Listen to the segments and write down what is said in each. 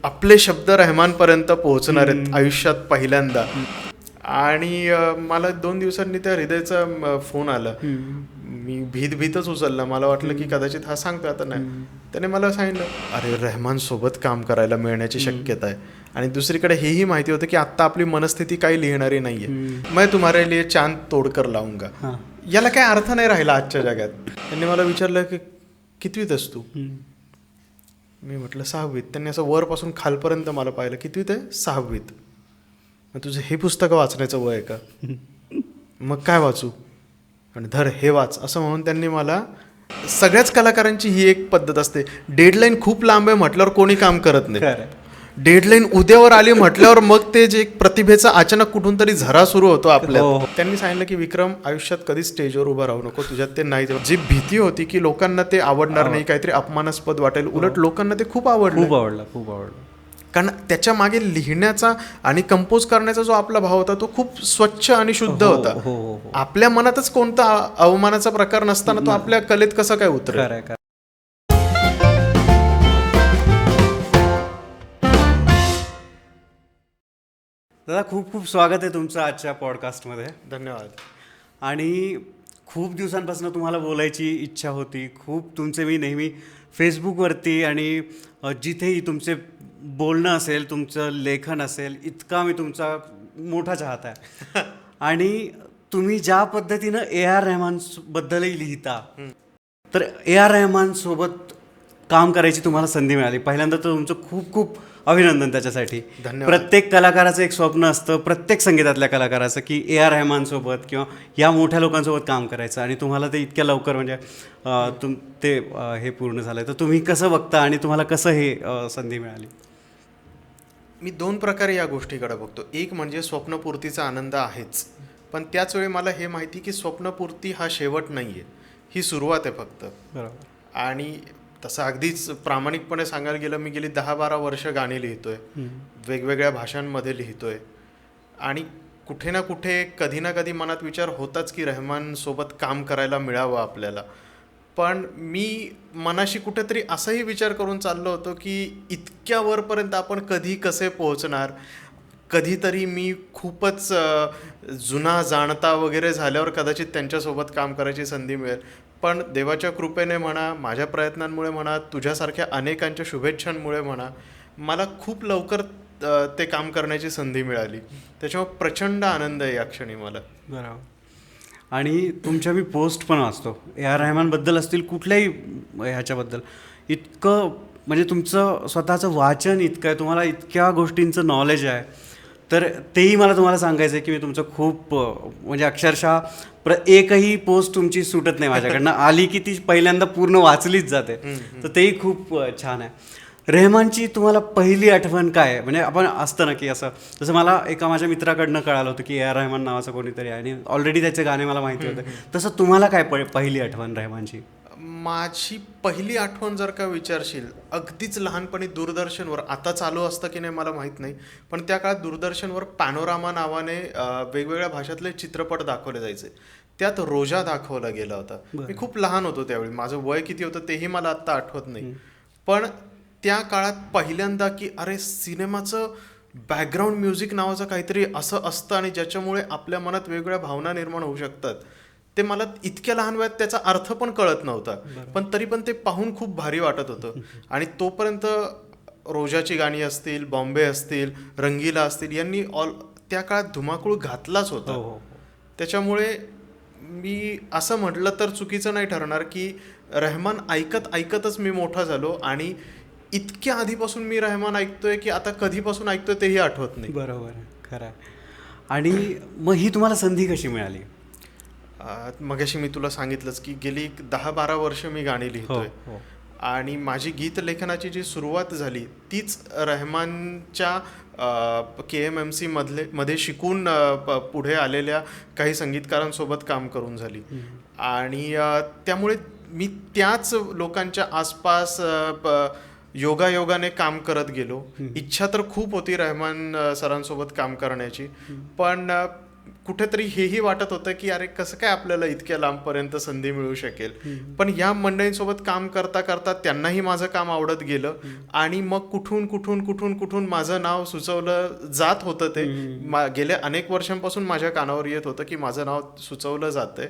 आपले शब्द रहमानपर्यंत पोहोचणार आहेत आयुष्यात पहिल्यांदा. आणि मला 2 दिवसांनी त्या हृदयचा फोन आला. मी भीतच उचलला. मला वाटलं की कदाचित हा सांगतो, आता नाही. त्याने मला सांगितलं, अरे रहमान सोबत काम करायला मिळण्याची शक्यता आहे. आणि दुसरीकडे हेही माहिती होतं की आत्ता आपली मनस्थिती काही लिहिणारी नाहीये. मैं तुम्हारे लिए चांद तोडकर लावूंगा. याला काय अर्थ नाही राहिला आजच्या जगात. त्यांनी मला विचारलं की कितवीत आहेस तू? मी म्हटलं 6वीत. त्यांनी असं वरपासून खालपर्यंत मला पाहिलं. कितवीत आहे? 6वीत. मग तुझं हे पुस्तकं वाचण्याचं वय आहे का? मग काय वाचू? आणि धर हे वाच असं म्हणून त्यांनी मला, सगळ्याच कलाकारांची ही एक पद्धत असते, डेडलाईन खूप लांब आहे म्हटल्यावर कोणी काम करत नाही. डेडलाईन उद्यावर आली म्हटल्यावर मग ते जे प्रतिभेचा अचानक कुठून तरी झरा सुरू होतो आपल्याला. त्यांनी सांगितलं की विक्रम, आयुष्यात कधीच स्टेजवर उभं राहू नको, तुझ्यात ते नाही. जी भीती होती की लोकांना ते आवडणार नाही, काहीतरी अपमानास्पद वाटेल, उलट लोकांना ते खूप आवडलं. कारण त्याच्या मागे लिहिण्याचा आणि कंपोज करण्याचा जो आपला भाव होता तो खूप स्वच्छ आणि शुद्ध होता. आपल्या मनातच कोणता अवमानाचा प्रकार नसताना तो आपल्या कलेत कसा काय उतरेल. दादा, खूप खूप स्वागत आहे तुमचं आजच्या पॉडकास्टमध्ये. धन्यवाद. आणि खूप दिवसांपासून तुम्हाला बोलायची इच्छा होती. खूप तुमचे मी नेहमी फेसबुकवरती आणि जिथेही तुमचे बोलणं असेल, तुमचं लेखन असेल, इतका मी तुमचा मोठा चाहता आहे. आणि तुम्ही ज्या पद्धतीनं AR रहमानबद्दलही लिहिता, तर AR रहमानसोबत काम करायची तुम्हाला संधी मिळाली. पहिल्यांदा तर तुमचं खूप खूप अभिनंदन त्याच्यासाठी. प्रत्येक कलाकाराचं एक स्वप्न असतं, प्रत्येक संगीतातल्या कलाकाराचं, की AR रहमानसोबत किंवा या मोठ्या लोकांसोबत काम करायचं. आणि तुम्हाला ते इतक्या लवकर म्हणजे ते हे पूर्ण झालं. तर तुम्ही कसं बघता आणि तुम्हाला कसं हे संधी मिळाली? मी 2 प्रकारे या गोष्टीकडे बघतो. एक म्हणजे स्वप्नपूर्तीचा आनंद आहेच, पण त्याच वेळी मला हे माहिती की स्वप्नपूर्ती हा शेवट नाही आहे, ही सुरुवात आहे फक्त. बरोबर. आणि तसं अगदीच प्रामाणिकपणे सांगायला गेलं, मी गेली 10-12 वर्ष गाणी लिहितोय, वेगवेगळ्या भाषांमध्ये लिहितोय. आणि कुठे ना कुठे कधी ना कधी मनात विचार होताच की रहमानसोबत काम करायला मिळावं आपल्याला. पण मी मनाशी कुठेतरी असाही विचार करून चाललो होतो की इतक्या वरपर्यंत आपण कधी कसे पोहोचणार. कधीतरी मी खूपच जुना जाणता वगैरे झाल्यावर कदाचित त्यांच्यासोबत काम करायची संधी मिळेल. पण देवाच्या कृपेने म्हणा, माझ्या प्रयत्नांमुळे म्हणा, तुझ्यासारख्या अनेकांच्या शुभेच्छांमुळे म्हणा, मला खूप लवकर ते काम करण्याची संधी मिळाली. त्याच्यामुळे प्रचंड आनंद आहे या क्षणी मला. बरोबर. आणि तुमच्या मी पोस्ट पण वाचतो AR रहमानबद्दल असतील, कुठल्याही ह्याच्याबद्दल. इतकं म्हणजे तुमचं स्वतःचं वाचन इतकं आहे, तुम्हाला इतक्या गोष्टींचं नॉलेज आहे. तर तेही मला तुम्हाला सांगायचं आहे की मी तुमचं खूप म्हणजे अक्षरशः एकही पोस्ट तुमची सुटत नाही माझ्याकडनं. आली की ती पहिल्यांदा पूर्ण वाचलीच जाते. तर तेही खूप छान आहे. रहमानची तुम्हाला पहिली आठवण काय आहे? म्हणजे आपण असतं ना की असं, जसं मला एका माझ्या मित्राकडनं कळालं होतं की AR रहमान नावाचं कोणीतरी आहे आणि ऑलरेडी त्याचे गाणे मला माहिती होते. तसं तुम्हाला काय पहिली आठवण रहमानची? माझी पहिली आठवण जर का विचारशील, अगदीच लहानपणी दूरदर्शनवर, आता चालू असतं की नाही मला माहीत नाही, पण त्या काळात दूरदर्शनवर पॅनोरामा नावाने वेगवेगळ्या भाषातले चित्रपट दाखवले जायचे. त्यात रोजा दाखवला गेला होता. मी खूप लहान होतो त्यावेळी, माझं वय किती होतं तेही मला आत्ता आठवत नाही. पण त्या काळात पहिल्यांदा की अरे सिनेमाचं बॅकग्राऊंड म्युझिक नावाचं काहीतरी असं असतं आणि ज्याच्यामुळे आपल्या मनात वेगवेगळ्या भावना निर्माण होऊ शकतात, ते मला इतक्या लहान वयात त्याचा अर्थ पण कळत नव्हता. पण तरी पण ते पाहून खूप भारी वाटत होतं. आणि तोपर्यंत रोजाची गाणी असतील, बॉम्बे असतील, रंगीला असतील, यांनी त्या काळात धुमाकूळ घातलाच होता. त्याच्यामुळे मी असं म्हटलं तर चुकीचं नाही ठरणार की रहमान ऐकतच मी मोठा झालो. आणि इतक्या आधीपासून मी रहमान ऐकतोय की आता कधीपासून ऐकतोय तेही आठवत नाही. बरोबर, खरं. आणि मग ही तुम्हाला संधी कशी मिळाली? मगाशी मी तुला सांगितलंच की गेली 10-12 वर्ष मी गाणी लिहितोय. आणि माझी गीत लेखनाची जी सुरुवात झाली तीच रहमानच्या KMMC मध्ये शिकून पुढे आलेल्या काही संगीतकारांसोबत काम करून झाली. आणि त्यामुळे मी त्याच लोकांच्या आसपास योगायोगाने काम करत गेलो. इच्छा तर खूप होती रहमान सरांसोबत काम करण्याची, पण कुठेतरी हेही वाटत होतं की अरे कसं काय आपल्याला इतक्या लांबपर्यंत संधी मिळू शकेल. पण या मंडळींसोबत काम करता करता त्यांनाही माझं काम आवडत गेलं आणि मग कुठून माझं नाव सुचवलं जात होतं. ते गेल्या अनेक वर्षांपासून माझ्या कानावर येत होतं की माझं नाव सुचवलं जातंय,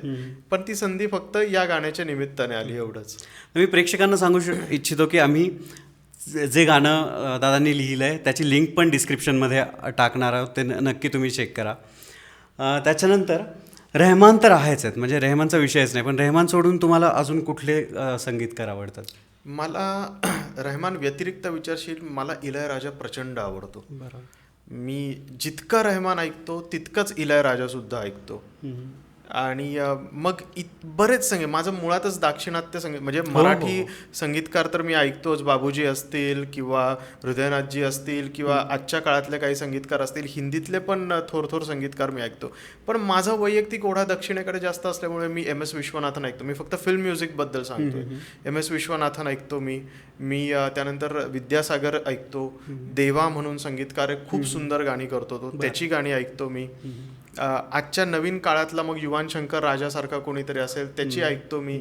पण ती संधी फक्त या गाण्याच्या निमित्ताने आली, एवढंच. मी प्रेक्षकांना सांगू इच्छितो की आम्ही जे गाणं दादांनी लिहिलं आहे त्याची लिंक पण डिस्क्रिप्शनमध्ये टाकणार आहोत, ते नक्की तुम्ही चेक करा. त्याच्यानंतर रेहमान तर आहेच आहेत, म्हणजे रेहमानचा विषयच नाही, पण रेहमान सोडून तुम्हाला अजून कुठले संगीतकार आवडतात? मला रेहमान व्यतिरिक्त विचारशील, मला इलयराजा प्रचंड आवडतो. बरोबर. मी जितका रेहमान ऐकतो तितकंच इलयराजा सुद्धा ऐकतो. आणि मग बरेच संगीत, माझं मुळातच दाक्षिणात्य संगीत, म्हणजे मराठी संगीतकार तर मी ऐकतोच, बाबूजी असतील किंवा हृदयनाथजी असतील किंवा आजच्या काळातले काही संगीतकार असतील, हिंदीतले पण थोर संगीतकार मी ऐकतो. पण माझा वैयक्तिक ओढा दक्षिणेकडे जास्त असल्यामुळे मी MS विश्वनाथन ऐकतो. मी फक्त फिल्म म्युझिकबद्दल सांगतोय. MS विश्वनाथन ऐकतो मी त्यानंतर विद्यासागर ऐकतो. देवा म्हणून संगीतकार आहे, खूप सुंदर गाणी करतो तो, त्याची गाणी ऐकतो मी. आजच्या नवीन काळातला मग युवान शंकर राजासारखा कोणीतरी असेल त्याची ऐकतो मी.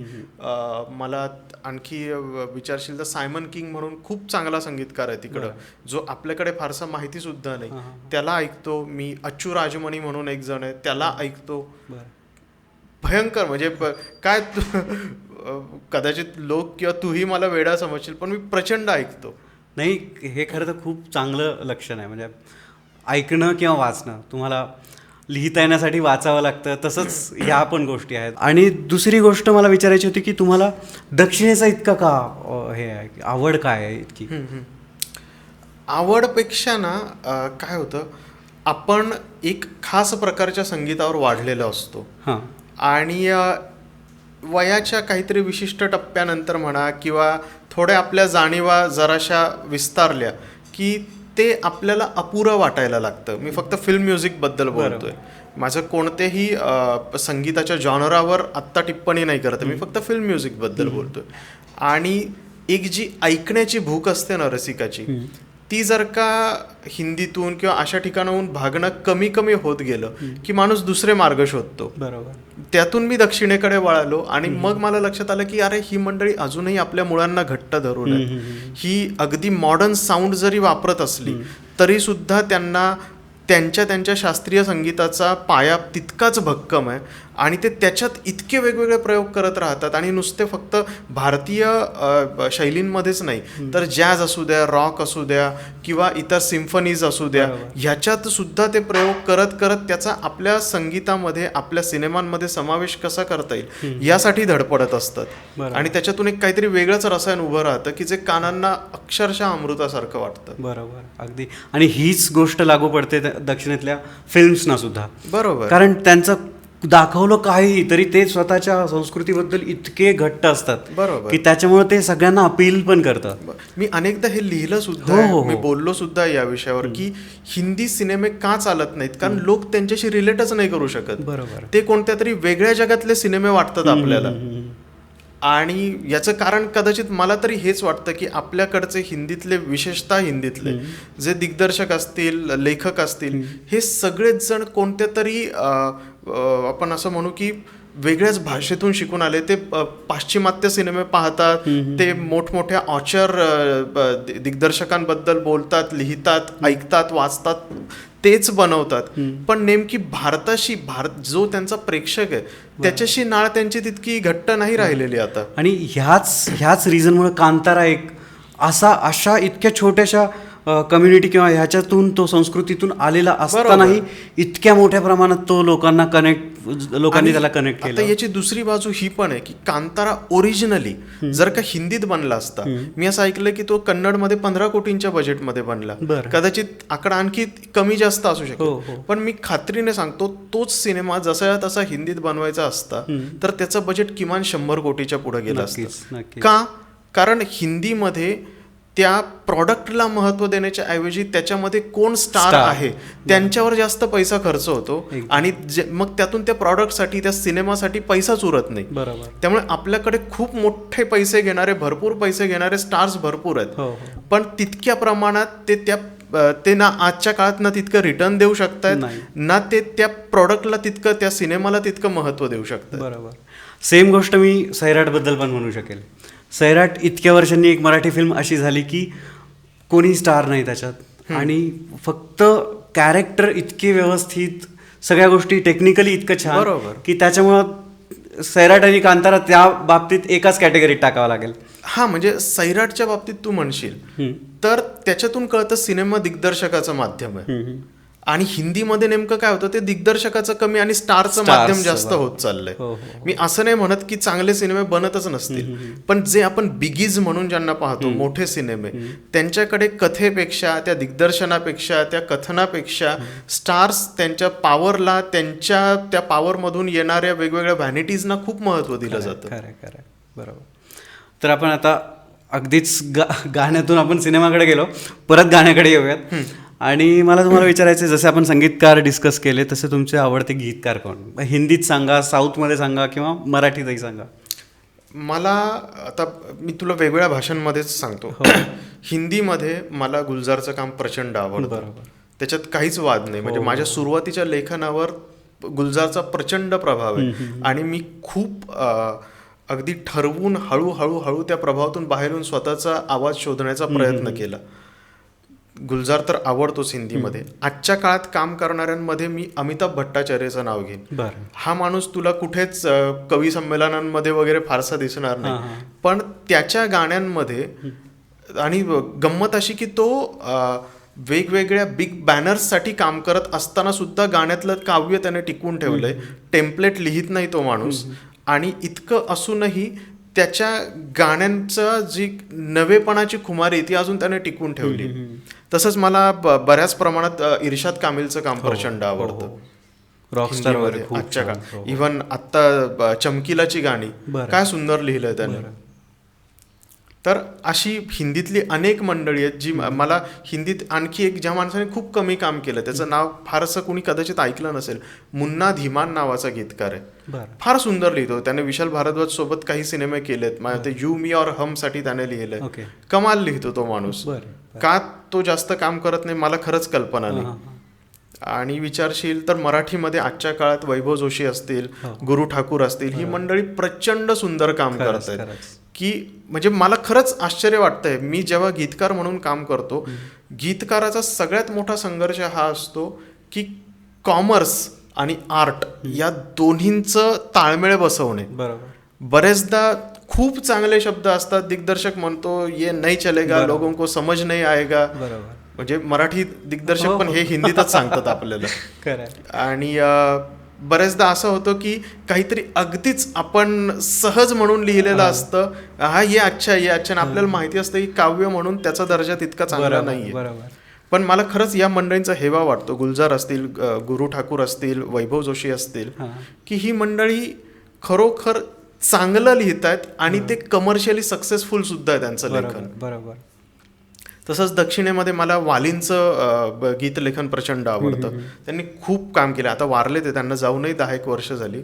मला आणखी विचारशील तर सायमन किंग म्हणून खूप चांगला संगीतकार आहे तिकडं, जो आपल्याकडे फारसा माहिती सुद्धा नाही, त्याला ऐकतो मी. अच्चू राजमणी म्हणून एक जण आहे, त्याला ऐकतो. भयंकर, म्हणजे काय कदाचित लोक किंवा तूही मला वेडा समजशील, पण मी प्रचंड ऐकतो. नाही, हे खरं तर खूप चांगलं लक्षण आहे. म्हणजे ऐकणं किंवा वाचणं, तुम्हाला लिहिता येण्यासाठी वाचावं लागतं, तसंच ह्या पण गोष्टी आहेत. आणि दुसरी गोष्ट मला विचारायची होती की तुम्हाला दक्षिणेचा इतका का हे आहे, आवड काय आहे इतकी? आवडपेक्षा ना काय होतं, आपण एक खास प्रकारच्या संगीतावर वाढलेलो असतो आणि वयाच्या काहीतरी विशिष्ट टप्प्यानंतर म्हणा किंवा थोड्या आपल्या जाणीवा जराशा विस्तारल्या की ते आपल्याला अपुरं वाटायला लागतं. मी फक्त फिल्म म्युझिकबद्दल बोलतोय, माझं कोणतेही संगीताच्या जॉनरावर आत्ता टिप्पणी नाही करत, मी फक्त फिल्म म्युझिकबद्दल बोलतोय. आणि एक जी ऐकण्याची भूक असते ना रसिकाची, ती जर का हिंदीतून किंवा अशा ठिकाणाहून भागणं कमी होत गेलं की माणूस दुसरे मार्ग शोधतो. बरोबर. त्यातून मी दक्षिणेकडे वळालो आणि मग मला लक्षात आलं की अरे ही मंडळी अजूनही आपल्या मुलांना घट्ट धरून आहे. ही अगदी मॉडर्न साऊंड जरी वापरत असली तरी सुद्धा त्यांना त्यांच्या शास्त्रीय संगीताचा पाया तितकाच भक्कम आहे आणि ते त्याच्यात इतके वेगवेगळे प्रयोग करत राहतात. आणि नुसते फक्त भारतीय शैलींमध्येच नाही तर जॅझ असू द्या, रॉक असू द्या किंवा इतर सिम्फनीज असू द्या, ह्याच्यात सुद्धा ते प्रयोग करत त्याचा आपल्या संगीतामध्ये, आपल्या सिनेमांमध्ये समावेश कसा करता येईल यासाठी धडपडत असतात. आणि त्याच्यातून एक काहीतरी वेगळंच रसायन उभं राहतं की जे कानांना अक्षरशः अमृतासारखं वाटतं. बरोबर, अगदी. आणि हीच गोष्ट लागू पडते दक्षिणेतल्या फिल्म्सना सुद्धा. बरोबर. कारण त्यांचं दाखवलं काही तरी ते स्वतःच्या संस्कृतीबद्दल इतके घट्ट असतात. बरोबर. की त्याच्यामुळे ते सगळ्यांना अपील पण करतात. मी अनेकदा हे लिहिलं सुद्धा, मी बोललो सुद्धा या विषयावर की हिंदी सिनेमे का चालत नाहीत, कारण लोक त्यांच्याशी रिलेटच नाही करू शकत. बरोबर. ते कोणत्या तरी वेगळ्या जगातले सिनेमे वाटतात आपल्याला. आणि याचं कारण कदाचित मला तरी हेच वाटतं की आपल्याकडचे हिंदीतले, विशेषतः हिंदीतले जे दिग्दर्शक असतील, लेखक असतील, हे सगळेच जण कोणत्या तरी आपण असं म्हणू की वेगळ्याच भाषेतून शिकून आले. ते पाश्चिमात्य सिनेमे पाहतात, ते मोठमोठ्या ऑचर दिग्दर्शकांबद्दल बोलतात, लिहितात, ऐकतात, वाचतात, तेच बनवतात. पण नेमकी भारताशी, जो त्यांचा प्रेक्षक आहे त्याच्याशी नाळ त्यांची तितकी घट्ट नाही राहिलेली आता. आणि ह्याच रिझनमुळे कांतारा एक अशा इतक्या छोट्याशा कम्युनिटी किंवा ह्याच्यातून, तो संस्कृतीतून आलेला असतानाही इतक्या मोठ्या प्रमाणात तो लोकांनी त्याला कनेक्ट केलं. आता याची दुसरी बाजू ही पण आहे की कांतारा ओरिजिनली जर का हिंदीत बनला असता, मी असं ऐकलं की तो कन्नडमध्ये 15 कोटींच्या बजेटमध्ये बनला. कदाचित आकडा आणखी कमी जास्त असू शकतो, पण मी खात्रीने सांगतो तोच सिनेमा जसा तसा हिंदीत बनवायचा असता तर त्याचं बजेट किमान 100 कोटीच्या पुढे गेलं असतं. का? कारण हिंदीमध्ये त्या प्रॉडक्टला महत्व देण्याच्या ऐवजी त्याच्यामध्ये कोण स्टार आहे त्यांच्यावर जास्त पैसा खर्च होतो आणि मग त्यातून त्या प्रॉडक्टसाठी, त्या सिनेमासाठी पैसाच उरत नाही. बरोबर. त्यामुळे आपल्याकडे खूप मोठे पैसे घेणारे, भरपूर पैसे घेणारे स्टार्स भरपूर आहेत, पण तितक्या प्रमाणात ते त्या ते ना आजच्या काळात ना तितकं रिटर्न देऊ शकतायत नाही. ना ते त्या प्रॉडक्टला तितकं, त्या सिनेमाला तितकं महत्त्व देऊ शकतात. बरोबर. सेम गोष्ट मी सैराटबद्दल पण म्हणू शकेल. सैराट इतक्या वर्षांनी एक मराठी फिल्म अशी झाली की कोणी स्टार नाही त्याच्यात आणि फक्त कॅरेक्टर इतके व्यवस्थित, सगळ्या गोष्टी टेक्निकली इतकं छान बरोबर. की त्याच्यामुळं सैराट आणि कांतारा त्या बाबतीत एकाच कॅटेगरीत टाकावं लागेल. हा, म्हणजे सैराटच्या बाबतीत तू म्हणशील तर त्याच्यातून कळतं सिनेमा दिग्दर्शकाचं माध्यम आहे. आणि हिंदीमध्ये नेमकं काय होतं, ते दिग्दर्शकाचं कमी आणि स्टारचं माध्यम जास्त होत चाललंय. मी असं नाही म्हणत की चांगले सिनेमे बनतच नसतील, पण जे आपण बिगीज म्हणून ज्यांना पाहतो, मोठे सिनेमे, त्यांच्याकडे कथेपेक्षा, त्या दिग्दर्शनापेक्षा, त्या कथनापेक्षा स्टार्स त्यांच्या पॉवरला, त्यांच्या त्या पॉवरमधून येणाऱ्या वेगवेगळ्या व्हॅनिटीजना खूप महत्त्व दिलं जातं. खरं. बरोबर. तर आपण आता अगदीच गाण्यातून आपण सिनेमाकडे गेलो, परत गाण्याकडे येऊयात. आणि मला तुम्हाला विचारायचं, जसे आपण संगीतकार डिस्कस केले, तसे तुमचे आवडते गीतकार कोण? हिंदीत सांगा, साऊथमध्ये सांगा किंवा मराठीतही सांगा. मला आता मी तुला वेगवेगळ्या भाषांमध्येच सांगतो. हिंदीमध्ये मला गुलजारचं काम प्रचंड आवडतं. बरोबर. त्याच्यात काहीच वाद नाही. म्हणजे माझ्या सुरुवातीच्या लेखनावर गुलजारचा प्रचंड प्रभाव आहे आणि मी खूप अगदी ठरवून हळूहळू त्या प्रभावातून बाहेर येऊन स्वतःचा आवाज शोधण्याचा प्रयत्न केला. गुलजार तर आवडतोच हिंदीमध्ये. आजच्या काळात काम करणाऱ्यांमध्ये मी अमिताभ भट्टाचार्यचं नाव घेईन. हा माणूस तुला कुठेच कवी संमेलनांमध्ये वगैरे फारसा दिसणार नाही, पण त्याच्या गाण्यांमध्ये, आणि गंमत अशी की तो वेगवेगळ्या बिग बॅनर्ससाठी काम करत असताना सुद्धा गाण्यातलं काव्य त्याने टिकवून ठेवलंय. टेम्पलेट लिहित नाही तो माणूस, आणि इतकं असूनही त्याच्या गाण्यांचं जी नवेपणाची खुमारी ती अजून त्याने टिकवून ठेवली. तसंच मला बऱ्याच प्रमाणात इर्शाद कामिलचं काम प्रचंड आवडतं. रॉकस्टार आजच्या काळात इव्हन आत्ता चमकीलाची गाणी काय सुंदर लिहिलंय त्याने. तर अशी हिंदीतली अनेक मंडळी आहेत जी मला हिंदीत. आणखी एक ज्या माणसाने खूप कमी काम केलं, त्याचं नाव फारसं कोणी कदाचित ऐकलं नसेल, मुन्ना धीमान नावाचा गीतकार आहे. फार सुंदर लिहितो त्याने. विशाल भारद्वाज सोबत काही सिनेमे केलेत. माझ्या ते यू मी और हम साठी त्याने लिहिलंय. कमाल लिहितो तो माणूस. का तो जास्त काम करत नाही मला खरंच कल्पना नाही. आणि विचारशील तर मराठीमध्ये आजच्या काळात वैभव जोशी असतील, गुरु ठाकूर असतील, ही मंडळी प्रचंड सुंदर काम करत आहेत की म्हणजे मला खरंच आश्चर्य वाटतंय. मी जेव्हा गीतकार म्हणून काम करतो, गीतकाराचा सगळ्यात मोठा संघर्ष हा असतो की कॉमर्स आणि आर्ट या दोन्हींचं ताळमेळ बसवणे. बरेचदा खूप चांगले शब्द असतात, दिग्दर्शक म्हणतो ये नहीं चलेगा, लोगों को समझ नहीं आएगा. म्हणजे मराठी दिग्दर्शक पण हे हिंदीतच सांगतात आपल्याला. आणि बरेचदा असं होतं की काहीतरी अगदीच आपण सहज म्हणून लिहिलेलं असतं, हा ये अच्छा ये अच्छा, आपल्याला माहिती असतं की काव्य म्हणून त्याचा दर्जा तितका चांगला नाहीये. पण मला खरंच या मंडळींचा हेवा वाटतो, गुलजार असतील, गुरु ठाकूर असतील, वैभव जोशी असतील, की ही मंडळी खरोखर चांगलं लिहितात आणि ते कमर्शियली सक्सेसफुल सुद्धा आहे त्यांचं लेखन. बरोबर. तसंच दक्षिणेमध्ये मला वालींचं गीतलेखन प्रचंड आवडतं. त्यांनी खूप काम केलं. आता वारले ते, त्यांना जाऊनही 10-1 वर्ष झाली.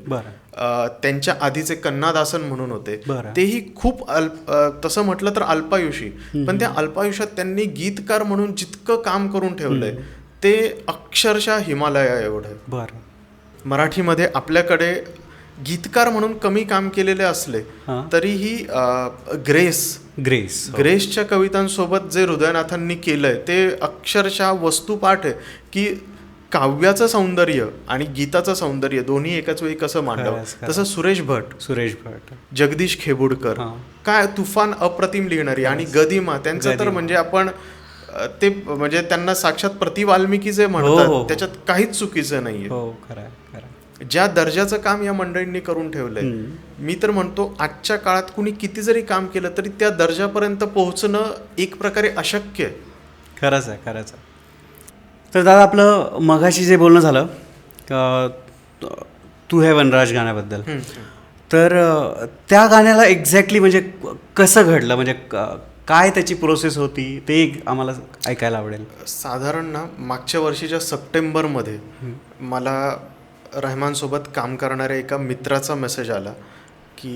त्यांच्या आधीचे कन्नादासन म्हणून होते, तेही खूप तसं म्हटलं तर अल्पायुषी, पण त्या अल्पायुष्यात त्यांनी गीतकार म्हणून जितकं काम करून ठेवलंय ते अक्षरशः हिमालया एवढं. मराठीमध्ये आपल्याकडे गीतकार म्हणून कमी काम केलेले असले तरीही ग्रेसच्या कवितांसोबत जे हृदयनाथांनी केलंय ते अक्षरशः वस्तुपाठ आहे की काव्याचं सौंदर्य आणि गीताचं सौंदर्य दोन्ही एकाच वेळी कसं मांडावं. तसं सुरेश भट, जगदीश खेबुडकर, काय तुफान अप्रतिम लिहिणारी, आणि गदिमा त्यांचं तर म्हणजे आपण ते म्हणजे त्यांना साक्षात प्रति वाल्मिकी जे म्हणतात त्याच्यात काहीच चुकीचं नाहीये. ज्या दर्जाचं काम या मंडळींनी करून ठेवलंय, मी तर म्हणतो आजच्या काळात कुणी किती जरी काम केलं तरी त्या दर्जापर्यंत पोहोचणं एक प्रकारे अशक्य आहे. खरंच आहे. तर दादा, आपलं मगाशी जे बोलणं झालं तू हे वनराज गाण्याबद्दल, तर त्या गाण्याला एक्झॅक्टली म्हणजे कसं घडलं, म्हणजे काय त्याची प्रोसेस होती ते आम्हाला ऐकायला आवडेल. साधारण ना मागच्या वर्षीच्या सप्टेंबरमध्ये मला रहमानसोबत काम करणाऱ्या एका मित्राचा मेसेज आला की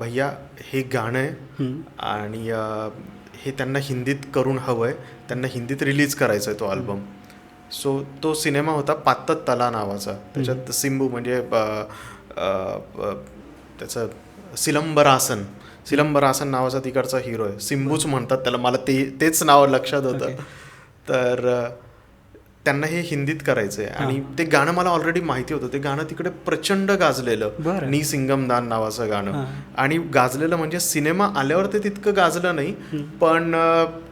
भैया हे गाणं आहे आणि हे त्यांना हिंदीत करून हवं आहे, त्यांना हिंदीत रिलीज करायचा आहे तो अल्बम. सो तो सिनेमा होता पात्तत तला नावाचा. त्याच्यात सिंबू म्हणजे त्याचं सिलंबरासन नावाचा तिकडचा हिरो आहे. सिंबूच म्हणतात त्याला, मला तेच नाव लक्षात होतं. तर त्यांना हे हिंदीत करायचंय आणि ते गाणं मला ऑलरेडी माहिती होतं. ते गाणं तिकडे प्रचंड गाजलेलं, नी सिंगमदान नावाचं गाणं. आणि गाजलेलं म्हणजे सिनेमा आल्यावर ते तितकं गाजलं नाही, पण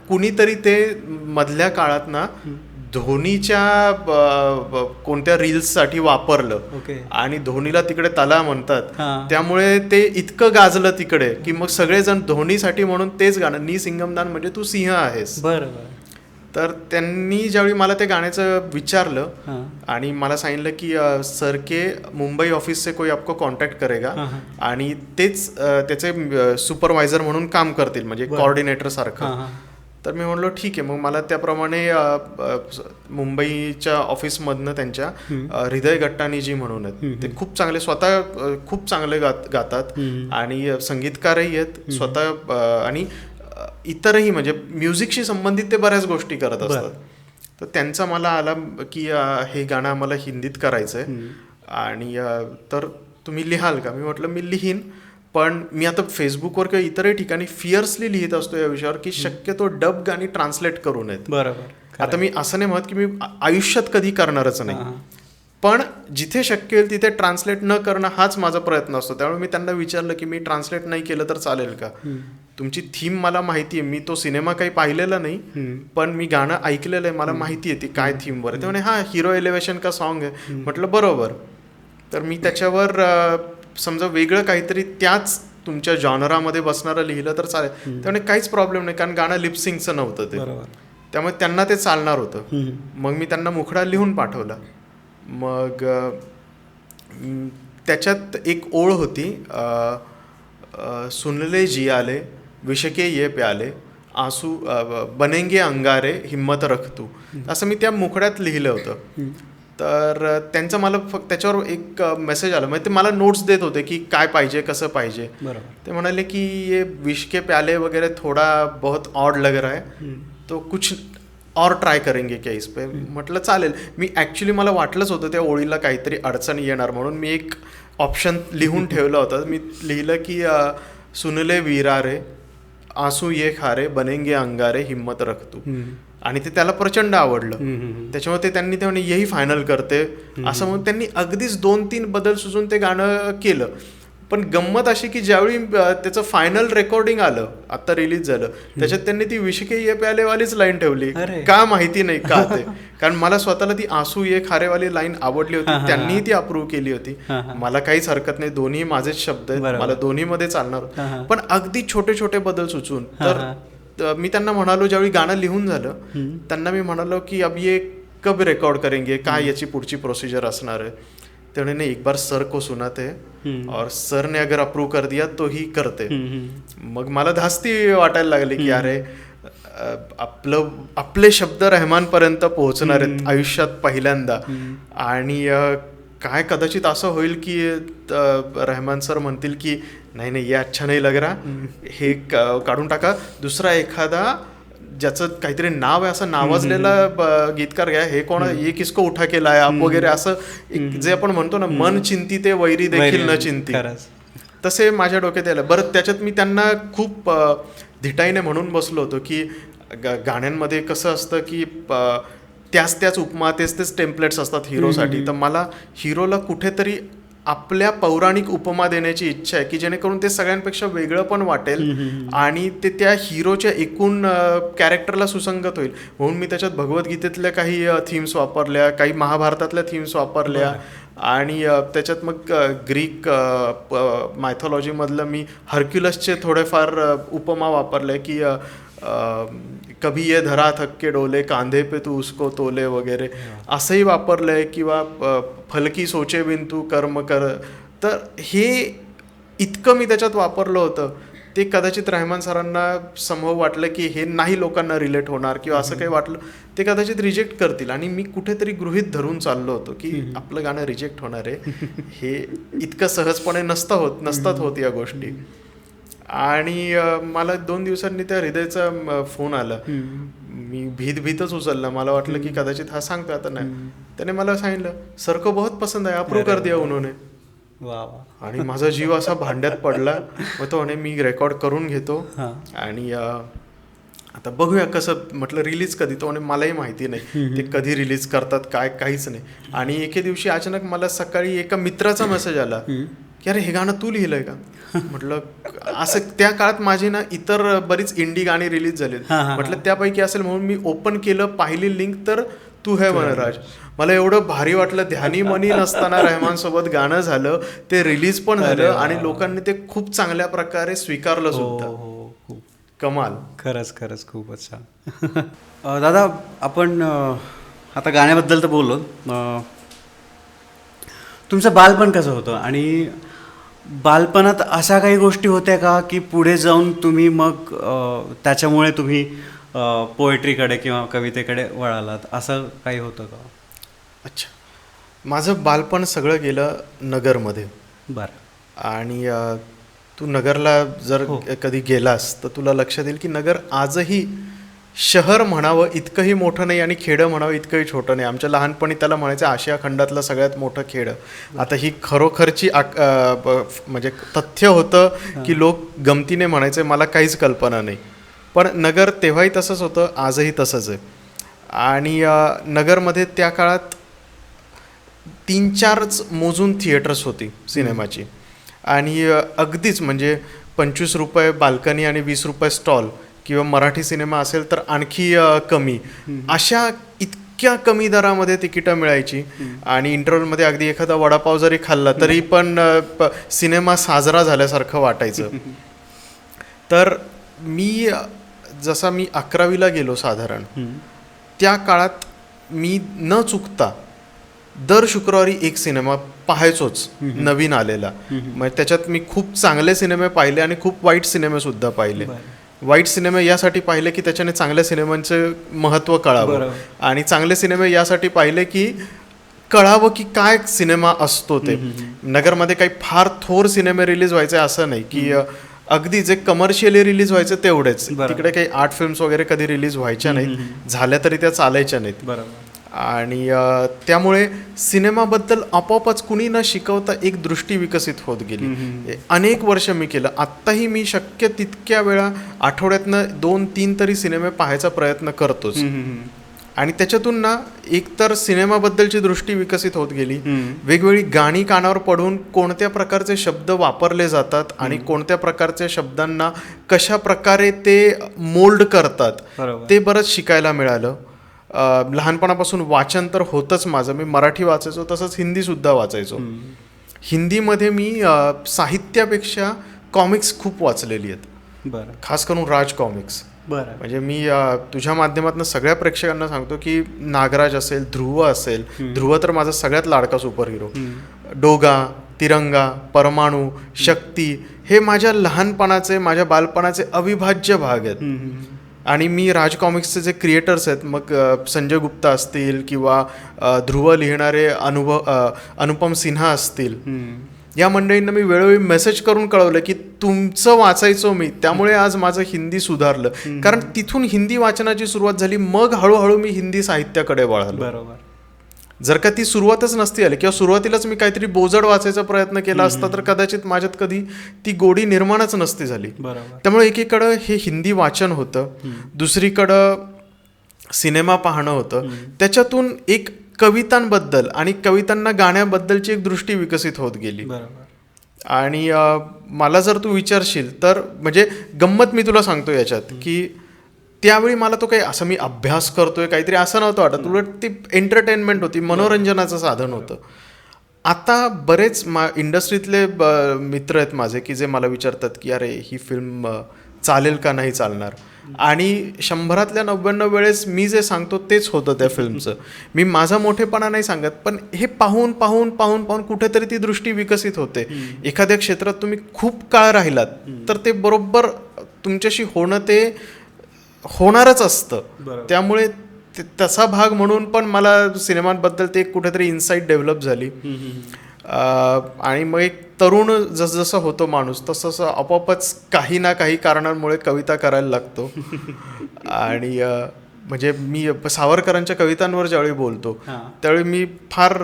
कुणीतरी ते मधल्या काळात ना धोनीच्या कोणत्या रील्ससाठी वापरलं आणि धोनीला तिकडे तला म्हणतात, त्यामुळे ते इतकं गाजलं तिकडे की मग सगळेजण धोनीसाठी म्हणून तेच गाणं, नी सिंगमदान म्हणजे तू सिंह आहेस. तर त्यांनी ज्यावेळी मला ते गाण्याचं विचारलं आणि मला सांगितलं की सर के मुंबई ऑफिस से कोई आपको कॉन्टॅक्ट करेगा आणि तेच त्याचे सुपरवायझर म्हणून काम करतील, म्हणजे कोऑर्डिनेटर सारखं. तर मी म्हणलो ठीक आहे. मग मला त्याप्रमाणे मुंबईच्या ऑफिसमधनं त्यांच्या हृदय गट्टानीजी म्हणून आहेत, ते खूप चांगले, स्वतः खूप चांगले गातात आणि संगीतकारही आहेत स्वतः, आणि इतरही म्हणजे म्युझिकशी संबंधित ते बऱ्याच गोष्टी करत असतात. तर त्यांचा मला आला की हे गाणं आम्हाला हिंदीत करायचं आहे आणि तर तुम्ही लिहाल का? मी म्हटलं मी लिहीन, पण मी आता फेसबुकवर किंवा इतरही ठिकाणी फिअर्सली लिहित असतो या विषयावर की शक्यतो डब गाणी ट्रान्सलेट करू नयेत. आता मी असं नाही म्हणत की मी आयुष्यात कधी करणारच नाही, पण जिथे शक्य होईल तिथे ट्रान्सलेट न करणं हाच माझा प्रयत्न असतो. त्यामुळे मी त्यांना विचारलं की मी ट्रान्सलेट नाही केलं तर चालेल का? तुमची थीम मला माहिती आहे, मी तो सिनेमा काही पाहिलेला नाही, पण मी गाणं ऐकलेलं आहे, मला माहिती आहे ती काय थीमवर आहे. ते म्हणे हा हिरो एलिव्हेशन का सॉन्ग आहे. म्हटलं बरोबर. तर मी त्याच्यावर समजा वेगळं काहीतरी त्याच तुमच्या जॉनरामध्ये बसणारं लिहिलं तर चालेल. त्यामुळे काहीच प्रॉब्लेम नाही, कारण गाणं लिपसिंगचं नव्हतं ते, त्यामुळे त्यांना ते चालणार होतं. मग मी त्यांना मुखडा लिहून पाठवला. मग त्याच्यात एक ओळ होती, सुनले जियाले विषके ये प्याले आंसू बनेंगे अंगारे हिम्मत रख तू, असं मी त्या मुखड्यात लिहिलं होतं. तर त्यांचा मला फक्त त्याच्यावर एक मेसेज आला, म्हणजे ते मला नोट्स देत होते की काय पाहिजे, कसं पाहिजे. ते म्हणाले की ये विषके प्याले वगैरे थोडा बहुत ऑड लग रहा है, तो कुछ और ट्राय करेंगे क्या इस पे. म्हटलं चालेल. मी ॲक्च्युली मला वाटलंच होतं त्या ओळीला काहीतरी अडचण येणार, म्हणून मी एक ऑप्शन लिहून ठेवलं होतं. मी लिहिलं की सुनले वीरा रे आंसू ये खारे बनेंगे अंगारे हिम्मत रख तू, आणि ते त्याला प्रचंड आवडलं. त्याच्यामुळे ते त्यांनी ते यही फायनल करते असं म्हणून त्यांनी अगदीच 2-3 बदल सुचून ते गाणं केलं. पण गंमत अशी की ज्यावेळी त्याचं फायनल रेकॉर्डिंग आलं, आता रिलीज झालं, त्याच्यात त्यांनी ती विषके ये प्यालेवालीच लाईन ठेवली. का माहिती नाही का ते, कारण मला स्वतःला ती आंसू ये खारेवाली लाईन आवडली होती, त्यांनीही ती अप्रूव्ह केली होती. मला काहीच हरकत नाही, दोन्ही माझेच शब्द आहेत, मला दोन्हीमध्ये चालणार. पण अगदी छोटे छोटे बदल सुचून तर मी त्यांना म्हणालो, ज्यावेळी गाणं लिहून झालं त्यांना मी म्हणालो की अब ये कब रेकॉर्ड करेंगे, काय याची पुढची प्रोसिजर असणार आहे. त्याने नाही, एक बार सर को सुनाते और सर ने अगर अप्रूव्ह कर दिया तो ही करते. मग मला धास्ती वाटायला लागली की अरे आपले शब्द रहमानपर्यंत पोहोचणार आहेत आयुष्यात पहिल्यांदा, आणि काय कदाचित असं होईल की रहमान सर म्हणतील की नाही नाही, ये अच्छा नाही लग रहा, हे काढून टाका, दुसरा एखादा ज्याचं काहीतरी नाव आहे असं नावाजलेला गीतकार घ्या, हे कोण, ये किसको उठा केला आहे आप वगैरे, असं जे आपण म्हणतो ना, मन चिंती ते वैरी देखील न चिंती, तसे माझ्या डोक्यात यायला. बरं, त्याच्यात मी त्यांना खूप धिटाईने म्हणून बसलो होतो की गाण्यांमध्ये कसं असतं की त्याच उपमा, तेच टेम्पलेट्स असतात हिरोसाठी. तर मला हिरोला कुठेतरी आपल्या पौराणिक उपमा देण्याची इच्छा आहे की जेणेकरून ते सगळ्यांपेक्षा वेगळं पण वाटेल आणि ते त्या हिरोच्या एकूण कॅरेक्टरला सुसंगत होईल. म्हणून मी त्याच्यात भगवद्गीतेतल्या काही थीम्स वापरल्या, काही महाभारतातल्या थीम्स वापरल्या, आणि त्याच्यात मग ग्रीक मायथॉलॉजीमधलं मी हर्क्युलसचे थोडेफार उपमा वापरले की कभी ये धरा थक के डोले कांधे पे तू उसको तोले वगैरे असंही वापरलंय, किंवा फलकी सोचे बिन तू कर्म कर. तर हे इतकं मी त्याच्यात वापरलं होतं, ते कदाचित रहमान सरांना संभव वाटलं की हे नाही लोकांना रिलेट होणार, किंवा असं काही वाटलं ते कदाचित रिजेक्ट करतील, आणि मी कुठेतरी गृहीत धरून चाललो होतो की आपलं गाणं रिजेक्ट होणार आहे. हे इतकं सहजपणे नसतात होत या गोष्टी. आणि मला 2 दिवसांनी त्या हृदयचा फोन आला. मी भीतच उचलला. मला वाटलं की कदाचित हा सांगतो आता नाही. त्याने मला सांगितलं, सर को बहुत पसंद आहे, अप्रूव्ह कर दिया उन्होंने. वा वा. आणि माझा जीव असा भांड्यात पडला. मग तो म्हणे मी रेकॉर्ड करून घेतो आणि आता बघूया कसं. म्हटलं रिलीज कधी? तो म्हणे मलाही माहिती नाही ते कधी रिलीज करतात, काहीच नाही. आणि एके दिवशी अचानक मला सकाळी एका मित्राचा मेसेज आला की अरे हे गाणं तू लिहिलंय का? म्हटलं असं. त्या काळात माझी ना इतर बरीच इंडी गाणी रिलीज झाली. म्हटलं त्यापैकी असेल म्हणून मी ओपन केलं, पाहिली लिंक, तर तू है वनराज. मला एवढं भारी वाटलं. ध्यानी मनी नसताना रहमान सोबत गाणं झालं, ते रिलीज पण झालं आणि लोकांनी ते खूप चांगल्या प्रकारे स्वीकारलं सुद्धा. कमाल. खरंच खूपच छान. दादा, आपण आता गाण्याबद्दल तर बोललो. तुमचं बालपण कसं होतं आणि बालपणात अशा काही गोष्टी होत्या का की पुढे जाऊन तुम्ही मग त्याच्यामुळे तुम्ही पोएट्रीकडे किंवा कवितेकडे वळालात, असं काही होतं का? अच्छा, माझं बालपण सगळं गेलं नगरमध्ये. बरं. आणि तू नगरला जर कधी गेलास तर तुला लक्षात येईल की नगर आजही शहर म्हणावं इतकंही मोठं नाही आणि खेडं म्हणावं इतकंही छोटं नाही. आमच्या लहानपणी त्याला म्हणायचं आशिया खंडातलं सगळ्यात मोठं खेडं. आता ही खरोखरची म्हणजे तथ्य होतं की लोक गमतीने म्हणायचे, मला काहीच कल्पना नाही. पण नगर तेव्हाही तसंच होतं, आजही तसंच आहे. आणि नगरमध्ये त्या काळात 3-4च मोजून थिएटर्स होती सिनेमाची. आणि अगदीच म्हणजे 25 रुपये बाल्कनी आणि 20 रुपये स्टॉल, किंवा मराठी सिनेमा असेल तर आणखी कमी, अशा इतक्या कमी दरामध्ये तिकीटं मिळायची. आणि इंटरव्हलमध्ये अगदी एखादा वडापाव जरी खाल्ला तरी पण सिनेमा साजरा झाल्यासारखं वाटायचं. तर मी 11वीला गेलो साधारण, त्या काळात मी न चुकता दर शुक्रवारी एक सिनेमा पाहायचोच नवीन आलेला. मग त्याच्यात मी खूप चांगले सिनेमे पाहिले आणि खूप वाईट सिनेमे सुद्धा पाहिले. वाईट सिनेमे यासाठी पाहिले की त्याच्याने चांगल्या सिनेमांचं महत्त्व कळावं, आणि चांगले सिनेमे यासाठी पाहिले की कळावं की काय सिनेमा असतो ते. नगरमध्ये काही फार थोर सिनेमे रिलीज व्हायचे असं नाही, की अगदी जे कमर्शियली रिलीज व्हायचे तेवढेच. तिकडे काही आर्ट फिल्म्स वगैरे कधी रिलीज व्हायच्या नाहीत, झाल्या तरी त्या चालायच्या नाहीत. आणि त्यामुळे सिनेमाबद्दल आपोआपच कुणी न शिकवता एक दृष्टी विकसित होत गेली. अनेक वर्ष मी केलं. आत्ताही मी शक्य तितक्या वेळा आठवड्यातनं 2-3 तरी सिनेमे पाहायचा प्रयत्न करतोच. आणि त्याच्यातून ना एकतर सिनेमाबद्दलची दृष्टी विकसित होत गेली, वेगवेगळी गाणी कानावर पडून कोणत्या प्रकारचे शब्द वापरले जातात आणि कोणत्या प्रकारच्या शब्दांना कशा प्रकारे ते मोल्ड करतात ते बरंच शिकायला मिळालं. लहानपणापासून वाचन तर होतंच माझं. मी मराठी वाचायचो, तसंच हिंदीसुद्धा वाचायचो. हिंदीमध्ये मी साहित्यापेक्षा कॉमिक्स खूप वाचलेली आहेत, खास करून राज कॉमिक्स. म्हणजे मी तुझ्या माध्यमातून सगळ्या प्रेक्षकांना सांगतो की नागराज असेल, ध्रुव असेल, ध्रुव तर माझा सगळ्यात लाडका सुपर हिरो, डोगा, तिरंगा, परमाणू, शक्ती, हे माझ्या लहानपणाचे, माझ्या बालपणाचे अविभाज्य भाग आहेत. आणि मी राज कॉमिक्सचे जे क्रिएटर्स आहेत, मग संजय गुप्ता असतील किंवा ध्रुव लिहिणारे अनुपम सिन्हा असतील, या मंडळींना मी वेळोवेळी मेसेज करून कळवलं की तुमचं वाचायचो मी, त्यामुळे आज माझं हिंदी सुधारलं. कारण तिथून हिंदी वाचनाची सुरुवात झाली, मग हळूहळू मी हिंदी साहित्याकडे वळालो. जर का ती सुरुवातच नसती आली किंवा सुरुवातीलाच मी काहीतरी बोजड वाचायचा प्रयत्न केला असता तर कदाचित माझ्यात कधी ती गोडी निर्माणच नसती झाली. त्यामुळे एकीकडं हे हिंदी वाचन होतं, दुसरीकडं सिनेमा पाहणं होतं. त्याच्यातून एक कवितांबद्दल आणि कवितांना गाण्याबद्दलची एक दृष्टी विकसित होत गेली. आणि मला जर तू विचारशील तर म्हणजे गंमत मी तुला सांगतो याच्यात, की त्यावेळी मला तो काही असं मी अभ्यास करतोय काहीतरी असं नव्हतं वाटत. उलट ती एंटरटेनमेंट होती, मनोरंजनाचं साधन होतं. आता बरेच इंडस्ट्रीतले मित्र आहेत माझे की जे मला विचारतात की अरे ही फिल्म चालेल का नाही चालणार, आणि 100 99 वेळेस मी जे सांगतो तेच होतं त्या फिल्मचं. मी माझा मोठेपणा नाही सांगत, पण हे पाहून पाहून पाहून पाहून कुठेतरी ती दृष्टी विकसित होते. एखाद्या क्षेत्रात तुम्ही खूप काळ राहिलात तर ते बरोबर तुमच्याशी होणं ते होणारच असतं. त्यामुळे तसा भाग म्हणून पण मला सिनेमांबद्दल ते कुठेतरी इन्साईट डेव्हलप झाली. आणि मग एक तरुण जसजसं होतो माणूस तसं आपोआपच काही ना काही कारणांमुळे कविता करायला लागतो. आणि म्हणजे मी सावरकरांच्या कवितांवर ज्यावेळी बोलतो त्यावेळी मी फार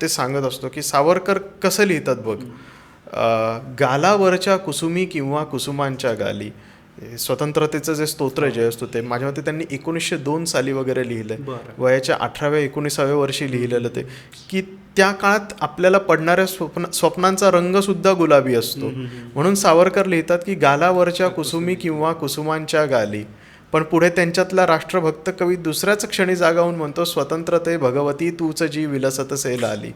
ते सांगत असतो की सावरकर कसं लिहितात बघ. गालावरच्या कुसुमी किंवा कुसुमांच्या गाली, स्वतंत्रतेचं जे स्तोत्र जे असतो ते माझ्या मते त्यांनी 1902 साली वगैरे लिहिलंय. वयाच्या 18व्या-19व्या वर्षी लिहिलेलं ते, की त्या काळात आपल्याला पडणाऱ्या स्वप्नांचा रंग सुद्धा गुलाबी असतो. म्हणून सावरकर लिहितात की गालावरच्या कुसुमी किंवा कुसुमांच्या गाली. पण पुढे त्यांच्यातला राष्ट्रभक्त कवी दुसऱ्याच क्षणी जागावून म्हणतो, स्वतंत्रते भगवती तूच जी विलसत सेल आली.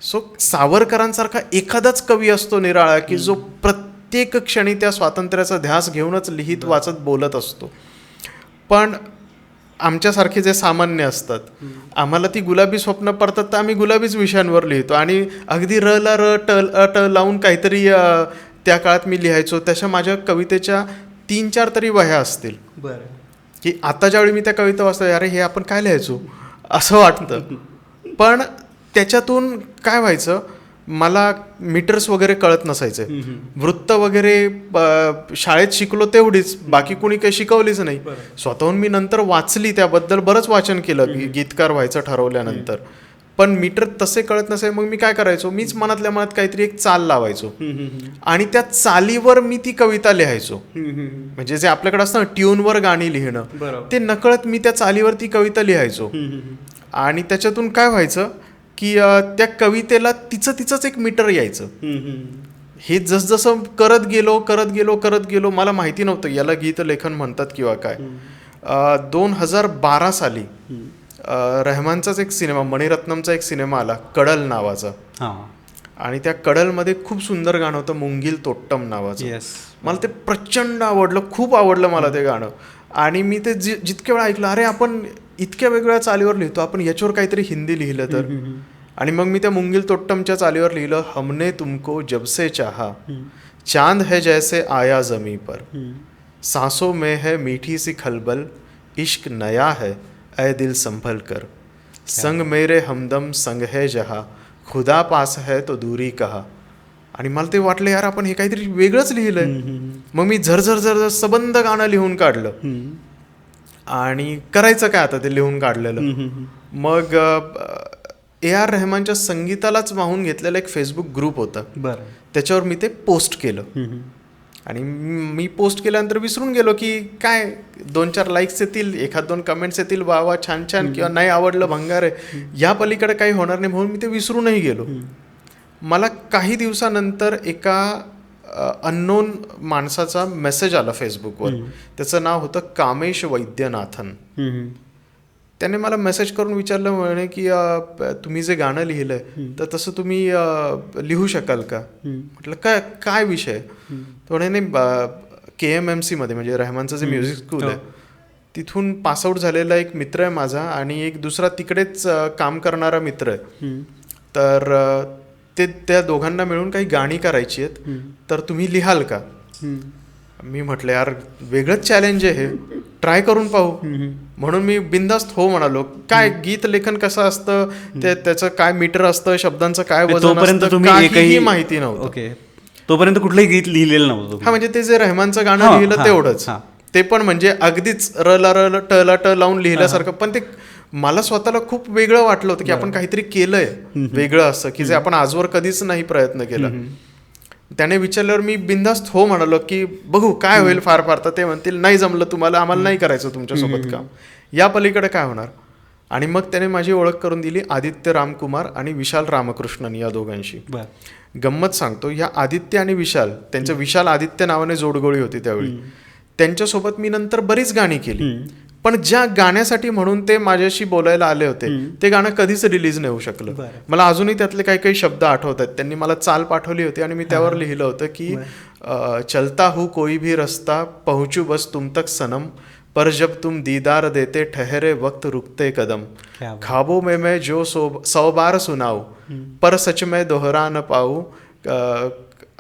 सो सावरकरांसारखा एखादाच कवी असतो निराळा की जो प्रत्येक क्षणी त्या स्वातंत्र्याचा ध्यास घेऊनच लिहित वाचत बोलत असतो. पण आमच्यासारखे जे सामान्य असतात, आम्हाला ती गुलाबी स्वप्न पडतात तर आम्ही गुलाबीच विषयांवर लिहितो. आणि अगदी र ला र ट लावून काहीतरी त्या काळात मी लिहायचो. तशा माझ्या कवितेच्या 3-4 तरी वह्या असतील. की आता ज्यावेळी मी त्या कविता वाचतो, अरे हे आपण काय लिहायचो असं वाटतं. पण त्याच्यातून काय व्हायचं, मला मीटर्स वगैरे कळत नसायचे. वृत्त वगैरे शाळेत शिकलो तेवढीच, बाकी कोणी काही शिकवलीच नाही. स्वतःहून मी नंतर वाचली, त्याबद्दल बरंच वाचन केलं गीतकार व्हायचं ठरवल्यानंतर. पण मीटर तसे कळत नसे. मग मी काय करायचो, मीच मनातल्या मनात काहीतरी एक चाल लावायचो आणि त्या चालीवर मी ती कविता लिहायचो. म्हणजे जे आपल्याकडे असतं ना ट्यूनवर गाणी लिहिणं, ते नकळत मी त्या चालीवर ती कविता लिहायचो. आणि त्याच्यातून काय व्हायचं की त्या कवितेला तिचंच एक मीटर यायचं. हे जसजसं करत गेलो मला माहिती नव्हतं याला गीतलेखन म्हणतात किंवा काय. 2012 साली रहमानचाच एक सिनेमा, मणिरत्नमचा एक सिनेमा आला कडल नावाचा. आणि त्या कडलमध्ये खूप सुंदर गाणं होतं मुंगील तोट्टम नावाचं. मला ते प्रचंड आवडलं, खूप आवडलं मला ते गाणं. आणि मी ते जितक्या वेळा ऐकलं, अरे आपण इतक्या वेगवेगळ्या चालीवर लिहितो, आपण याच्यावर काहीतरी हिंदी लिहिलं तर. आणि मग मी त्या मुंगील तोट्टमच्या चालीवर लिहिलं, हमने तुमको जब से चाहा, चांद है जैसे आया जमी पर, सांसों में है मीठी सी खलबल, इश्क नया है ऐ दिल संभल कर, संग मेरे हमदम संग है जहा, खुदा पास है तो दूरी कहा. आणि मला ते वाटलं, यार आपण हे काहीतरी वेगळंच लिहिलंय. मग मी झरझर सबंध गाणं लिहून काढलं. आणि करायचं काय आता ते लिहून काढलेलं. मग AR रहमानच्या संगीतालाच वाहून घेतलेला एक फेसबुक ग्रुप होता, त्याच्यावर मी ते पोस्ट केलं. आणि मी पोस्ट केल्यानंतर विसरून गेलो की काय 2-4 लाईक्स येतील, 1-2 कमेंट्स येतील, वा छान किंवा नाही आवडलं भंगार आहे, या पलीकडे काही होणार नाही, म्हणून मी ते विसरूनही गेलो. मला काही दिवसानंतर एका अननोन माणसाचा मेसेज आला फेसबुकवर. त्याचं नाव होतं कामेश वैद्यनाथन. त्याने मला मेसेज करून विचारलं, म्हणे की तुम्ही जे गाणं लिहिलंय तर तसं तुम्ही लिहू शकाल का. म्हटलं काय विषय. तो म्हणे KMMC मध्ये, म्हणजे रहमानचं जे म्युझिक स्कूल आहे तिथून पासआउट झालेला एक मित्र आहे माझा, आणि एक दुसरा तिकडेच काम करणारा मित्र आहे. तर त्या दोघांना मिळून काही गाणी करायची आहेत, तर तुम्ही लिहाल का. मी म्हटलं, यार वेगळंच चॅलेंज आहे हे, ट्राय करून पाहू. म्हणून मी बिनधास्त हो म्हणालो. काय गीत लेखन कसं असतं, त्याचं काय मीटर असतं, शब्दांचं काय वजन असतं, काहीही माहिती नव्हतं. तोपर्यंत कुठलंही गीत लिहिलेलं नव्हतं. हा, म्हणजे ते जे रहमानचं गाणं लिहिलं तेवढंच, ते पण म्हणजे अगदीच र ला ट लावून लिहिल्यासारखं. पण ते मला स्वतःला खूप वेगळं वाटलं होतं की आपण काहीतरी केलंय वेगळं असं, की जे आपण आजवर कधीच नाही प्रयत्न केला. त्याने विचारल्यावर मी बिनधास्त हो म्हणालो की बघू काय होईल. फार तर ते म्हणतील नाही जमलं तुम्हाला, आम्हाला नाही करायचं तुमच्यासोबत काम, या पलीकडे काय होणार. आणि मग त्याने माझी ओळख करून दिली आदित्य रामकुमार आणि विशाल रामकृष्णन या दोघांशी. गंमत सांगतो, ह्या आदित्य आणि विशाल, त्यांचं विशाल आदित्य नावाने जोडगोळी होती त्यावेळी, त्यांच्यासोबत मी नंतर बरीच गाणी केली. पण ज्या गाण्यासाठी म्हणून ते माझ्याशी बोलायला आले होते ते गाणं कधीच रिलीज नाही होऊ शकलं. मला अजूनही त्यातले काही शब्द आठवत आहेत. त्यांनी मला चाल पाठवली होती आणि मी त्यावर लिहिलं होतं की चलता हूँ कोई भी रस्ता, पहुंचू बस तुम तक सनम, पर जब तुम दीदार देते ठहरे वक्त रुकते कदम, ख्वाबों में मैं जो 100 बार सुनाऊ, पर सच में दोहरा न पाऊ.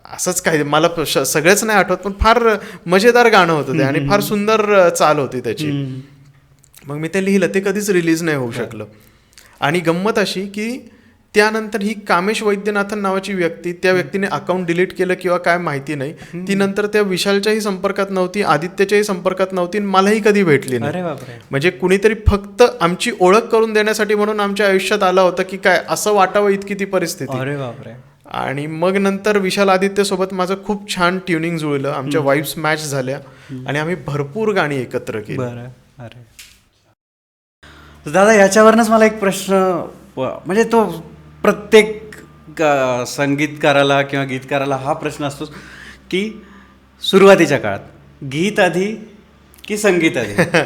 असंच काही, मला सगळेच नाही आठवत, पण फार मजेदार गाणं होतं ते आणि फार सुंदर चाल होती त्याची. मग मी ते लिहिलं, ते कधीच रिलीज नाही होऊ शकलं. आणि गंमत अशी की त्यानंतर ही कामेश वैद्यनाथन नावाची व्यक्ती, त्या व्यक्तीने अकाउंट डिलीट केलं किंवा काय माहिती नाही, ती नंतर त्या विशालच्याही संपर्कात नव्हती, आदित्यच्याही संपर्कात नव्हती, मलाही कधी भेटली नाही. अरे बापरे. म्हणजे कुणीतरी फक्त आमची ओळख करून देण्यासाठी म्हणून आमच्या आयुष्यात आलं होतं की काय असं वाटावं इतकी ती परिस्थिती. अरे बापरे. आणि मग नंतर विशाल आदित्य सोबत माझं खूप छान ट्युनिंग जुळलं, आमच्या वाईब्स मॅच झाल्या आणि आम्ही भरपूर गाणी एकत्र केली. बरं. अरे दादा, याच्यावरनच मला एक प्रश्न, म्हणजे तो प्रत्येक संगीतकाराला किंवा गीतकाराला हा प्रश्न असतो की सुरुवातीच्या काळात गीत आधी की संगीत आधी,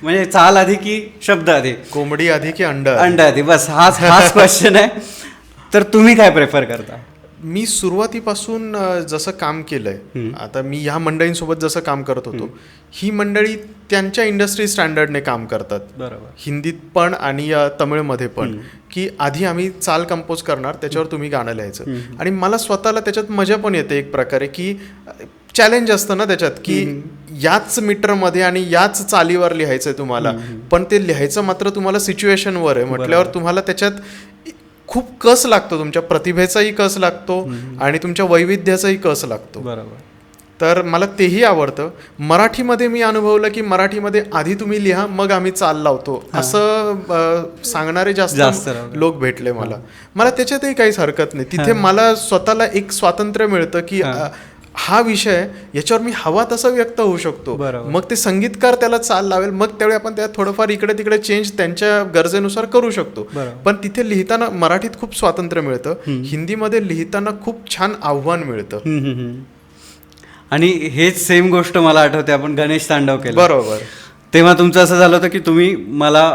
म्हणजे चाल आधी की शब्द आधी, कोंबडी आधी की अंडा आधी, बस हाच क्वेश्चन आहे. तर तुम्ही काय प्रेफर करता? मी सुरुवातीपासून जसं काम केलंय, आता मी ह्या मंडळींसोबत जसं काम करत होतो, ही मंडळी त्यांच्या इंडस्ट्री स्टँडर्डने काम करतात, बरोबर, हिंदीत पण आणि तमिळमध्ये पण, की आधी आम्ही चाल कंपोज करणार, त्याच्यावर तुम्ही गाणं लिहायचं. आणि मला स्वतःला त्याच्यात मजा पण येते एक प्रकारे, की चॅलेंज असतं ना त्याच्यात, की याच मीटरमध्ये आणि याच चालीवर लिहायचंय तुम्हाला, पण ते लिहायचं मात्र तुम्हाला सिच्युएशनवर आहे म्हटल्यावर तुम्हाला त्याच्यात खूप कस लागतो, तुमच्या प्रतिभेचाही कस लागतो आणि तुमच्या वैविध्याचाही कस लागतो. बरोबर. तर मला तेही आवडतं. मराठीमध्ये मी अनुभवलं की मराठीमध्ये आधी तुम्ही लिहा मग आम्ही चाल लावतो असं सांगणारे जास्त लोक भेटले मला. मला त्याच्यातही काहीच हरकत नाही. तिथे मला स्वतःला एक स्वातंत्र्य मिळतं की हा विषय याच्यावर मी हवा तसा व्यक्त होऊ शकतो. मग ते संगीतकार त्याला चाल लावेल, मग त्यावेळी आपण त्यात थोडंफार इकडे तिकडे चेंज त्यांच्या गरजेनुसार करू शकतो. पण तिथे लिहिताना मराठीत खूप स्वातंत्र्य मिळतं, हिंदीमध्ये लिहिताना खूप छान आव्हान मिळतं. आणि हेच सेम गोष्ट मला आठवते, आपण गणेश तांडव केलं बरोबर, तेव्हा तुमचं असं झालं होतं की तुम्ही मला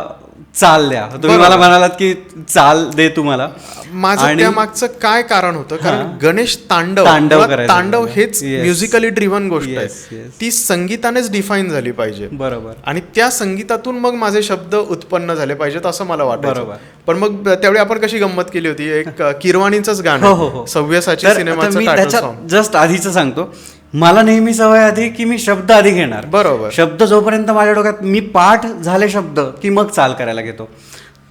चाल द्या, तुम्ही मला म्हणालात की चाल दे तुम्हाला. माझं त्या मागचं काय कारण होतं, कारण गणेश तांडव हेच म्युझिकली ड्रिव्हन गोष्ट आहे, ती संगीतानेच डिफाईन झाली पाहिजे. बरोबर. आणि त्या संगीतातून मग माझे शब्द उत्पन्न झाले पाहिजेत असं मला वाटतं. पण मग त्यावेळी आपण कशी गंमत केली होती, एक किरवाणींचंच गाणं सव्यसाची सिनेमाचं टायटल सॉन्ग. जस्ट आधीच सांगतो, मला नेहमी सवय आधी की मी शब्द आधी घेणार. बरोबर. शब्द जोपर्यंत माझ्या डोक्यात, मी पाठ झाले शब्द की मग चाल करायला घेतो.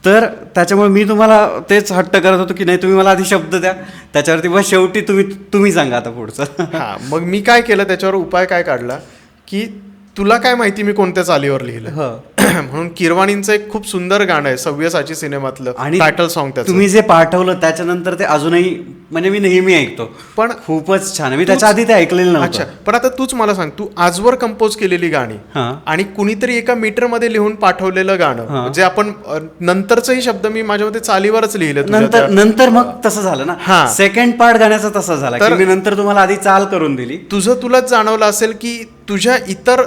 तर त्याच्यामुळे मी तुम्हाला तेच हट्ट करत होतो की नाही, तुम्ही मला आधी शब्द द्या, त्याच्यावरती बस शेवटी तुम्ही सांगा आता पुढचं. हा, मग मी काय केलं, त्याच्यावर उपाय काय काढला की तुला काय माहिती मी कोणत्या चालीवर लिहिलं. म्हणून किरवाणींचं एक खूप सुंदर गाणं आहे सव्यसाची सिनेमातलं, आणि टायटल सॉन्ग त्याचं. तुम्ही जे पाठवलं त्याच्यानंतर ते अजूनही म्हणजे मी नेहमी ऐकतो, पण खूपच छान. मी त्याच्या आधी ते ऐकलेलं नव्हतं. अच्छा, पण आता तूच मला सांग, तू आजवर कंपोज केलेली गाणी आणि कुणीतरी एका मीटरमध्ये लिहून पाठवलेलं गाणं, जे आपण नंतरचंही शब्द मी माझ्यामध्ये चालीवरच लिहिले, नंतर मग तसं झालं ना, सेकंड पार्ट गाण्याचा तसा झाला की मी नंतर तुम्हाला आधी चाल करून दिली. तुलाच जाणवलं असेल की तुझ्या इतर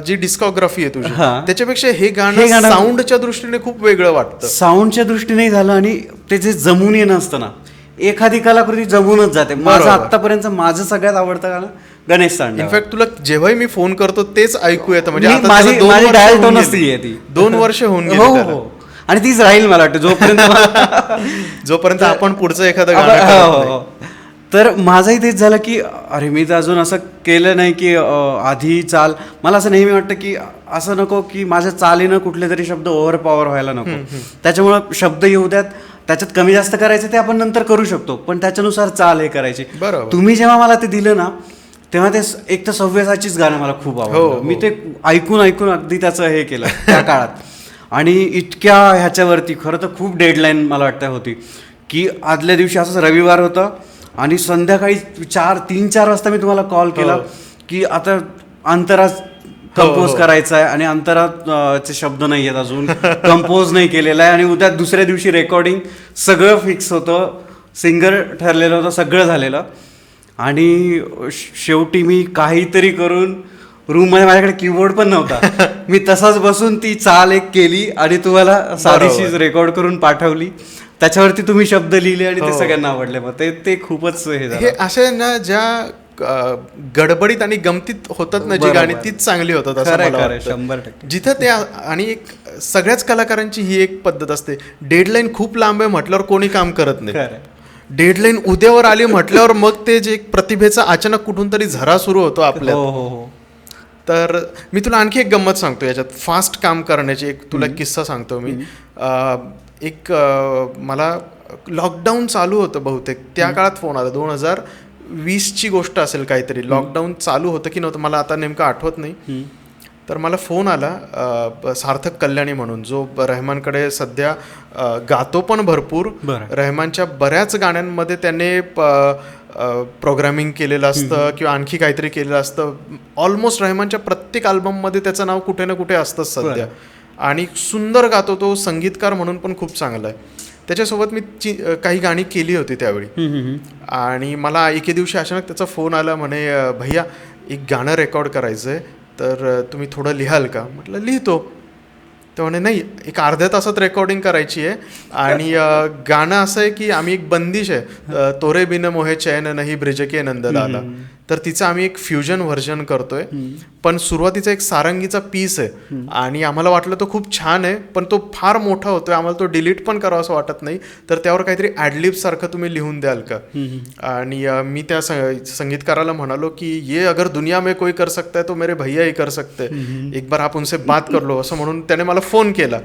जी डिस्कॉग्राफी आहे तुझी, त्याच्यापेक्षा हे गाणं साऊंडच्या दृष्टीने खूप वेगळं वाटतं. साऊंडच्या दृष्टीने झालं, आणि ते जे जमून येणं असतं ना, एखादी कलाकृती जमूनच जाते. माझं आतापर्यंत माझं सगळ्यात आवडतं गाणं गणेश तांडव. इनफॅक्ट तुला जेव्हाही मी फोन करतो तेच ऐकू येतं, म्हणजे माझी डायल टोन असते ती 2 वर्ष होऊन गेली आणि तीच राहील मला वाटतं जोपर्यंत आपण पुढचं एखादं गाणं. तर माझंही तेच झालं की अरे मी तर अजून असं केलं नाही की आधी चाल. मला असं नेहमी वाटतं की असं नको की माझ्या चालीनं कुठले तरी शब्द ओव्हर पॉवर व्हायला नको. त्याच्यामुळं शब्द येऊ द्यात, त्याच्यात कमी जास्त करायचं ते आपण नंतर करू शकतो, पण त्याच्यानुसार चाल हे करायची. तुम्ही जेव्हा मला ते दिलं ना, तेव्हा ते एक तर सव्यसाचीच गाणं मला खूप आवडलं. मी ते ऐकून अगदी त्याचं हे केलं त्या काळात. आणि इतक्या ह्याच्यावरती खरं तर खूप डेडलाईन मला वाटतं होती की आदल्या दिवशी असंच रविवार होतं आणि संध्याकाळी 3-4 वाजता मी तुम्हाला कॉल केला की आता अंतरात कंपोज करायचा आहे आणि अंतराचे शब्द नाही आहेत अजून, कंपोज नाही केलेला आहे, आणि उद्या दुसऱ्या दिवशी रेकॉर्डिंग, सगळं फिक्स होतं, सिंगर ठरलेलं होतं, सगळं झालेलं. आणि शेवटी मी काहीतरी करून रूममध्ये, माझ्याकडे कीबोर्ड पण नव्हता, मी तसाच बसून ती चाल एक केली आणि तुम्हाला साधीशीच रेकॉर्ड करून पाठवली. त्याच्यावरती तुम्ही शब्द लिहिले आणि ते सगळ्यांना आवडले. मग ते खूपच हे असे ना, ज्या गडबडीत आणि गमतीत होतात ना जी गाणी, तीच चांगली होतात असं मला वाटतं. 100% जिथं ते, आणि एक सगळ्याच कलाकारांची ही एक पद्धत असते, डेडलाईन खूप लांब आहे म्हटल्यावर कोणी काम करत नाही. डेडलाईन उद्यावर आली म्हटल्यावर मग ते जे प्रतिभेचा अचानक कुठून तरी झरा सुरू होतो आपल्या. तर मी तुला आणखी एक गंमत सांगतो याच्यात, फास्ट काम करण्याची एक तुला किस्सा सांगतो मी. मला लॉकडाऊन चालू होतं बहुतेक त्या काळात फोन आला, 2020ची गोष्ट असेल काहीतरी. लॉकडाऊन चालू होतं की नव्हतं मला आता नेमकं आठवत नाही. तर मला फोन आला सार्थक कल्याणी म्हणून, जो रहमानकडे सध्या गातो पण भरपूर. रहमानच्या बऱ्याच गाण्यांमध्ये त्याने प्रोग्रामिंग केलेलं असतं किंवा आणखी काहीतरी केलेलं असतं. ऑलमोस्ट रहमानच्या प्रत्येक अल्बममध्ये त्याचं नाव कुठे ना कुठे असतंच सध्या. आणि सुंदर गातो तो, संगीतकार म्हणून पण खूप चांगला आहे. त्याच्यासोबत मी काही गाणी केली होती त्यावेळी. आणि मला एके दिवशी अचानक त्याचा फोन आला, म्हणे भैया एक गाणं रेकॉर्ड करायचं आहे, तर तुम्ही थोडं लिहाल का? म्हटलं लिहितो. तर म्हणे नाही, एक अर्ध्या तासात रेकॉर्डिंग करायची आहे. आणि गाणं असं आहे की आम्ही एक बंदिश आहे, तोरे बिन मोहे चैन नाही ब्रिज के नंदलाला, तर तिचं आम्ही एक फ्युजन व्हर्जन करतोय. पण सुरुवातीचा एक सारंगीचा पीस आहे आणि आम्हाला वाटलं तो खूप छान आहे, पण तो फार मोठा होतोय, आम्हाला तो डिलीट पण करावा असं वाटत नाही, तर त्यावर काहीतरी ॲडलिप सारखं तुम्ही लिहून द्याल का? आणि मी त्या संगीतकाराला म्हणालो की ये अगर दुनिया में कोई कर सकता है तो मेरे भैया ही कर सकते, एक बार आप उनसे बात कर लो, असं म्हणून त्याने मला फोन केला.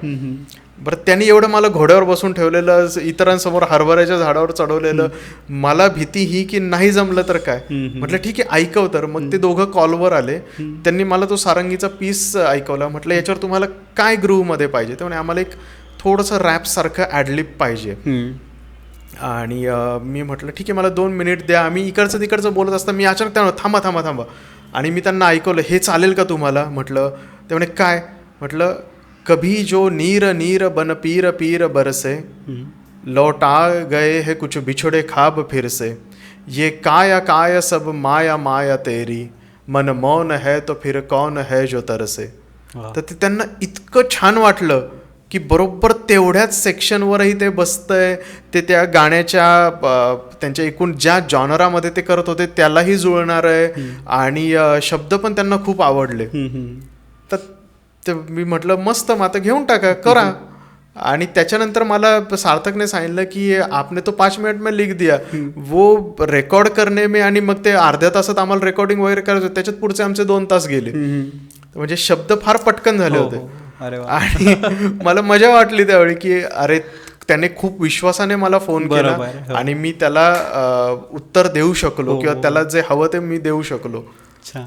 बरं, त्यांनी एवढं मला घोड्यावर बसून ठेवलेलं, इतरांसमोर हरभऱ्याच्या झाडावर चढवलेलं. मला भीती ही की नाही जमलं तर काय. म्हटलं ठीक आहे ऐकव. तर मग ते दोघं कॉलवर आले, त्यांनी मला तो सारंगीचा पीस ऐकवला. म्हटलं याच्यावर तुम्हाला काय ग्रूव्हमध्ये पाहिजे? ते म्हणे आम्हाला एक थोडंसं रॅपसारखं ॲडलिप पाहिजे. आणि मी म्हटलं ठीक आहे, मला 2 मिनिट द्या. आम्ही इकडचं तिकडचं बोलत असता मी अचानक त्यांना थांबा थांबा थांबा, आणि मी त्यांना ऐकवलं, हे चालेल का तुम्हाला? म्हटलं. ते म्हणे काय? म्हटलं कभी जो नीर नीर बन पीर पीर बरसे, लौटा गए है कुछ बिछड़े खाब फिर से, ये काया काया सब माया माया तेरी, मन मौन है तो फिर कौन है जो तरसे. तर ते त्यांना इतकं छान वाटलं की बरोबर तेवढ्याच सेक्शनवरही ते बसतंय. ते त्या गाण्याच्या त्यांच्या एकूण ज्या जॉनरामध्ये ते करत होते त्यालाही जुळणार आहे, आणि शब्द पण त्यांना खूप आवडले. तर मी म्हटलं मस्त, मग आता घेऊन टाका, करा. आणि त्याच्यानंतर मला सार्थकने सांगितलं की आपने तो 5 मिनट में लिख दिया, वो रेकॉर्ड करणे में, आणि मग ते अर्ध्या तासात आम्हाला रेकॉर्डिंग वगैरे करायचं, त्याच्यात पुढचे आमचे 2 तास गेले. म्हणजे शब्द फार पटकन झाले होते. आणि मला मजा वाटली त्यावेळी की अरे त्याने खूप विश्वासाने मला फोन केला आणि मी त्याला उत्तर देऊ शकलो किंवा त्याला जे हवं ते मी देऊ शकलो.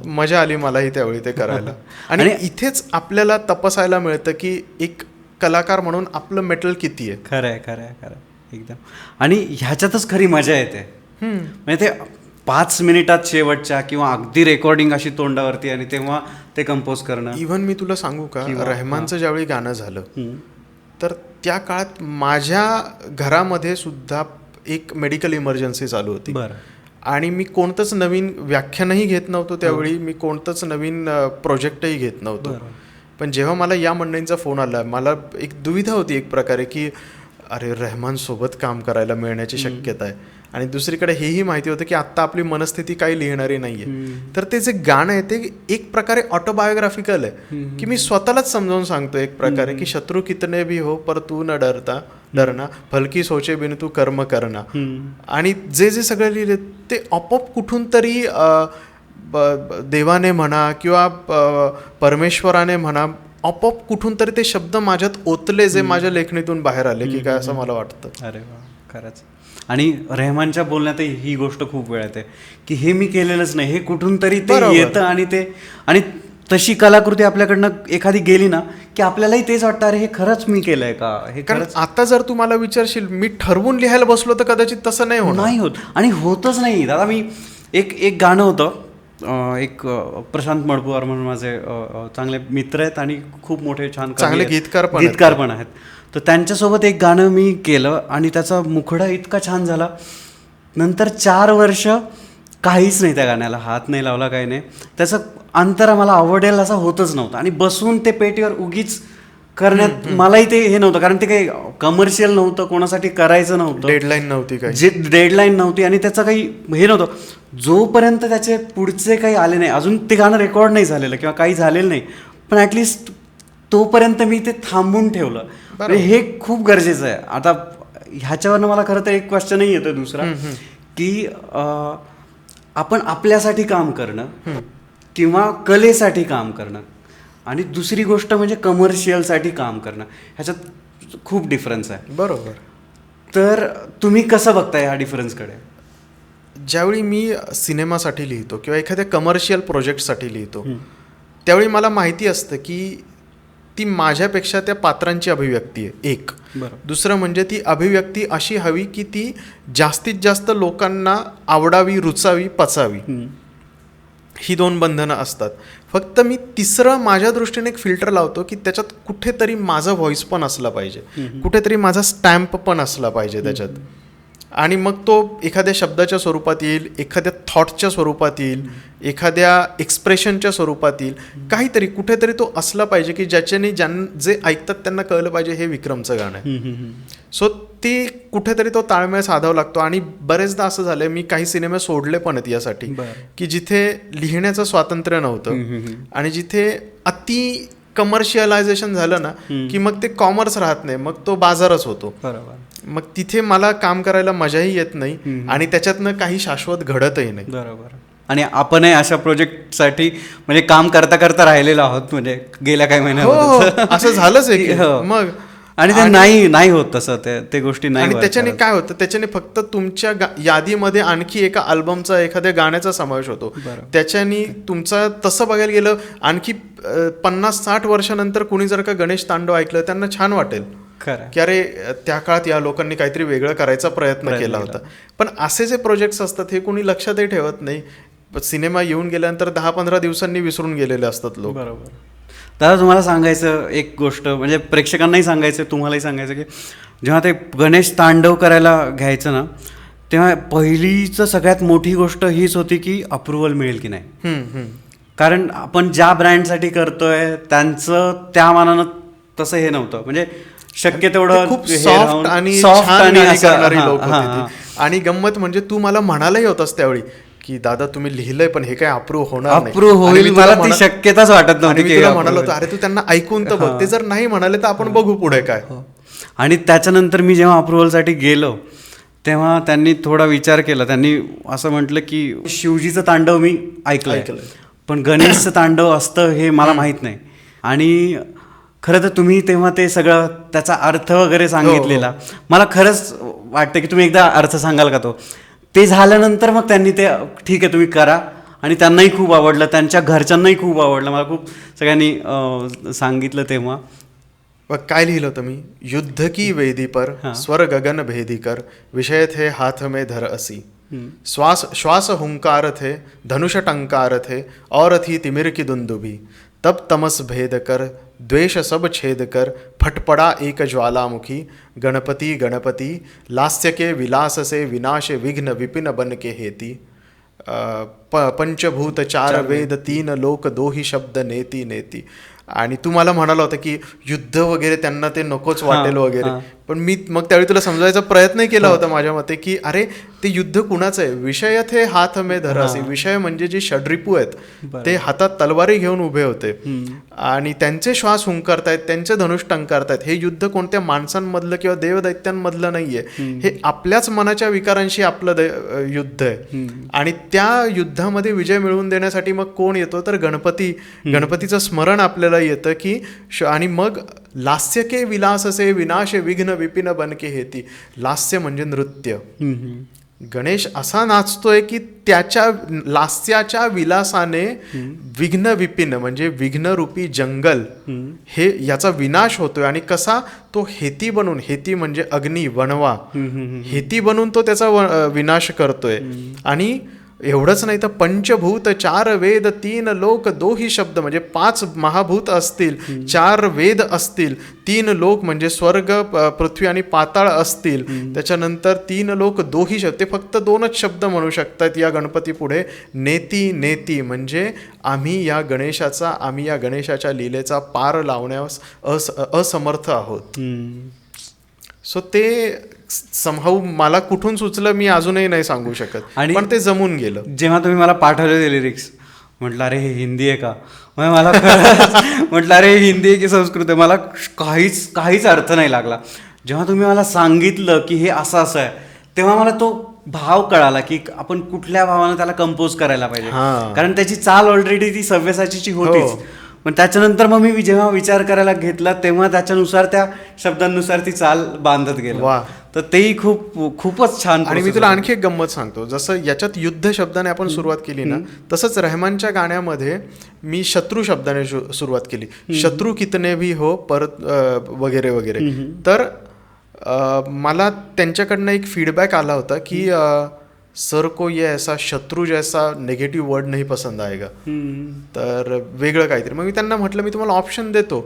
मजा आली मलाही त्यावेळी ते करायला. आणि इथेच आपल्याला तपासायला मिळतं की एक कलाकार म्हणून आपलं मेटल किती आहे. खरंय खरंय खरं एकदम. आणि ह्याच्यातच खरी मजा येते. म्हणजे ते 5 मिनिटात शेवटच्या किंवा अगदी रेकॉर्डिंग अशी तोंडावरती आणि तेव्हा ते कंपोज करणं. इव्हन मी तुला सांगू का, रहमानचं ज्यावेळी गाणं झालं तर त्या काळात माझ्या घरामध्ये सुद्धा एक मेडिकल इमर्जन्सी चालू होती. आणि मी कोणतंच नवीन व्याख्यानही घेत नव्हतो त्यावेळी, मी कोणतंच नवीन प्रोजेक्टही घेत नव्हतो. पण जेव्हा मला या मंडळींचा फोन आला, मला एक दुविधा होती एक प्रकारे की अरे रहमान सोबत काम करायला मिळण्याची शक्यता आहे, आणि दुसरीकडे हेही माहिती होतं की आत्ता आपली मनस्थिती काही लिहिणारी नाही आहे. तर ते जे गाणं आहे ते एक प्रकारे ऑटोबायोग्राफिकल आहे की मी स्वतःलाच समजावून सांगतो एक प्रकारे की शत्रू कितने भी हो पर तू न डरना, फलकी सोचे बिन तू कर्म करना. आणि जे जे सगळे लिहिले ते आपोआप कुठून तरी देवाने म्हणा किंवा परमेश्वराने म्हणा, आपोआप कुठून तरी ते शब्द माझ्यात ओतले, जे माझ्या लेखणीतून बाहेर आले की काय, असं मला वाटतं. अरे वा, खरंच. आणि रहमानच्या बोलण्यात ही गोष्ट खूप वेळ येते की हे मी केलेलंच नाही, हे कुठून तरी ते येतं. आणि तशी कलाकृती आपल्याकडनं एखादी गेली ना की आपल्यालाही तेच वाटतं, अरे हे खरंच मी केलंय का हे. कारण आता जर तू मला विचारशील, मी ठरवून लिहायला बसलो तर कदाचित तसं नाही होत आणि होतच नाही. दादा मी एक गाणं होतं, एक प्रशांत मडपुवार म्हणून माझे चांगले मित्र आहेत आणि खूप मोठे छान चांगले गीतकार पण आहेत. तर त्यांच्यासोबत एक गाणं मी केलं आणि त्याचा मुखडा इतका छान झाला. नंतर 4 वर्ष काहीच नाही, त्या गाण्याला हात नाही लावला, काही नाही. त्याचं अंतर मला आवडेल असं होतच नव्हतं. आणि बसून ते पेटीवर उगीच करण्यात मलाही ते हे नव्हतं, कारण ते काही कमर्शियल नव्हतं, कोणासाठी करायचं नव्हतं, डेडलाईन नव्हती, डेडलाईन नव्हती आणि त्याचं काही हे नव्हतं. जोपर्यंत त्याचे पुढचे काही आले नाही, अजून ते गाणं रेकॉर्ड नाही झालेलं किंवा काही झालेलं नाही, पण ॲटलिस्ट तोपर्यंत मी ते थांबून ठेवलं. हे खूप गरजेचं आहे. आता ह्याच्यावरनं मला खरं तर एक क्वेश्चनही येतो दुसरा की आपण आपल्यासाठी काम करणं किंवा कलेसाठी काम करणं आणि दुसरी गोष्ट म्हणजे कमर्शियलसाठी काम करणं, ह्याच्यात खूप डिफरन्स आहे. बरोबर. तर तुम्ही कसं बघताय ह्या डिफरन्सकडे? ज्यावेळी मी सिनेमासाठी लिहितो किंवा एखाद्या कमर्शियल प्रोजेक्टसाठी लिहितो, त्यावेळी मला माहिती असतं की ती माझ्यापेक्षा त्या पात्रांची अभिव्यक्ती आहे एक. दुसरं म्हणजे ती अभिव्यक्ती अशी हवी की ती जास्तीत जास्त लोकांना आवडावी, रुचावी, पचावी. ही 2 बंधनं असतात. फक्त मी तिसरं माझ्या दृष्टीने एक फिल्टर लावतो की त्याच्यात कुठेतरी माझा व्हॉइस पण असला पाहिजे, कुठेतरी माझा स्टॅम्प पण असला पाहिजे त्याच्यात. आणि मग तो एखाद्या शब्दाच्या स्वरूपात येईल, एखाद्या थॉटच्या स्वरूपात येईल, एखाद्या एक्सप्रेशनच्या स्वरूपात येईल, काहीतरी कुठेतरी तो असला पाहिजे की ज्याच्याने जे ऐकतात त्यांना कळलं पाहिजे हे विक्रमचं गाणं आहे. सो ती कुठेतरी तो ताळमेळ साधावा लागतो. आणि बरेचदा असं झालंय, मी काही सिनेमे सोडले पण आहेत यासाठी की जिथे लिहिण्याचं स्वातंत्र्य नव्हतं आणि जिथे अति कमर्शियलायझेशन झालं ना की मग ते कॉमर्स राहत नाही, मग तो बाजारच होतो. मग तिथे मला काम करायला मजाही येत नाही आणि त्याच्यातनं काही शाश्वत घडतही नाही. बरोबर. आणि आपणही अशा प्रोजेक्टसाठी म्हणजे काम करता करता राहिलेलो आहोत, म्हणजे गेल्या काही महिन्यात असं झालंच आहे की मग. आणि ते नाही होत तसं, ते गोष्टी नाही. आणि त्याच्याने काय होतं, त्याच्याने फक्त तुमच्या यादीमध्ये आणखी एका अल्बमचा, एखाद्या गाण्याचा समावेश होतो. त्याच्याने तुमचा तसं बघायला गेलं आणखी 50-60 वर्षानंतर कुणी जर का गणेश तांडव ऐकलं त्यांना छान वाटेल की अरे त्या काळात या लोकांनी काहीतरी वेगळं करायचा प्रयत्न केला होता. पण असे जे प्रोजेक्ट्स असतात हे कुणी लक्षातही ठेवत नाही. सिनेमा येऊन गेल्यानंतर 10-15 दिवसांनी विसरून गेलेले असतात लोक. बरोबर. दादा, तुम्हाला सांगायचं एक गोष्ट, म्हणजे प्रेक्षकांनाही सांगायचं, तुम्हालाही सांगायचं की जेव्हा ते गणेश तांडव करायला घ्यायचं ना, तेव्हा पहिलीचं सगळ्यात मोठी गोष्ट हीच होती की अप्रुव्हल मिळेल की नाही. कारण आपण ज्या ब्रँडसाठी करतोय त्यांचं त्या मानानं तसं हे नव्हतं, म्हणजे शक्य तेवढं खूप सॉफ्ट आणि करणारी लोक होते. आणि गंमत म्हणजे तू मला म्हणालाही होतास त्यावेळी की दादा तुम्ही लिहिलंय पण हे काय अप्रूव्ह होणार नाही. अप्रूव्ह होईल मला ती शक्यताच वाटत नव्हती. मी तुला म्हणालो होतो, अरे तू त्यांना ऐकून तर बघ, ते जर नाही म्हणाले तर आपण बघू पुढे काय. आणि त्याच्यानंतर मी जेव्हा अप्रुव्हलसाठी गेलो तेव्हा त्यांनी थोडा विचार केला. त्यांनी असं म्हटलं की शिवजीचं तांडव मी ऐकलंय, पण गणेशचं तांडव असतं हे मला माहीत नाही. आणि खरं तर तुम्ही तेव्हा ते सगळं त्याचा अर्थ वगैरे सांगितलेला, मला खरंच वाटतं की तुम्ही एकदा अर्थ सांगाल का तो. ते झाल्यानंतर मग त्यांनी ते ठीक आहे तुम्ही करा, आणि त्यांनाही खूप आवडलं, त्यांच्या घरच्यांनाही खूप आवडलं, मला खूप सगळ्यांनी सांगितलं. तेव्हा काय लिहिलं होतं मी, युद्ध की वेदी पर स्वर गगन भेदी कर, विषय थे हाथ में धर असी, श्वास हुंकार थे धनुष टंकार थे, और थी तिमिर की दुंदुभी, तब तमस भेद कर द्वेष सब छेद कर, फटपड़ा एक ज्वालामुखी, गणपति गणपति लास्य के विलास से विनाश विघ्न विपिन बन के हेती, पंचभूत 4 वेद 3 लोक 2 ही शब्द नेती नेती. आणि तू मला म्हणाला होता की युद्ध वगैरे त्यांना ते नकोच वाटेल वगैरे, पण मी मग त्यावेळी तुला समजायचा प्रयत्नही केला होता माझ्या मते की अरे ते युद्ध कुणाचं आहे, विषय थे हाथ में धरासी. विषय म्हणजे जे षड्रिपू आहेत ते हातात तलवारी घेऊन उभे होते आणि त्यांचे श्वास हुंकारतायत, त्यांचे धनुष टंकारतायत. हे युद्ध कोणत्या माणसांमधलं किंवा देवदैत्यांमधलं नाहीये, हे आपल्याच मनाच्या विकारांशी आपलं युद्ध आहे. आणि त्या युद्धामध्ये विजय मिळवून देण्यासाठी मग कोण येतो तर गणपती. गणपतीचं स्मरण आपल्याला येतं की आणि मग लास्य के विलास से विनाश विघ्न विपिन बन के हेती. लास्य म्हणजे नृत्य. गणेश असा नाचतोय की त्याच्या लास्याच्या विलासाने विघ्न विपिन म्हणजे विघ्नरूपी जंगल हे याचा विनाश होतोय. आणि कसा तो हेती बनून, हेती म्हणजे अग्नी वणवा, हेती बनून तो त्याचा विनाश करतोय. आणि एवढंच नाही तर पंचभूत 4 वेद 3 लोक 2 ही शब्द म्हणजे 5 महाभूत असतील, 4 वेद असतील, 3 लोक म्हणजे स्वर्ग पृथ्वी आणि पाताळ असतील, त्याच्यानंतर 3 लोक 2 ही शब्द, ते फक्त 2च शब्द म्हणू शकतात या गणपती पुढे. नेती नेती म्हणजे आम्ही या गणेशाच्या लीलेचा पार लावण्यास असमर्थ आहोत. सो ते समहाऊ मला कुठून सुचलं मी अजूनही नाही सांगू शकत, पण ते जमून गेलं. जेव्हा तुम्ही मला पाठवले लिरिक्स, म्हटलं अरे हे हिंदी आहे का, मला म्हटलं अरे हिंदी आहे की संस्कृत आहे, मला काहीच अर्थ नाही लागला. जेव्हा तुम्ही मला सांगितलं की हे असं आहे तेव्हा मला तो भाव कळाला की आपण कुठल्या भावानं त्याला कंपोज करायला पाहिजे. हां. कारण त्याची चाल ऑलरेडी ती सव्यसाचीची होतीच. हो. पण त्याच्यानंतर मग मी जेव्हा विचार करायला घेतला तेव्हा त्याच्यानुसार त्या शब्दांनुसार ती चाल बांधत गेलो. वा. तर तेही खूपच छान. आणि मी तुला आणखी एक गंमत सांगतो. जसं याच्यात युद्ध शब्दाने आपण सुरुवात केली ना, तसंच रहमानच्या गाण्यामध्ये मी शत्रू शब्दाने सुरुवात केली. शत्रू कितने भी हो परत वगैरे वगैरे. तर मला त्यांच्याकडनं एक फीडबॅक आला होता की सर को ये ऐसा शत्रू जैसा नेगेटिव्ह वर्ड नाही पसंद आएगा. तर वेगळं काहीतरी. मग मी त्यांना म्हटलं मी तुम्हाला ऑप्शन देतो,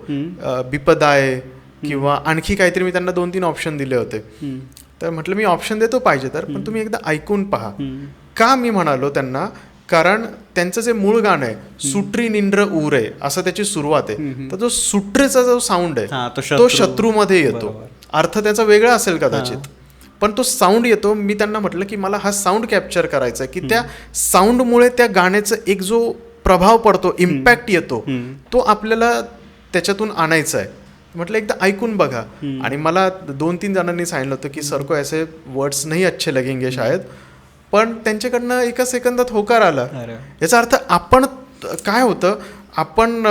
बिपदाय किंवा आणखी काहीतरी. मी त्यांना 2-3 ऑप्शन दिले होते. तर म्हटलं मी ऑप्शन देतो पाहिजे तर, पण तुम्ही एकदा ऐकून पहा. का मी म्हणालो त्यांना, कारण त्यांचं जे मूळ गाणं आहे सुट्री निंद्र उरे असं त्याची सुरुवात आहे. तर जो सुट्रीचा जो साऊंड आहे तो शत्रूमध्ये येतो. अर्थ त्याचा वेगळा असेल कदाचित, पण तो साऊंड येतो. मी त्यांना म्हटलं की मला हा साऊंड कॅप्चर करायचा आहे, की त्या साऊंडमुळे त्या गाण्याचा एक जो प्रभाव पडतो, इम्पॅक्ट येतो, तो आपल्याला त्याच्यातून आणायचा आहे. म्हटलं एकदा ऐकून बघा. आणि मला 2-3 जणांनी सांगितलं होतं की सर को ऐसे वर्ड्स नहीं अच्छे लगेंगे शायद, पण त्यांच्याकडनं एका सेकंदात होकार आला. याचा अर्थ आपण काय होतं, आपण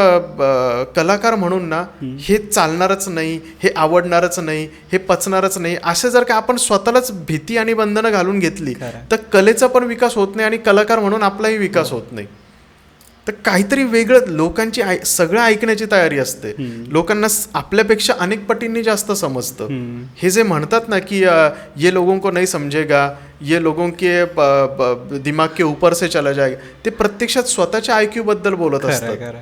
कलाकार म्हणून ना हे चालणारच नाही, हे आवडणारच नाही, हे पचणारच नाही, असं जर का आपण स्वतःलाच भीती आणि बंधनं घालून घेतली तर कलेचा पण विकास होत नाही आणि कलाकार म्हणून आपलाही विकास होत नाही. तर काहीतरी वेगळं लोकांची सगळं ऐकण्याची तयारी असते. लोकांना आपल्यापेक्षा अनेक पटींनी जास्त समजतं. हे जे म्हणतात ना की ये लोगों को नहीं समजेगा, ये लोगों के दिमाग के ऊपर से चला जाएगा, ते प्रत्यक्षात स्वतःच्या IQ बद्दल बोलत असतात.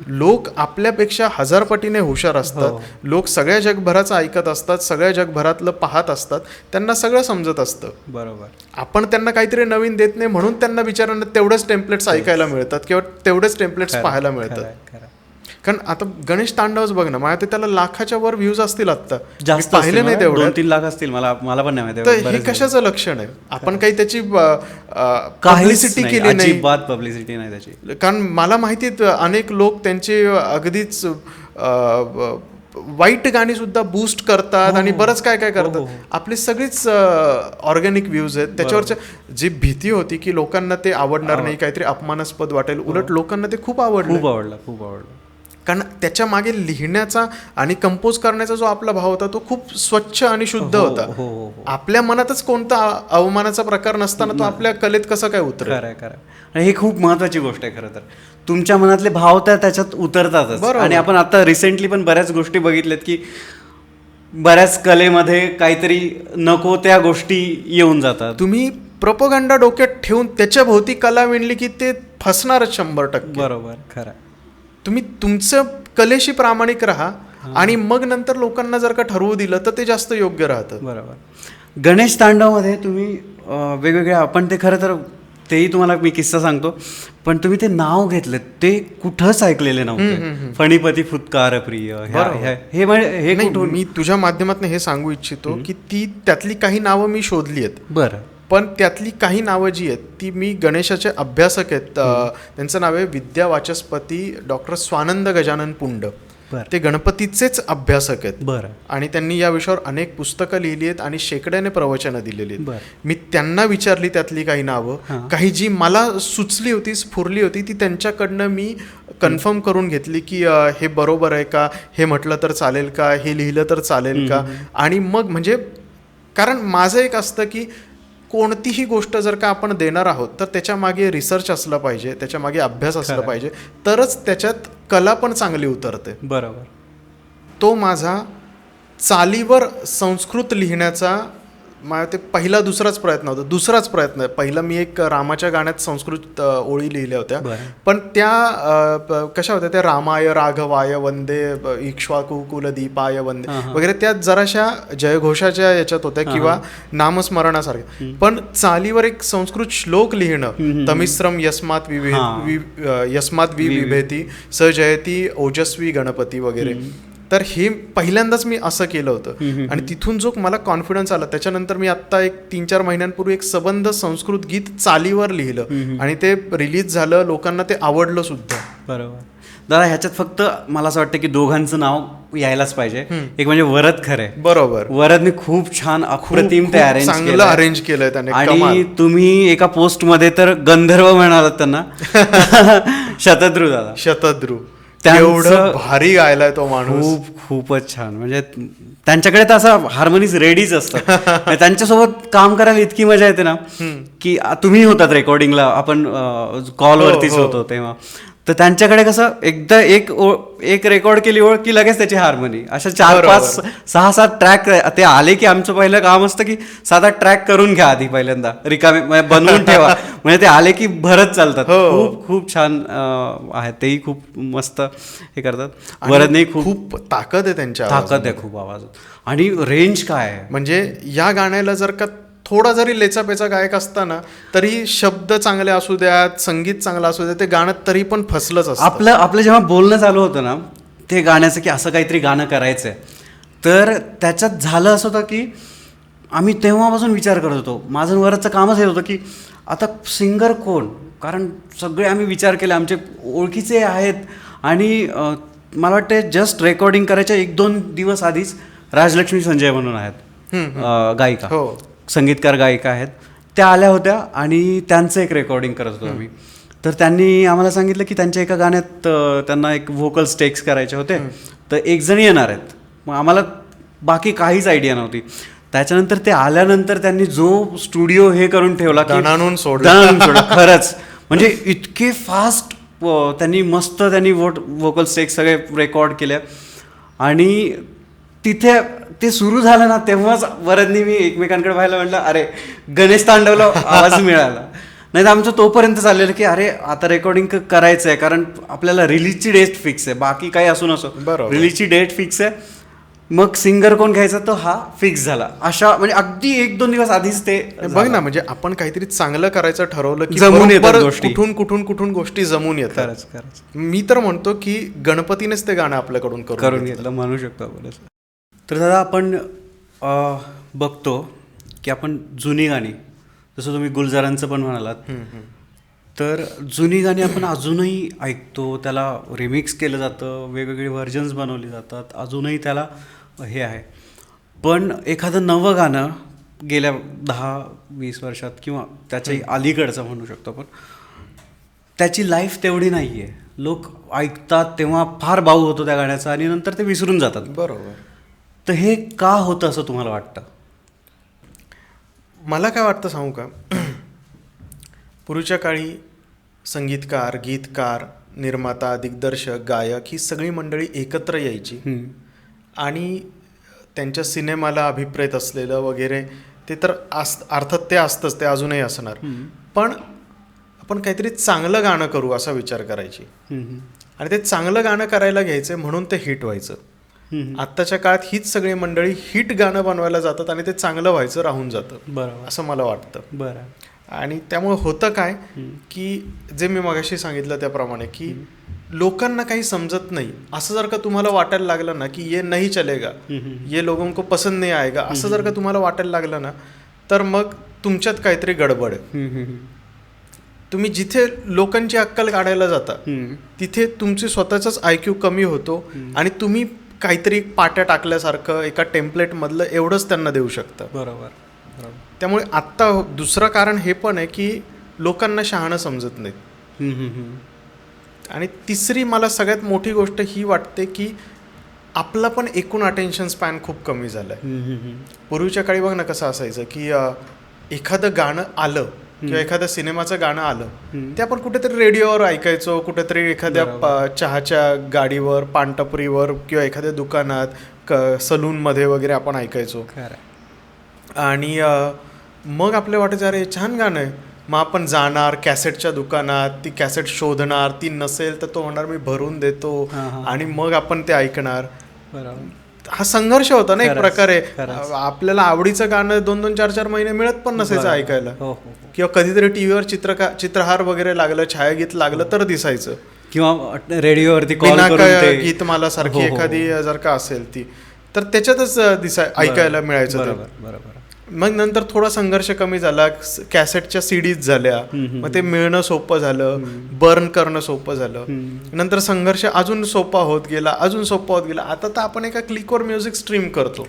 लोक आपल्यापेक्षा 1000 पटीने हुशार असतात. लोक सगळ्या जगभराचं ऐकत असतात, सगळ्या जगभरातलं पाहत असतात, त्यांना सगळं समजत असतं. बरोबर. आपण त्यांना काहीतरी नवीन देत नाही म्हणून त्यांना बिचारांना तेवढेच टेम्पलेट्स ऐकायला मिळतात किंवा तेवढेच टेम्पलेट्स पाहायला मिळतात. कारण आता गणेश तांडवच बघ ना, माझ्या त्याला लाखाच्या वर व्ह्यूज असतील आता, जास्त पाहिले नाही तेवढे. 2-3 लाख असतील, मला पण नाही माहिती. तर हे कशाचं लक्षण आहे? आपण काही त्याची पब्लिसिटी केली नाही, अजिबात पब्लिसिटी नाही त्याची. कारण मला माहिती अनेक लोक त्यांचे अगदीच वाईट गाणी सुद्धा बूस्ट करतात आणि बरंच काय काय करतात. आपली सगळीच ऑर्गॅनिक व्ह्यूज आहेत. त्याच्यावरच्या जी भीती होती की लोकांना ते आवडणार नाही, काहीतरी अपमानास्पद वाटेल, उलट लोकांना ते खूप आवडलं. कारण त्याच्या मागे लिहिण्याचा आणि कंपोज करण्याचा जो आपला भाव होता तो खूप स्वच्छ आणि शुद्ध होता. आपल्या मनातच कोणता अवमानाचा प्रकार नसताना तो आपल्या कलेत कसं काय उतरेल. आणि हे खूप महत्वाची गोष्ट आहे खरं तर. तुमच्या मनातले भाव त्याच्यात उतरतातच. आणि आपण आता रिसेंटली पण बऱ्याच गोष्टी बघितल्यात की बऱ्याच कलेमध्ये काहीतरी नको त्या गोष्टी येऊन जातात. तुम्ही प्रोपोगंडा डोक्यात ठेवून त्याच्या भोवती कला विणली की ते फसणारच 100%. बरोबर, खरं. तुम्ही तुमचं कलेशी प्रामाणिक राहा आणि मग नंतर लोकांना जर का ठरवू दिलं तर ते जास्त योग्य राहतं. बरोबर. गणेश तांडवमध्ये तुम्ही वेगवेगळ्या, आपण ते खरं तर तेही तुम्हाला मी किस्सा सांगतो, पण तुम्ही ते नाव घेतलं ते कुठंच ऐकलेले नव्हते. फणीपती फुत्कार प्रिय, हे कुठून? मी तुझ्या माध्यमातून हे सांगू इच्छितो की त्यातली काही नावं मी शोधली आहेत. बरं. पण त्यातली काही नावं जी आहेत ती मी गणेशाचे अभ्यासक आहेत. त्यांचं नाव आहे विद्या वाचस्पती डॉक्टर स्वानंद गजानन पुंड. ते गणपतीचेच अभ्यासक आहेत. बरं. आणि त्यांनी या विषयावर अनेक पुस्तकं लिहिली आहेत आणि शेकड्याने प्रवचनं दिलेली आहेत. मी त्यांना विचारली त्यातली काही नावं, काही जी मला सुचली होती, स्फुरली होती, ती त्यांच्याकडनं मी कन्फर्म करून घेतली की हे बरोबर आहे का, हे म्हटलं तर चालेल का, हे लिहिलं तर चालेल का. आणि मग म्हणजे कारण माझं एक असतं की कोणतीही गोष्ट जर का आपण देणार आहोत तर त्याच्या मागे रिसर्च असलं पाहिजे, त्याच्या मागे अभ्यास असला पाहिजे, तरच त्याच्यात कला पण चांगली उतरते. बरोबर. तो माझा चालीवर संस्कृत लिहिण्याचा ते पहिला दुसराच प्रयत्न. पहिला मी एक रामाच्या गाण्यात संस्कृत ओळी लिहिल्या होत्या, पण त्या कशा होत्या, त्या रामाय राघवाय वंदे इक्ष्वाकु कुलदीपाय वंदे वगैरे, त्या जराशा जयघोषाच्या याच्यात होत्या किंवा नामस्मरणासारख्या. पण चालीवर एक संस्कृत श्लोक लिहिणं, तमिश्रम यस्मात विभेती स जयती ओजस्वी गणपती वगैरे, तर हे पहिल्यांदाच मी असं केलं होतं. आणि तिथून जो मला कॉन्फिडन्स आला, त्याच्यानंतर मी आत्ता एक 3-4 महिन्यांपूर्वी एक सबंध संस्कृत गीत चालीवर लिहिलं आणि ते रिलीज झालं, लोकांना ते आवडलं सुद्धा. बरोबर. दादा ह्याच्यात फक्त मला असं वाटतं की दोघांचं नाव यायलाच पाहिजे. एक म्हणजे वरद खरे, बरोबर, वरदने खूप छान अप्रतिम ते अरेंज चांगलं अरेंज केलंय त्याने, आणि तुम्ही एका पोस्ट मध्ये तर गंधर्व म्हणालात त्यांना. शतद्रू दादा, शतद्रू त्यांचं एवढं भारी गायलाय तो माणूस. खूपच छान. म्हणजे त्यांच्याकडे तर असं हार्मोनीज रेडीच असतात. आणि त्यांच्यासोबत काम करायला इतकी मजा येते ना की तुम्ही होतात रेकॉर्डिंगला, आपण कॉलवरतीच होतो तेव्हा. तर त्यांच्याकडे कसं एकदा एक रेकॉर्ड केली ओळ की लगेच त्याची हार्मोनी, अशा 4-5 6-7 ट्रॅक ते आले की आमचं पहिलं काम असतं की 7-8 ट्रॅक करून घ्या आधी पहिल्यांदा, रिकामे म्हणजे बनवून ठेवा, म्हणजे ते आले की भरत चालतात. खूप खूप छान आहे, तेही खूप मस्त हे करतात. वरदने खूप ताकद आहे त्यांच्या ताकद आहे खूप आवाजात. आणि रेंज काय आहे, म्हणजे या गाण्याला जर का थोडा जरी लेचापेचा गायक असताना तरी शब्द चांगले असू द्यात, संगीत चांगलं असू द्या, ते गाणं तरी पण फसलंच असतं. आपलं जेव्हा बोलणं चालू होतं ना ते गाण्याचं की असं काहीतरी गाणं करायचं आहे, तर त्याच्यात झालं असं होतं की आम्ही तेव्हापासून विचार करत होतो, माझं वरचं कामच हे होतं की आता सिंगर कोण, कारण सगळे आम्ही विचार केले, आमचे ओळखीचे आहेत. आणि मला वाटतं जस्ट रेकॉर्डिंग करायच्या 1-2 दिवस आधीच राजलक्ष्मी संजय म्हणून आहेत गायिका, संगीतकार गायिका आहेत, त्या आल्या होत्या आणि त्यांचं एक रेकॉर्डिंग करत होतो आम्ही. तर त्यांनी आम्हाला सांगितलं की त्यांच्या एका गाण्यात त्यांना एक व्होकल स्टेक्स करायचे होते, तर 1 जण येणार आहेत. मग आम्हाला बाकी काहीच आयडिया नव्हती. त्याच्यानंतर ते आल्यानंतर त्यांनी जो स्टुडिओ हे करून ठेवला की दणाणून सोडला खरंच. म्हणजे इतके फास्ट त्यांनी व्होकल स्टेक्स सगळे रेकॉर्ड केले. आणि तिथे ते सुरू झालं ना तेव्हाच वरदनी मी एकमेकांकडे पाहायला म्हटलं, अरे गणेश तांडवला आवाज मिळाला. नाही तर आमचं तोपर्यंत चाललेलं की अरे आता रेकॉर्डिंग करायचं आहे, कारण आपल्याला रिलीजची डेट फिक्स आहे, बाकी काही असू नसो रिलीजची डेट फिक्स आहे. मग सिंगर कोण घ्यायचा तो हा फिक्स झाला. अशा म्हणजे अगदी 1-2 दिवस आधीच ते बघ ना, म्हणजे आपण काहीतरी चांगलं करायचं ठरवलं की जमून येतात गोष्टी, कुठून गोष्टी जमून येतात. मी तर म्हणतो की गणपतीनेच ते गाणं आपल्याकडून करून घेतलं म्हणू शकतो आपण. तर दादा आपण बघतो की आपण जुनी गाणी, जसं तुम्ही गुलजारांचं पण म्हणालात, तर जुनी गाणी आपण अजूनही ऐकतो, त्याला रिमिक्स केलं जातं, वेगवेगळे व्हर्जन्स बनवली जातात, अजूनही त्याला हे आहे. पण एखादं नवं गाणं गेल्या 10-20 वर्षात किंवा त्याच्याही अलीकडचं म्हणू शकतो आपण, त्याची लाईफ तेवढी नाही आहे. लोक ऐकतात तेव्हा फार भाऊ होतो त्या गाण्याचा आणि नंतर ते विसरून जातात. बरोबर. तर हे का होतं असं तुम्हाला वाटतं? मला काय वाटतं सांगू का, पूर्वीच्या काळी संगीतकार, गीतकार, निर्माता, दिग्दर्शक, गायक ही सगळी मंडळी एकत्र यायची आणि त्यांच्या सिनेमाला अभिप्रेत असलेलं वगैरे ते तर अर्थात ते असतंच, ते अजूनही असणार, पण आपण काहीतरी चांगलं गाणं करू असा विचार करायची आणि ते चांगलं गाणं करायला घ्यायचं म्हणून ते हिट व्हायचं. आत्ताच्या काळात हीच सगळी मंडळी हिट गाणं बनवायला जातात आणि ते चांगलं व्हायचं राहून जातं. बरोबर, असं मला वाटतं. बरं. आणि त्यामुळे होतं काय की जे मी मगाशी सांगितलं त्याप्रमाणे की लोकांना काही समजत नाही, असं जर का तुम्हाला वाटायला लागलं ना की ये नहीं चलेगा, ये लोगों को पसंद नहीं आएगा, असं जर का तुम्हाला वाटायला लागलं ना तर मग तुमच्यात काहीतरी गडबड आहे. तुम्ही जिथे लोकांची अक्कल काढायला जाता तिथे तुमची स्वतःचाच IQ कमी होतो आणि तुम्ही काहीतरी पाट्या टाकल्यासारखं एका टेम्पलेटमधलं एवढंच त्यांना देऊ शकता. बरोबर. त्यामुळे आत्ता दुसरं कारण हे पण आहे की लोकांना शहाणं समजत नाहीत. आणि तिसरी मला सगळ्यात मोठी गोष्ट ही वाटते की आपला पण एकूण अटेन्शन स्पॅन खूप कमी झालाय. पूर्वीच्या काळी बघ ना कसं असायचं की एखादं गाणं आलं किंवा एखाद्या सिनेमाचं गाणं आलं ते आपण कुठेतरी रेडिओवर ऐकायचो, कुठेतरी एखाद्या चहाच्या गाडीवर, पानटपरीवर किंवा एखाद्या दुकानात, सलूनमध्ये वगैरे आपण ऐकायचो. आणि मग आपल्या वाटायचं अरे छान गाणं आहे, मग आपण जाणार कॅसेटच्या दुकानात, ती कॅसेट शोधणार, ती नसेल तर तो म्हणणार मी भरून देतो आणि मग आपण ते ऐकणार. हा संघर्ष होता ना एक प्रकारे. आपल्याला आवडीचं गाणं 2-2, 4-4 महिने मिळत पण नसायचं ऐकायला, किंवा कधीतरी टीव्हीवर चित्रहार वगैरे लागलं, छायागीत लागलं तर दिसायचं, किंवा रेडिओवरती गीतमाला सारखी एखादी जर का असेल ती तर त्याच्यातच ऐकायला मिळायचं ते. बरोबर बरोबर. मग नंतर थोडा संघर्ष कमी झाला, कॅसेटच्या सीडीज झाल्या, मग ते मिळणं सोपं झालं, बर्न करणं सोपं झालं. नंतर संघर्ष अजून सोपा होत गेला, अजून सोपा होत गेला. आता तर आपण एका क्लिकवर म्युझिक स्ट्रीम करतो.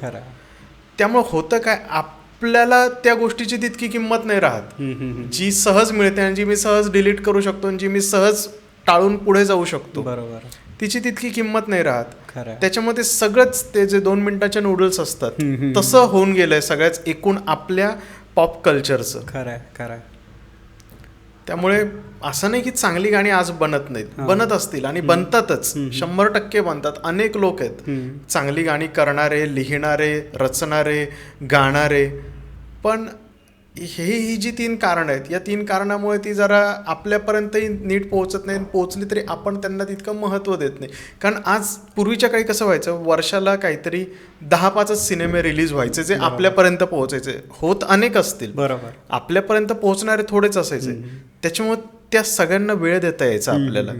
त्यामुळे होतं काय, आपल्याला त्या गोष्टीची तितकी किंमत नाही राहत जी सहज मिळते आणि जी मी सहज डिलीट करू शकतो आणि जी मी सहज टाळून पुढे जाऊ शकतो. बरोबर. तिची तितकी किंमत नाही राहत. त्याच्यामध्ये सगळंच ते जे 2 मिनिटाच्या नूडल्स असतात तसं होऊन गेलंय सगळ्याच एकूण आपल्या पॉप कल्चरचं. खरंय. त्यामुळे असं नाही की चांगली गाणी आज बनत नाहीत, बनत असतील आणि बनतातच, 100% बनतात. अनेक लोक आहेत चांगली गाणी करणारे, लिहिणारे, रचणारे, गाणारे. पण ही जी 3 कारणं आहेत, या 3 कारणामुळे ती जरा आपल्यापर्यंतही नीट पोहोचत नाही. पोहोचली तरी आपण त्यांना तितकं महत्त्व देत नाही. कारण आज पूर्वीच्या काळी कसं व्हायचं, वर्षाला काहीतरी 10-5 सिनेमे रिलीज व्हायचे जे आपल्यापर्यंत पोहोचायचे. होत अनेक असतील, बरोबर, आपल्यापर्यंत पोहोचणारे थोडेच असायचे. त्याच्यामुळे त्या सगळ्यांना वेळ देता यायचा आपल्याला.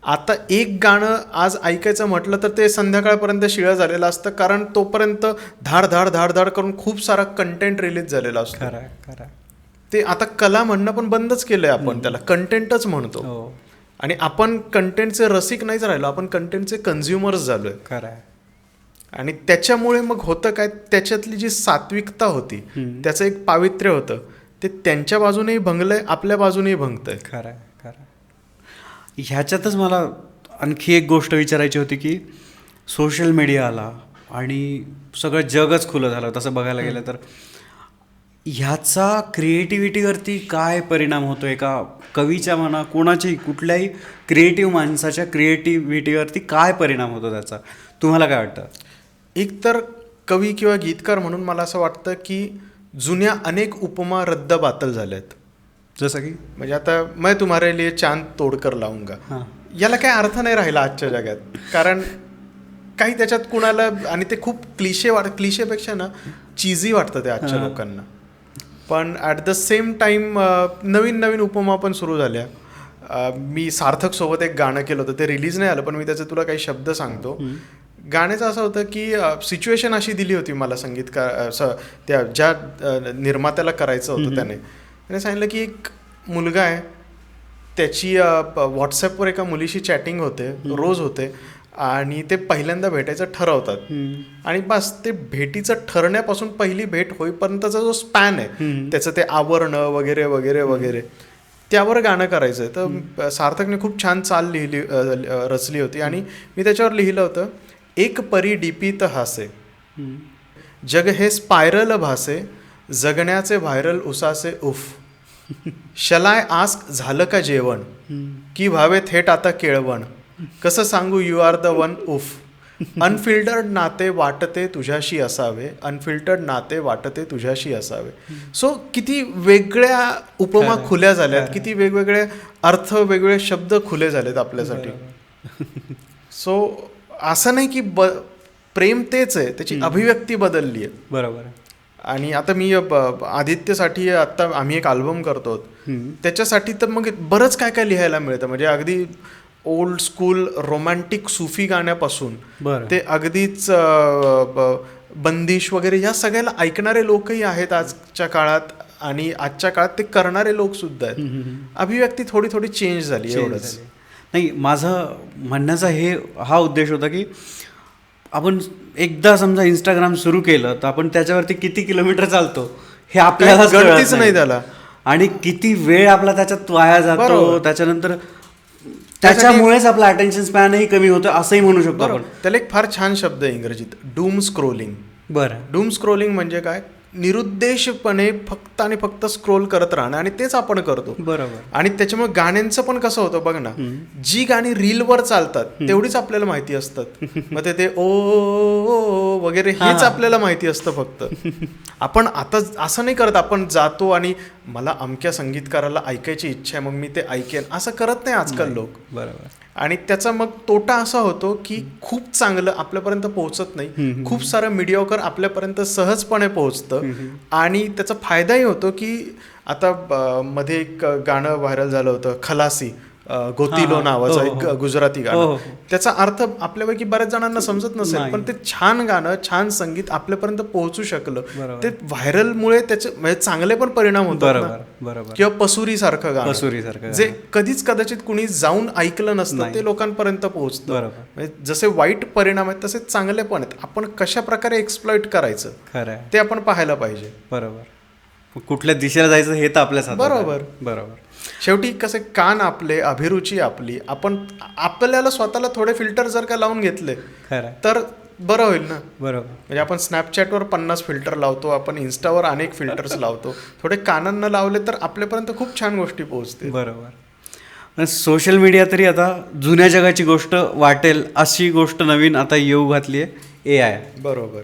आता एक गाणं आज ऐकायचं म्हटलं तर ते संध्याकाळपर्यंत शिळं झालेलं असतं, कारण तोपर्यंत धाड धाड धाड धाड करून खूप सारा कंटेंट रिलीज झालेला असतो. ते आता कला म्हणणं पण बंदच केलंय आपण, त्याला कंटेंटच म्हणतो. आणि आपण कंटेंटचे रसिक नाहीच राहिलो, आपण कंटेंटचे कन्झ्युमर्स झालोय. आणि त्याच्यामुळे मग होतं काय, त्याच्यातली जी सात्विकता होती, त्याचं एक पावित्र्य होतं, ते त्यांच्या बाजूनेही भंगलंय, आपल्या बाजूनेही भंगतंय. खरं. ह्याच्यातच मला आणखी एक गोष्ट विचारायची होती की सोशल मीडिया आला आणि सगळं जगच खुलं झालं तसं बघायला गेलं तर ह्याचा क्रिएटिव्हिटीवरती काय परिणाम होतो? एका कवीच्या म्हणा, कोणाच्याही कुठल्याही क्रिएटिव्ह माणसाच्या क्रिएटिव्हिटीवरती काय परिणाम होतो त्याचा, तुम्हाला काय वाटतं? एक तर कवी किंवा गीतकार म्हणून मला असं वाटतं की जुन्या अनेक उपमा रद्द बातल झाल्यात. जसं की म्हणजे आता मैं तुम्हारे लिए चांद तोडकर लावूंगा, याला काही अर्थ नाही राहिला आजच्या जगात. कारण काही त्याच्यात कुणाला, आणि ते खूप क्लिशेपेक्षा ना चीजी वाटतं ते आजच्या लोकांना. पण ॲट द सेम टाईम नवीन उपमा पण सुरू झाल्या. मी सार्थक सोबत एक गाणं केलं होतं, ते रिलीज नाही आलं, पण मी त्याचे तुला काही शब्द सांगतो. गाण्याचं असं होतं की सिच्युएशन अशी दिली होती मला संगीतकार, त्या ज्या निर्मात्याला करायचं होतं त्याने सांगितलं की एक मुलगा आहे, त्याची व्हॉट्सॲपवर एका मुलीशी चॅटिंग होते, रोज होते, आणि ते पहिल्यांदा भेटायचं ठरवतात. आणि बस ते भेटीचं ठरण्यापासून पहिली भेट होईपर्यंतचा जो स्पॅन आहे त्याचं ते आवरणं वगैरे वगैरे वगैरे, त्यावर गाणं करायचं आहे. तर सार्थकने खूप छान चाल रचली होती आणि मी त्याच्यावर लिहिलं होतं, एक परी डीपीत हासे, जग हे स्पायरल भासे, जगण्याचे व्हायरल उसासे उफ, शलाय आस्क झालं का जेवण, की व्हावे थेट आता केळवण, कसं सांगू यू आर द वन उफ, अनफिल्टर्ड नाते वाटते तुझ्याशी असावे, अनफिल्टर्ड नाते वाटते तुझ्याशी असावे. सो किती वेगळ्या उपमा खुल्या झाल्यात, किती वेगवेगळे अर्थ, वेगवेगळे शब्द खुले झालेत आपल्यासाठी. सो असं नाही की प्रेम तेच आहे, त्याची अभिव्यक्ती बदलली आहे. बरोबर. आणि आता मी आदित्यसाठी आता आम्ही एक अल्बम करतो, त्याच्यासाठी तर मग बरंच काय काय लिहायला मिळतं. म्हणजे अगदी ओल्ड स्कूल रोमॅन्टिक सुफी गाण्यापासून ते अगदीच बंदिश वगैरे ह्या सगळ्याला ऐकणारे लोकही आहेत आजच्या काळात, आणि आजच्या काळात ते करणारे लोक सुद्धा आहेत. अभिव्यक्ती थोडी थोडी चेंज झाली, एवढंच. नाही, माझं म्हणण्याचा हा उद्देश होता की आपण एकदा समजा इंस्टाग्राम सुरू केलं तर आपण त्याच्यावरती किती किलोमीटर चालतो हे आपल्याला गणतीच नाही त्याला, आणि किती वेळ आपला त्याच्यात वाया जातो. त्याच्यानंतर त्याच्यामुळेच आपला अटेन्शन स्पॅनही कमी होतं असंही म्हणू शकतो आपण. त्याला एक फार छान शब्द आहे इंग्रजीत, डूम स्क्रोलिंग. बरं. डूम स्क्रोलिंग म्हणजे काय, निरुद्देशपणे फक्त आणि फक्त स्क्रोल करत राहणं, आणि तेच आपण करतो. बरोबर. आणि त्याच्यामुळे गाण्यांचं पण कसं होतं बघ ना, जी गाणी रीलवर चालतात तेवढीच आपल्याला माहिती असतात. मग ते ओ वगैरे हेच आपल्याला माहिती असतं फक्त. आपण आता असं नाही करत, आपण जातो आणि मला अमक्या संगीतकाराला ऐकायची इच्छा आहे मग मी ते ऐकेन, असं करत नाही आजकाल लोक. बरोबर. आणि त्याचा मग तोटा असा होतो की खूप चांगलं आपल्यापर्यंत पोहोचत नाही, खूप सारं मीडियोकर आपल्यापर्यंत सहजपणे पोहोचतं. आणि त्याचा फायदाही होतो की आता मध्ये एक गाणं व्हायरल झालं होतं, खलासी, गोतीलो नावाचं हो, एक गुजराती हो, गाणं. हो. त्याचा अर्थ आपल्यापैकी बऱ्याच जणांना समजत नसेल, पण ते छान गाणं, छान संगीत आपल्यापर्यंत पोहोचू शकलं. ते व्हायरलमुळे त्याचे म्हणजे चांगले पण परिणाम होतात ना. बरोबर. किंवा पसुरी सारखं पसुरीसारखं गाणं जे कधीच कदाचित कुणी जाऊन ऐकलं नसतं, ते लोकांपर्यंत पोहोचतं. म्हणजे जसे वाईट परिणाम आहेत तसे चांगले पण आहेत. आपण कशा प्रकारे एक्सप्लॉइट करायचं खरं ते आपण पाहायला पाहिजे. बरोबर. कुठल्या दिशेला जायचं हे तर आपल्याच हातात आहे. बरोबर. शेवटी कसे कान आपले, अभिरुची आपली, आपण आपल्याला स्वतःला थोडे फिल्टर जर का लावून घेतले खरं तर बरं होईल ना. बरोबर. म्हणजे आपण स्नॅपचॅटवर 50 फिल्टर लावतो, आपण इन्स्टावर अनेक फिल्टर्स लावतो. थोडे कानांना लावले तर आपल्यापर्यंत खूप छान गोष्टी पोहोचतील. बरोबर. सोशल मीडिया तरी आता जुन्या जगाची गोष्ट वाटेल अशी गोष्ट नवीन आता येऊ घातली आहे, AI. बरोबर.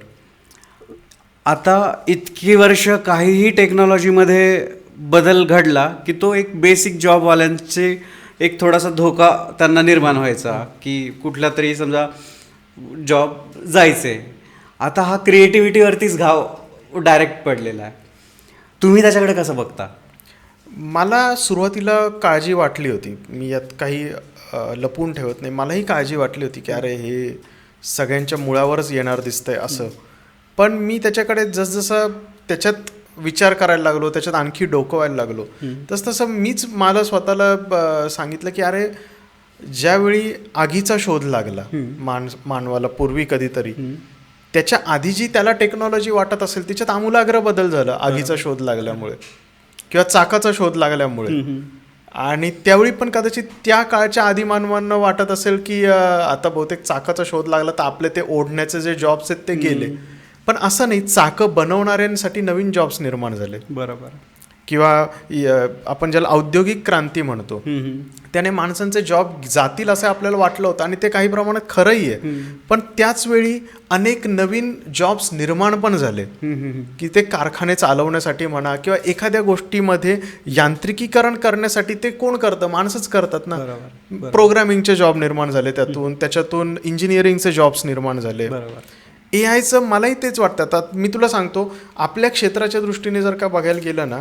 आता इतकी वर्ष काहीही टेक्नॉलॉजीमध्ये बदल घडला की तो एक बेसिक जॉबवाल्यांचे एक थोडासा धोका त्यांना निर्माण व्हायचा की कुठला तरी समजा जॉब जायचे. आता हा क्रिएटिव्हिटीवरतीच घाव डायरेक्ट पडलेला आहे. तुम्ही त्याच्याकडे कसं बघता? मला सुरुवातीला काळजी वाटली होती. मी यात काही लपवून ठेवत नाही. मलाही काळजी वाटली होती की अरे हे सगळ्यांच्या मुळावरच येणार दिसतंय असं. पण मी त्याच्याकडे जसजसं त्याच्यात विचार करायला लागलो, त्याच्यात आणखी डोकवायला लागलो, तसं मीच मला स्वतःला सांगितलं की अरे ज्यावेळी आगीचा शोध लागला मानवाला पूर्वी कधीतरी, त्याच्या आधी जी त्याला टेक्नॉलॉजी वाटत असेल त्याच्यात आमूलाग्र बदल झाला आगीचा शोध लागल्यामुळे किंवा चाकाचा शोध लागल्यामुळे. आणि त्यावेळी पण कदाचित त्या काळच्या आधी मानवांना वाटत असेल की आता बहुतेक चाकाचा शोध लागला तर आपले ते ओढण्याचे जे जॉब्स आहेत ते गेले. पण असं नाही, चाकं बनवणाऱ्यांसाठी नवीन जॉब्स निर्माण झाले. बरोबर. किंवा आपण ज्याला औद्योगिक क्रांती म्हणतो, त्याने माणसांचे जॉब जातील असं आपल्याला वाटलं होतं आणि ते काही प्रमाणात खरंही आहे. पण त्याच वेळी अनेक नवीन जॉब्स निर्माण पण झाले की ते कारखाने चालवण्यासाठी म्हणा किंवा एखाद्या गोष्टीमध्ये यांत्रिकीकरण करण्यासाठी ते कोण करतं? माणसंच करतात ना. प्रोग्रामिंगचे जॉब निर्माण झाले त्याच्यातून इंजिनिअरिंगचे जॉब्स निर्माण झाले. AIचं मलाही तेच वाटतं. आता मी तुला सांगतो, आपल्या क्षेत्राच्या दृष्टीने जर का बघायला गेलं ना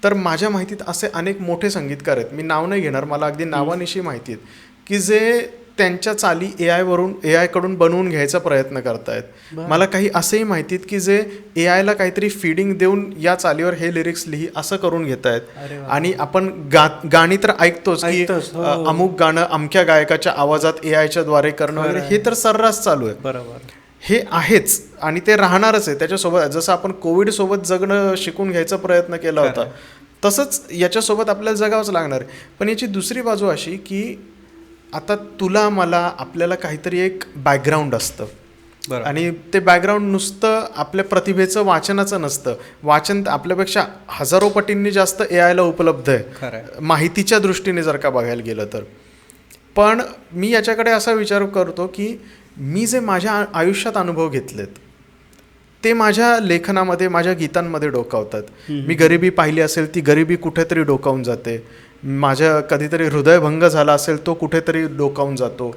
तर माझ्या माहितीत असे अनेक मोठे संगीतकार आहेत, मी नाव नाही घेणार, मला अगदी नावानिशी माहिती आहेत, की जे त्यांच्या चाली AI कडून बनवून घ्यायचा प्रयत्न करतायत. मला काही असेही माहिती आहेत की जे AIला काहीतरी फीडिंग देऊन या चालीवर हे लिरिक्स लिही असं करून घेत आहेत. आणि आपण गाणी तर ऐकतोच की अमुक गाणं अमक्या गायकाच्या आवाजात AIच्या द्वारे करणं वगैरे, हे तर सर्रास चालू आहे. बरोबर. हे आहेच आणि ते राहणारच आहे. त्याच्यासोबत जसं आपण कोविडसोबत जगणं शिकून घ्यायचा प्रयत्न केला होता तसंच याच्यासोबत आपल्याला जगावंच लागणार आहे. पण याची दुसरी बाजू अशी की आता तुला मला आपल्याला काहीतरी एक बॅकग्राऊंड असतं आणि ते बॅकग्राऊंड नुसतं आपल्या प्रतिभेचं वाचनाचं नसतं. वाचन आपल्यापेक्षा हजारो पटींनी जास्त AIला उपलब्ध आहे माहितीच्या दृष्टीने जर का बघायला गेलं तर. पण मी याच्याकडे असा विचार करतो की मी जे माझ्या आयुष्यात अनुभव घेतलेत ते माझ्या लेखनामध्ये, माझ्या गीतांमध्ये डोकावतात. मी गरिबी पाहिली असेल, ती गरिबी कुठेतरी डोकावून जाते. माझ्या कधीतरी हृदयभंग झाला असेल, तो कुठेतरी डोकावून जातो.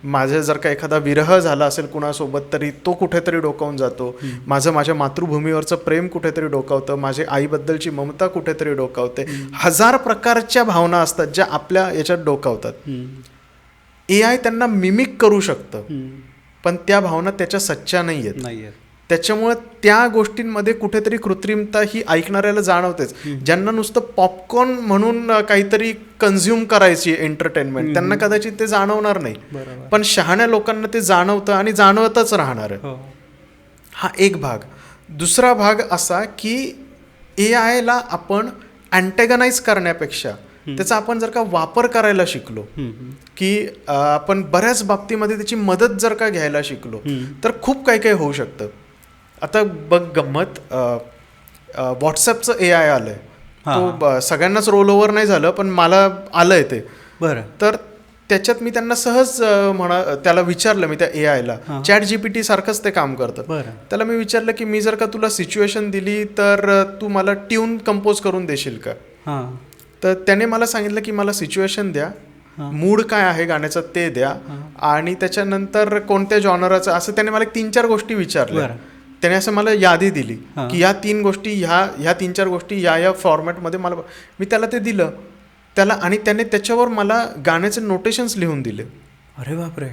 माझ्या जर का एखादा विरह झाला असेल कुणासोबत तरी तो कुठेतरी डोकावून जातो. माझ्या मातृभूमीवरचं प्रेम कुठेतरी डोकावतं. माझ्या आईबद्दलची ममता कुठेतरी डोकावते. हजार प्रकारच्या भावना असतात ज्या आपल्या याच्यात डोकावतात. AI त्यांना मिमिक करू शकतं, पण त्या भावना त्याच्या सच्च्या नाही आहेत. त्याच्यामुळे त्या गोष्टींमध्ये कुठेतरी कृत्रिमता ही ऐकणाऱ्याला जाणवतेच. ज्यांना नुसतं पॉपकॉर्न म्हणून काहीतरी कन्झ्युम करायची एंटरटेनमेंट, त्यांना कदाचित ते जाणवणार नाही. पण शहाण्या लोकांना ते जाणवतं आणि जाणवतच राहणार आहे. हा एक भाग. दुसरा भाग असा की AIला आपण अँटेगनाइज करण्यापेक्षा त्याचा आपण जर का वापर करायला शिकलो की आपण बऱ्याच बाबतीमध्ये त्याची मदत जर का घ्यायला शिकलो तर खूप काही काही होऊ शकतं. आता बघ गंमत, व्हॉट्सॲपचं AI आलंय, तो सगळ्यांनाच रोल ओव्हर नाही झालं पण मला आलंय ते. तर त्याच्यात मी त्यांना सहज त्याला विचारलं, मी त्या AIला ChatGPT सारखंच ते काम करतं. त्याला मी विचारलं की मी जर का तुला सिच्युएशन दिली तर तू मला ट्यून कंपोज करून देशील का? तर त्याने मला सांगितलं की मला सिच्युएशन द्या, मूड काय आहे गाण्याचा ते द्या आणि त्याच्यानंतर कोणत्या जॉनराचं, असं त्याने मला 3-4 गोष्टी विचारल्या. त्याने असं मला यादी दिली की या 3 गोष्टी, ह्या 3-4 गोष्टी या फॉर्मॅटमध्ये मला. मी त्याला ते दिलं आणि त्याने त्याच्यावर मला गाण्याचे नोटेशन्स लिहून दिले. अरे बापरे.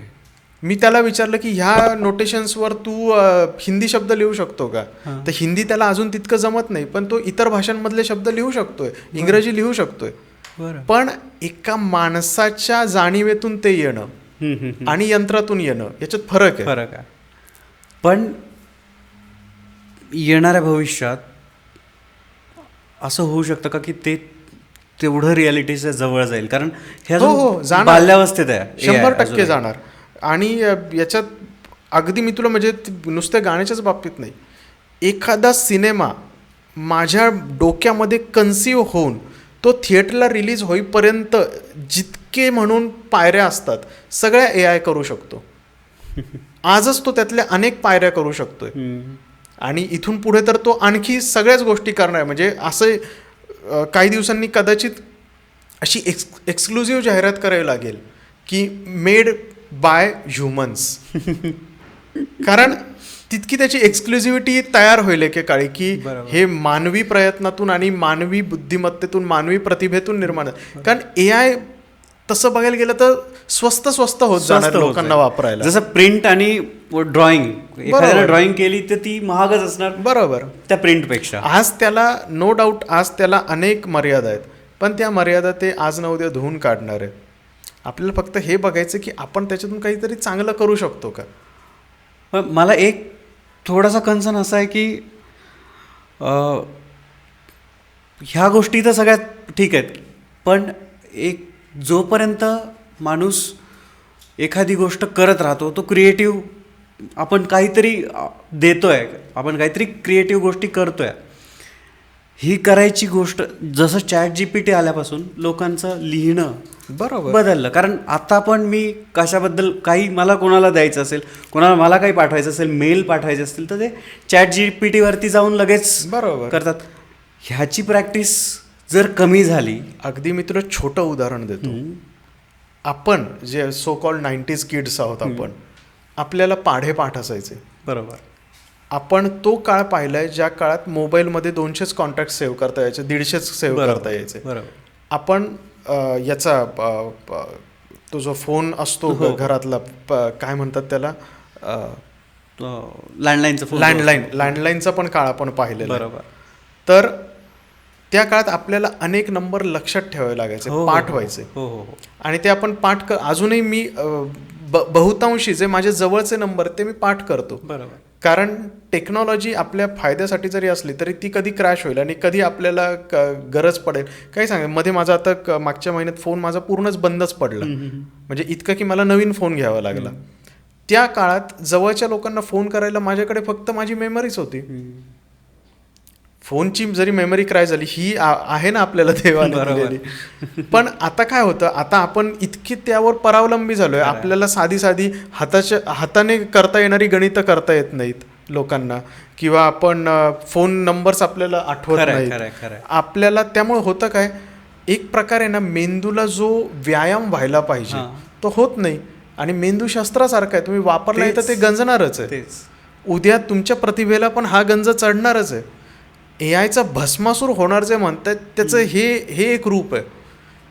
मी त्याला विचारलं की ह्या नोटेशन्सवर तू हिंदी शब्द लिहू शकतो का. तर हिंदी त्याला अजून तितकं जमत नाही, पण तो इतर भाषांमधले शब्द लिहू शकतोय, इंग्रजी लिहू शकतोय. पण एका माणसाच्या जाणीवेतून ते येणं आणि यंत्रातून येणं याच्यात फरक आहे. पण येणाऱ्या भविष्यात असं होऊ शकतं का की ते तेवढं रियालिटीच्या जवळ जाईल? कारण हे बाल्यावस्थेत आहे. 100% जाणार. आणि याच्यात अगदी मी तुला म्हणजे नुसत्या गाण्याच्याच बाबतीत नाही, एखादा सिनेमा माझ्या डोक्यामध्ये कन्सिव्ह होऊन तो थिएटरला रिलीज होईपर्यंत जितके म्हणून पायऱ्या असतात सगळ्या AI करू शकतो. आजच तो त्यातल्या अनेक पायऱ्या करू शकतोय. आणि इथून पुढे तर तो आणखी सगळ्याच गोष्टी करणार. म्हणजे असे काही दिवसांनी कदाचित अशी एक्सक्लुझिव्ह जाहिरात करावी लागेल की मेड बाय ह्युमन्स. कारण तितकी त्याची एक्सक्लुझिव्हिटी तयार होईल एकेकाळी की हे मानवी प्रयत्नातून आणि मानवी बुद्धिमत्तेतून, मानवी प्रतिभेतून निर्माण. कारण AI तसं बघायला गेलं तर स्वस्त होत जाणार लोकांना वापरायला. जसं प्रिंट आणि ड्रॉइंग, एखाद्याने ड्रॉइंग केली तर ती महागच असणार. बरोबर. त्या प्रिंटपेक्षा आज त्याला नो डाऊट आज त्याला अनेक मर्यादा आहेत, पण त्या मर्यादा ते आज ना उद्या धुवून काढणार आहेत. आपल्याला फक्त हे बघायचं की आपण त्याच्यातून काहीतरी चांगलं करू शकतो का. पण मला एक थोडासा कन्सर्न असा आहे की ह्या गोष्टी तर सगळ्यात ठीक आहेत, पण एक जोपर्यंत माणूस एखादी गोष्ट करत राहतो, तो क्रिएटिव्ह आपण काहीतरी देतोय, आपण काहीतरी क्रिएटिव्ह गोष्टी करतोय. ही करायची गोष्ट जसं ChatGPT आल्यापासून लोकांचं लिहिणं बरोबर बदललं. कारण आता पण मी कशाबद्दल काही मला कोणाला द्यायचं असेल, कोणाला मला काही पाठवायचं असेल, मेल पाठवायचे असतील तर ते ChatGPT वरती जाऊन लगेच बरोबर करतात. ह्याची प्रॅक्टिस जर कमी झाली. अगदी मी तुला छोटं उदाहरण देतो. आपण जे सो कॉल्ड 90s किड्स आहोत, आपल्याला पाढे-पाठ असायचे. बरोबर. आपण तो काळ पाहिलाय ज्या काळात मोबाईलमध्ये 200च कॉन्टॅक्ट सेव्ह करता यायचे, 150च सेव्ह करता यायचे. आपण याचा तो जो फोन असतो घरातला, काय म्हणतात त्याला, लँडलाईनचा पण काळ आपण पाहिलेला. बरोबर. तर त्या काळात आपल्याला अनेक नंबर लक्षात ठेवावे लागायचे, पाठ व्हायचे. आणि ते आपण पाठ अजूनही मी बहुतांशी जे माझे जवळचे नंबर ते मी पाठ करतो. बरोबर. कारण टेक्नॉलॉजी आपल्या फायद्यासाठी जरी असली तरी ती कधी क्रॅश होईल आणि कधी आपल्याला गरज पडेल. काही सांगा, मध्ये माझा आता मागच्या महिन्यात फोन माझा पूर्णच बंदच पडला. म्हणजे इतकं की मला नवीन फोन घ्यावा लागला. त्या काळात जवळच्या लोकांना फोन करायला माझ्याकडे फक्त माझी मेमरीच होती. फोनची जरी मेमरी क्रॅश झाली ही आहे ना आपल्याला देवाने दिलेली. पण आता काय होतं, आता आपण इतके त्यावर परावलंबी झालोय. आपल्याला साधी हाताने करता येणारी गणितं करता येत नाहीत लोकांना, किंवा आपण फोन नंबर्स आपल्याला आठवत नाहीत आपल्याला. त्यामुळे होतं काय, एक प्रकारे ना मेंदूला जो व्यायाम व्हायला पाहिजे तो होत नाही. आणि मेंदू शस्त्रासारखा आहे, तुम्ही वापरला नाही तर ते गंजणारच आहे. उद्या तुमच्या प्रतिभेला पण हा गंज चढणारच आहे. AIचा भस्मासूर होणार जे म्हणतात त्याचं हे एक रूप आहे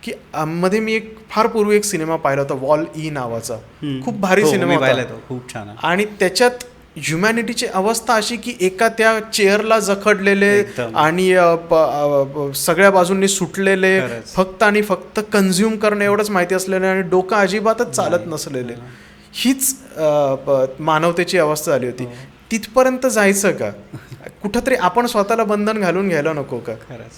की मध्ये मी फार पूर्वी एक सिनेमा पाहिला होता, वॉल ई नावाचा. खूप भारी सिनेमा होता, खूप छान. आणि त्याच्यात ह्युमॅनिटीची अवस्था अशी की एका त्या चेअरला जखडलेले आणि सगळ्या बाजूंनी सुटलेले, फक्त आणि फक्त कन्झ्युम करणं एवढंच माहिती असलेले आणि डोकं अजिबातच चालत नसलेले, हीच मानवतेची अवस्था झाली होती. तिथपर्यंत जायचं का? कुठंतरी आपण स्वतःला बंधन घालून घ्यायला नको का? खरंच.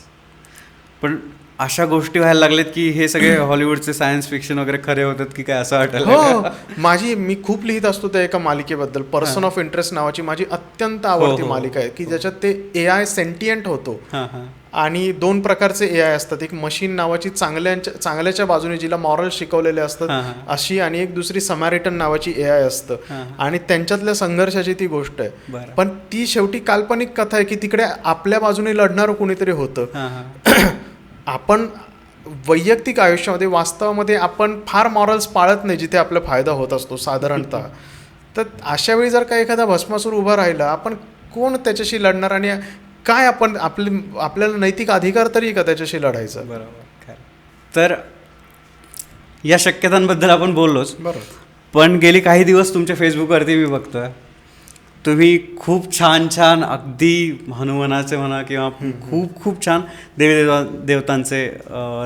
पण अशा गोष्टी व्हायला लागलेत की हे सगळे हॉलिवूडचे सायन्स फिक्शन वगैरे खरे होतात की काय असं वाटलं. मी खूप लिहित असतो त्या एका मालिकेबद्दल, पर्सन ऑफ इंटरेस्ट नावाची माझी अत्यंत आवडती मालिका आहे की ज्याच्यात ते AI सेंटियंट होतो. आणि 2 प्रकारचे AI असतात, एक मशीन नावाची चांगल्याच्या बाजूने जिला मॉरल शिकवलेले असतात अशी, आणि एक दुसरी समारिटन नावाची AI असतं. आणि त्यांच्यातल्या संघर्षाची ती गोष्ट आहे. पण ती शेवटी काल्पनिक कथा आहे की तिकडे आपल्या बाजूने लढणारं कुणीतरी होतं. आपण वैयक्तिक आयुष्यामध्ये वास्तवामध्ये आपण फार मॉरल्स पाळत नाही जिथे आपला फायदा होत असतो साधारणतः. तर अशा वेळी जर का एखादा भस्मासूर उभा राहिला, आपण कोण त्याच्याशी लढणार आणि काय आपण आपल्याला नैतिक अधिकार तरी का त्याच्याशी लढायचं? बरोबर. तर या शक्यतांबद्दल आपण बोललोच, बरोबर. पण गेली काही दिवस तुमच्या फेसबुकवरती मी बघतोय तुम्ही खूप छान छान अगदी हनुमानाचे म्हणा किंवा खूप खूप छान देवतांचे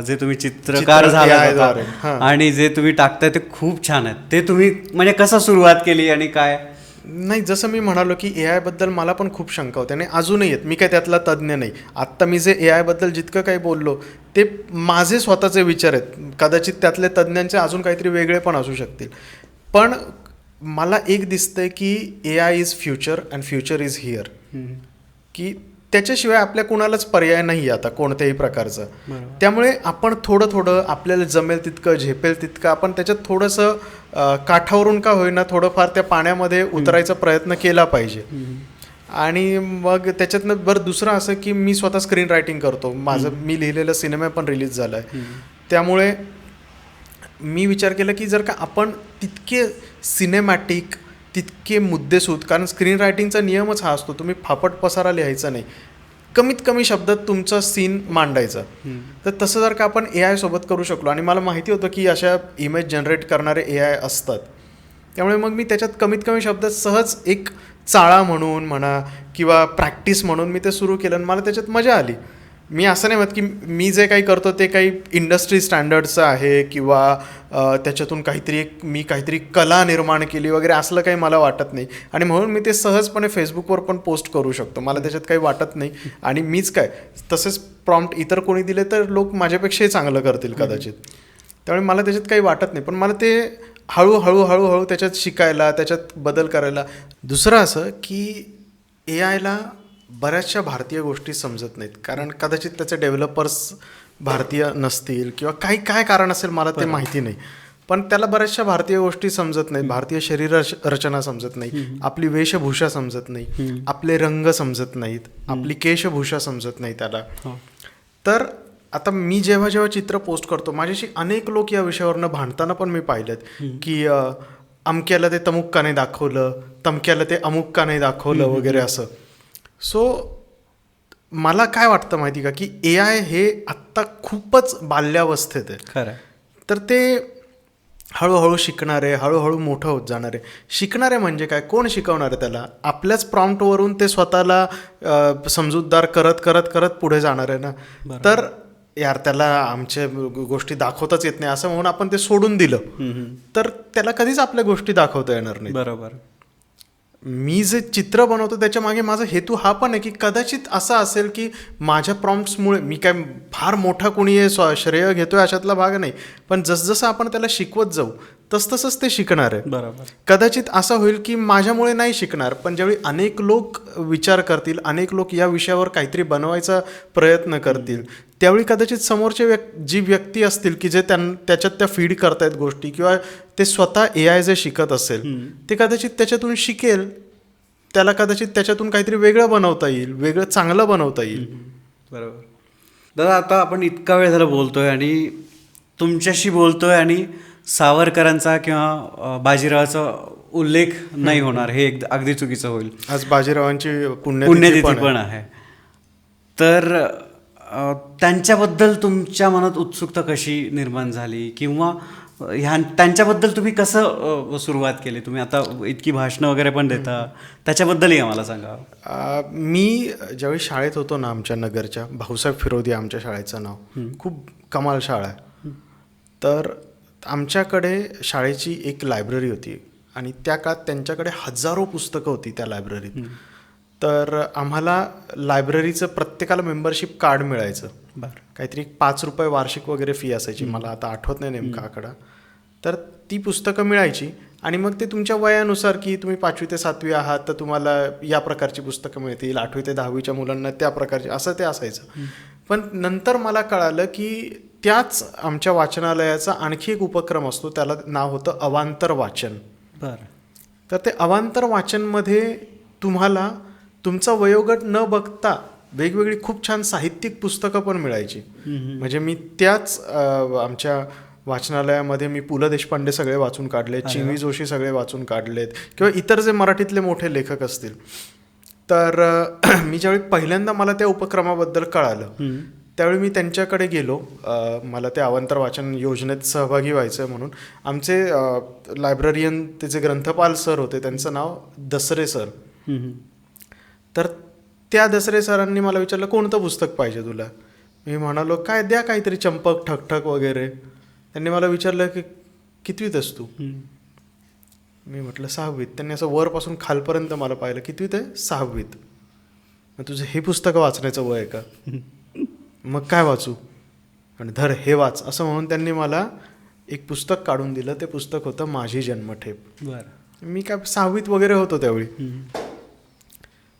जे तुम्ही चित्रकार झाला AI होता द्वारे, हां. आणि जे तुम्ही टाकताय ते खूप छान आहेत. ते तुम्ही म्हणजे कसं सुरुवात केली आणि काय? नाही, जसं मी म्हणालो की AI बद्दल मला पण खूप शंका होते आणि अजूनही आहेत. मी काय त्यातला तज्ज्ञ नाही. आत्ता मी जे AI बद्दल जितकं काही बोललो ते माझे स्वतःचे विचार आहेत. कदाचित त्यातले तज्ज्ञांचे अजून काहीतरी वेगळे पण असू शकतील. पण मला एक दिसतंय की AI is future and future is here. की त्याच्याशिवाय आपल्या कुणालाच पर्याय नाही आता कोणत्याही प्रकारचा. त्यामुळे आपण थोडं थोडं आपल्याला जमेल तितकं, झेपेल तितकं आपण त्याच्यात थोडंसं काठावरून का होईना थोडंफार त्या पाण्यामध्ये उतरायचा प्रयत्न केला पाहिजे. आणि मग त्याच्यातनं बरं दुसरं असं की मी स्वतः स्क्रीन रायटिंग करतो. मी लिहिलेला सिनेमा पण रिलीज झाला आहे. त्यामुळे मी विचार केला की जर का आपण तितके सिनेमॅटिक, तितके मुद्देसूद, कारण स्क्रीन रायटिंगचा नियमच हा असतो, तुम्ही फापट पसारा लिहायचा नाही, कमीत कमी शब्दात तुमचा सीन मांडायचा. तर तसं जर का आपण AI सोबत करू शकलो, आणि मला माहिती होतं की अशा इमेज जनरेट करणारे AI असतात, त्यामुळे मग मी त्याच्यात कमीत कमी शब्दात सहज एक चाळा म्हणून म्हणा किंवा प्रॅक्टिस म्हणून मी ते सुरू केलं आणि मला त्याच्यात मजा आली. मी असं नाही म्हणत की मी जे काही करतो ते काही इंडस्ट्री स्टँडर्डचं आहे किंवा त्याच्यातून मी काहीतरी कला निर्माण केली वगैरे असलं काही मला वाटत नाही. आणि म्हणून मी ते सहजपणे फेसबुकवर पण पोस्ट करू शकतो. मला त्याच्यात काही वाटत नाही. आणि मीच काय, तसेच प्रॉम्प्ट इतर कोणी दिले तर लोक माझ्यापेक्षाही चांगलं करतील कदाचित. त्यामुळे मला त्याच्यात काही वाटत नाही. पण मला ते हळूहळू त्याच्यात शिकायला, त्याच्यात बदल करायला. दुसरं असं की AIला बऱ्याचशा भारतीय गोष्टी समजत नाहीत, कारण कदाचित त्याचे डेव्हलपर्स भारतीय नसतील किंवा काय कारण असेल मला ते माहिती नाही. पण त्याला बऱ्याचशा भारतीय गोष्टी समजत नाहीत. भारतीय शरीर रचना समजत नाही, आपली वेशभूषा समजत नाही, आपले रंग समजत नाहीत, आपली केशभूषा समजत नाही त्याला. तर आता मी जेव्हा चित्र पोस्ट करतो, माझ्याशी अनेक लोक या विषयावरनं भांडताना पण मी पाहिलेत की अमक्याला ते तमुक का नाही दाखवलं, तमक्याला ते अमुक का नाही दाखवलं वगैरे असं. सो मला काय वाटतं माहिती का की AI हे आत्ता खूपच बाल्यावस्थेत आहे. खरं. तर ते हळूहळू शिकणारे, हळूहळू मोठं होत जाणारे. शिकणारे म्हणजे काय, कोण शिकवणार आहे त्याला? आपल्याच प्रॉम्प्टवरून ते स्वतःला समजूतदार करत पुढे जाणार आहे ना. तर यार त्याला आमच्या गोष्टी दाखवताच येत नाही असं म्हणून आपण ते सोडून दिलं तर त्याला कधीच आपल्या गोष्टी दाखवता येणार नाही. बरोबर. मी जे चित्र बनवतो त्याच्या मागे माझा हेतू हा पण आहे की कदाचित असं असेल की माझ्या प्रॉम्प्ट्समुळे, मी काय फार मोठा कोणी श्रेय घेतोय अशातला भाग नाही, पण जसजसं आपण त्याला शिकवत जाऊ तसतसंच ते शिकणार आहे. बरोबर. कदाचित असं होईल की माझ्यामुळे नाही शिकणार, पण ज्यावेळी अनेक लोक विचार करतील, अनेक लोक या विषयावर काहीतरी बनवायचा प्रयत्न करतील, त्यावेळी कदाचित समोरचे जी व्यक्ती असतील की जे त्याच्यात त्या फीड करतायत गोष्टी किंवा ते स्वतः AI जे शिकत असेल ते कदाचित त्याच्यातून शिकेल, त्याला कदाचित त्याच्यातून काहीतरी वेगळं बनवता येईल, वेगळं चांगलं बनवता येईल. बरोबर. दादा, आता आपण इतका वेळ झाला बोलतोय आणि तुमच्याशी बोलतोय आणि सावरकरांचा किंवा बाजीरावाचा उल्लेख नाही होणार, हे अगदी चुकीचं होईल. आज बाजीरावांची पुण्यतिथी पण आहे. तर त्यांच्याबद्दल तुमच्या मनात उत्सुकता कशी निर्माण झाली किंवा त्यांच्याबद्दल तुम्ही कसं सुरुवात केली? तुम्ही आता इतकी भाषणं वगैरे पण देता, त्याच्याबद्दलही आम्हाला सांगा. मी ज्यावेळी शाळेत होतो ना, आमच्या नगरच्या, भाऊसाहेब फिरोदी आमच्या शाळेचं नाव, खूप कमाल शाळा आहे. तर आमच्याकडे शाळेची एक लायब्ररी होती आणि त्या काळात त्यांच्याकडे हजारो पुस्तकं होती त्या लायब्ररीत. तर आम्हाला लायब्ररीचं प्रत्येकाला मेंबरशिप कार्ड मिळायचं. काहीतरी 5 रुपये वार्षिक वगैरे फी असायची, मला आता आठवत नाही नेमका आकडा. तर ती पुस्तकं मिळायची आणि मग ते तुमच्या वयानुसार की तुम्ही 5वी ते 7वी आहात तर तुम्हाला या प्रकारची पुस्तकं मिळतील, 8वी ते 10वीच्या मुलांना त्या प्रकारची, असं ते असायचं. पण नंतर मला कळालं की त्याच आमच्या वाचनालयाचा आणखी एक उपक्रम असतो, त्याला नाव होतं अवांतर वाचन. तर ते अवांतर वाचनमध्ये तुम्हाला तुमचा वयोगट न बघता वेगवेगळी खूप छान साहित्यिक पुस्तकं पण मिळायची. म्हणजे मी त्याच आमच्या वाचनालयामध्ये मी पु ल देशपांडे सगळे वाचून काढलेत, चिंवी जोशी सगळे वाचून काढलेत किंवा इतर जे मराठीतले मोठे लेखक असतील. तर मी ज्यावेळी पहिल्यांदा मला त्या उपक्रमाबद्दल कळालं त्यावेळी मी त्यांच्याकडे गेलो. मला ते अवांतर वाचन योजनेत सहभागी व्हायचं आहे म्हणून. आमचे लायब्ररियन ते जे ग्रंथपाल सर होते त्यांचं नाव दसरे सर. तर त्या दसरे सरांनी मला विचारलं कोणतं पुस्तक पाहिजे तुला. मी म्हणालो काय द्या काहीतरी चंपक ठकठक वगैरे. त्यांनी मला विचारलं की कितवीत आहेस तू. मी म्हटलं 6वीत. त्यांनी असं वरपासून खालपर्यंत मला पाहिलं. कितवीत आहे. 6वीत. मग तुझं हे पुस्तकं वाचण्याचं वय आहे का. मग काय वाचू. आणि धर हे वाच असं म्हणून त्यांनी मला एक पुस्तक काढून दिलं. ते पुस्तक होतं माझी जन्मठेप. बरं. मी काय 6वीत वगैरे होतो त्यावेळी.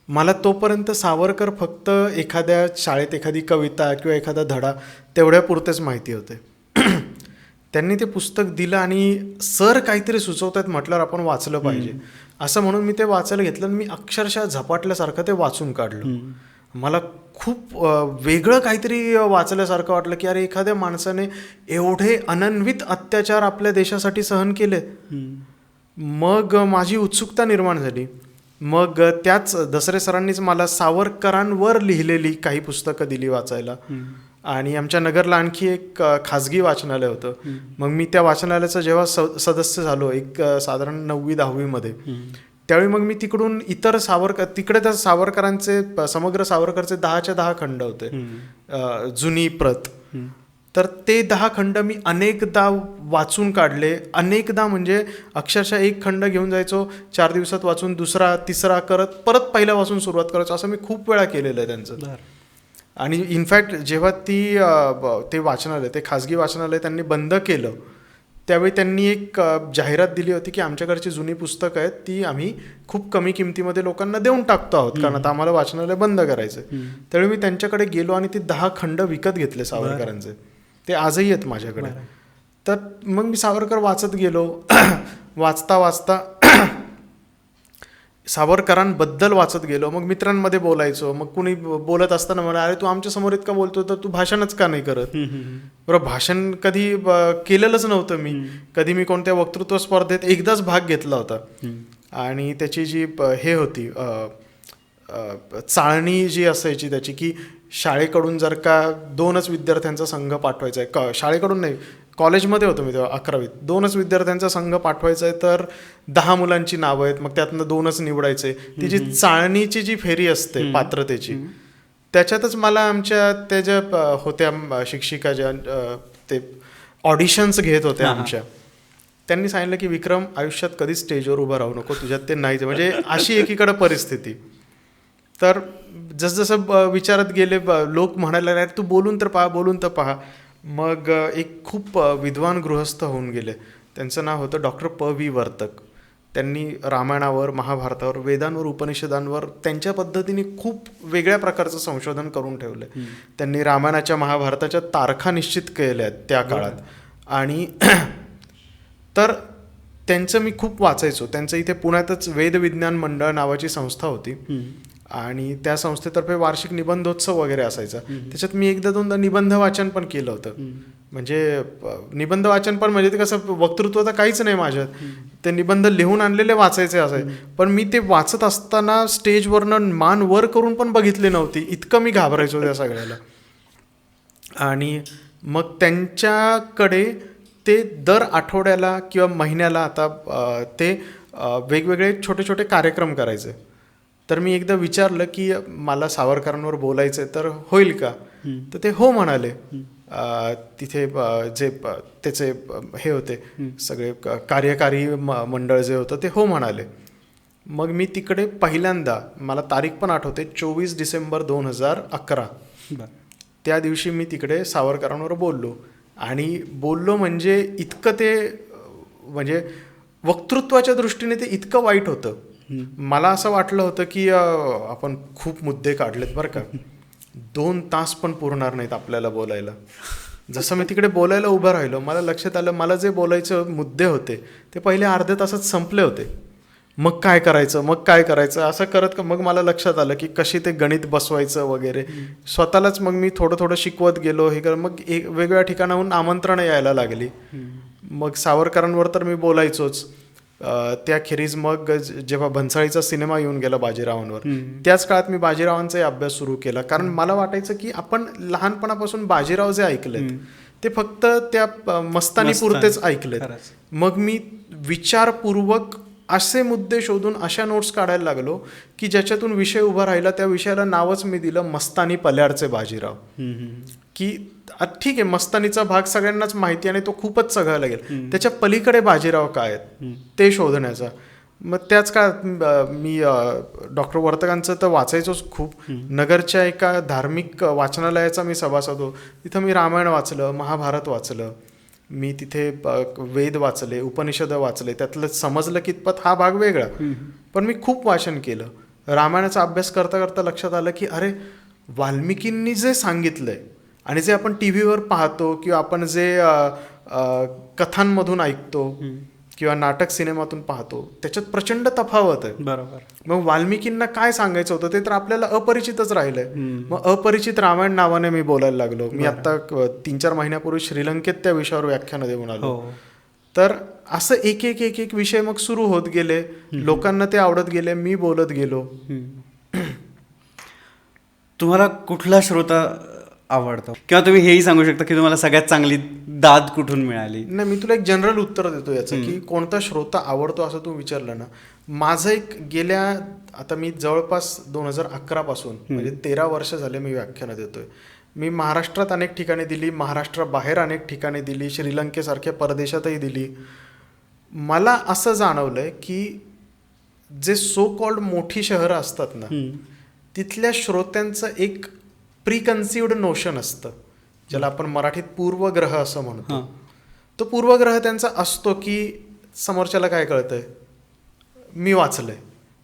मला तोपर्यंत सावरकर फक्त एखाद्या शाळेत एखादी कविता किंवा एखादा धडा तेवढ्यापुरतेच माहिती होते. त्यांनी ते पुस्तक दिलं आणि सर काहीतरी सुचवतात म्हटल्यावर आपण वाचलं पाहिजे असं म्हणून मी ते वाचायला घेतलं. मी अक्षरशः झपाटल्यासारखं ते वाचून काढलं. मला खूप वेगळं काहीतरी वाचल्यासारखं वाटलं की अरे एखाद्या माणसाने एवढे अनन्वित अत्याचार आपल्या देशासाठी सहन केले. मग माझी उत्सुकता निर्माण झाली. मग त्याच दसरे सरांनीच मला सावरकरांवर लिहिलेली काही पुस्तकं दिली वाचायला. आणि आमच्या नगरला आणखी एक खाजगी वाचनालय होतं. मग मी त्या वाचनालयाचं जेव्हा सदस्य झालो एक साधारण 9वी-10वीमध्ये त्यावेळी मग मी तिकडून इतर तिकडे त्या सावरकरांचे समग्र सावरकरचे 10च्या 10 खंड होते जुनी प्रत. तर ते 10 खंड मी अनेकदा वाचून काढले. अनेकदा म्हणजे अक्षरशः एक खंड घेऊन जायचो 4 दिवसात वाचून दुसरा तिसरा करत परत पहिल्या वाचून सुरुवात करायचो. असं मी खूप वेळा केलेलं आहे त्यांचं. आणि इनफॅक्ट जेव्हा ते वाचनालय ते खाजगी वाचनालय त्यांनी बंद केलं त्यावेळी त्यांनी एक जाहिरात दिली होती की आमच्याकडची जुनी पुस्तकं आहेत ती आम्ही खूप कमी किमतीमध्ये लोकांना देऊन टाकतो आहोत कारण आता आम्हाला वाचनालय बंद करायचं. त्यावेळी मी त्यांच्याकडे गेलो आणि ते 10 खंड विकत घेतले सावरकरांचे. ते आजही आहेत माझ्याकडे. तर मग मी सावरकर वाचत गेलो. वाचता वाचता सावरकरांबद्दल वाचत गेलो. मग मित्रांमध्ये बोलायचो. मग कुणी बोलत असताना म्हणा अरे तू आमच्या समोर इतका बोलतो तर तू भाषणच का नाही करत. बरं भाषण कधी केलेलंच नव्हतं मी. कधी मी कोणत्या वक्तृत्व स्पर्धेत एकदाच भाग घेतला होता. आणि त्याची जी हे होती चाळणी जी असायची त्याची की शाळेकडून जर का 2च विद्यार्थ्यांचा संघ पाठवायचा आहे शाळेकडून नाही कॉलेजमध्ये होतो मी तेव्हा 11वीत 2च विद्यार्थ्यांचा संघ पाठवायचा आहे तर 10 मुलांची नावं आहेत. मग त्यातनं 2च निवडायचे. ती जी चाळणीची जी फेरी असते पात्रतेची त्याच्यातच मला आमच्या त्या ज्या होत्या शिक्षिका ज्या ते ऑडिशन्स घेत होत्या आमच्या त्यांनी सांगितलं की विक्रम आयुष्यात कधीच स्टेजवर उभं राहू नको तुझ्यात ते नाहीच. म्हणजे अशी एकीकडे परिस्थिती. तर जसजसं विचारत गेले लोक म्हणायला लागले तू बोलून तर पहा. मग एक खूप विद्वान गृहस्थ होऊन गेले. त्यांचं नाव होतं डॉक्टर प.वी. वर्तक. त्यांनी रामायणावर महाभारतावर वेदांवर उपनिषदांवर त्यांच्या पद्धतीने खूप वेगळ्या प्रकारचं संशोधन करून ठेवलं. त्यांनी रामायणाच्या महाभारताच्या तारखा निश्चित केल्या आहेत त्या काळात. आणि तर त्यांचं मी खूप वाचायचो. त्यांचं इथे पुण्यातच वेद विज्ञान मंडळ नावाची संस्था होती आणि त्या संस्थेतर्फे वार्षिक निबंधोत्सव वगैरे असायचा. त्याच्यात मी 1-2दा निबंध वाचन पण केलं होतं. म्हणजे निबंध वाचन पण म्हणजे ते कसं वक्तृत्व तर काहीच नाही माझ्यात. ते निबंध लिहून आणलेले वाचायचे असाय. पण मी ते वाचत असताना स्टेजवरनं मान वर करून पण बघितली नव्हती. इतकं मी घाबरायचो त्या सगळ्याला. आणि मग त्यांच्याकडे ते दर आठवड्याला किंवा महिन्याला आता ते वेगवेगळे छोटे छोटे कार्यक्रम करायचे. तर मी एकदा विचारलं की मला सावरकरांवर बोलायचं आहे तर होईल का. तर ते हो म्हणाले. तिथे जे त्याचे हे होते सगळे कार्यकारी मंडळ जे होतं ते हो म्हणाले. मग मी तिकडे पहिल्यांदा मला तारीख पण आठवते 24 डिसेंबर 2011 त्या दिवशी मी तिकडे सावरकरांवर बोललो. आणि बोललो म्हणजे इतकं ते म्हणजे वक्तृत्वाच्या दृष्टीने ते इतकं वाईट होतं. मला असं वाटलं होतं की आपण खूप मुद्दे काढलेत बरं का. 2 तास पण पुरणार नाहीत आपल्याला बोलायला. जसं मी तिकडे बोलायला उभं राहिलो मला लक्षात आलं मला जे बोलायचं मुद्दे होते ते पहिले अर्ध्या तासात संपले होते. मग काय करायचं असं करत मग मला लक्षात आलं की कशी ते गणित बसवायचं वगैरे. स्वतःलाच मग मी थोडं शिकवत गेलो हे कर. मग वेगवेगळ्या ठिकाणाहून आमंत्रणं यायला लागली. मग सावरकरांवर तर मी बोलायचोच. त्याखेरीज मग जेव्हा भन्साळीचा सिनेमा येऊन गेला बाजीरावांवर, त्याच काळात मी बाजीरावांचाही अभ्यास सुरू केला. कारण मला वाटायचं की आपण लहानपणापासून बाजीराव जे ऐकलेत ते फक्त त्या मस्तानी पुरतेच ऐकलेत. मग मी विचारपूर्वक असे मुद्दे शोधून अशा नोट्स काढायला लागलो की ज्याच्यातून विषय उभा राहिला. त्या विषयाला नावच मी दिलं मस्तानी पल्याडचे बाजीराव. की ठीक आहे, मस्तानीचा भाग सगळ्यांनाच माहिती आणि तो खूपच सगळा लागेल, त्याच्या पलीकडे बाजीराव काय आहेत ते शोधण्याचा. मग त्याच काळात मी डॉक्टर वर्तकांचं तर वाचायचोच खूप. नगरच्या एका धार्मिक वाचनालयाचा मी सभासद होतो. तिथं मी रामायण वाचलं, महाभारत वाचलं, मी तिथे वेद वाचले, उपनिषद वाचले. त्यातलं समजलं कितपत हा भाग वेगळा, पण मी खूप वाचन केलं. रामायणाचा अभ्यास करता करता लक्षात आलं की अरे, वाल्मिकींनी जे सांगितलंय आणि जे आपण टी व्हीवर पाहतो किंवा आपण जे कथांमधून ऐकतो किंवा नाटक सिनेमातून पाहतो त्याच्यात प्रचंड तफावत आहे. बरोबर. मग वाल्मिकींना काय सांगायचं होतं ते तर आपल्याला अपरिचितच राहिलंय. मग अपरिचित रामायण नावाने मी बोलायला लागलो. मी आता 3-4 महिन्यापूर्वी श्रीलंकेत त्या विषयावर व्याख्यानं देऊन आलो. तर असं एक एक एक एक विषय मग सुरू होत गेले, लोकांना ते आवडत गेले, मी बोलत गेलो. तुम्हाला कुठला श्रोता आवडतो किंवा तुम्ही हेही सांगू शकता की तुम्हाला सगळ्यात चांगली दाद कुठून मिळाली? नाही, मी तुला एक जनरल उत्तर देतो याचं की कोणता श्रोता आवडतो असं तू विचारलं ना. माझं एक आता मी जवळपास 2011 पासून म्हणजे 13 वर्ष झाले मी व्याख्यानं देतोय. मी महाराष्ट्रात अनेक ठिकाणी दिली, महाराष्ट्राबाहेर अनेक ठिकाणी दिली, श्रीलंकेसारख्या परदेशातही दिली. मला असं जाणवलंय की जे सो कॉल्ड मोठी शहरं असतात ना, तिथल्या श्रोत्यांचं एक प्रीकन्सिव्ड नोशन असतं, ज्याला आपण मराठीत पूर्वग्रह असं म्हणतो. तो पूर्वग्रह त्यांचा असतो की समोरच्याला काय कळतंय, मी वाचलंय,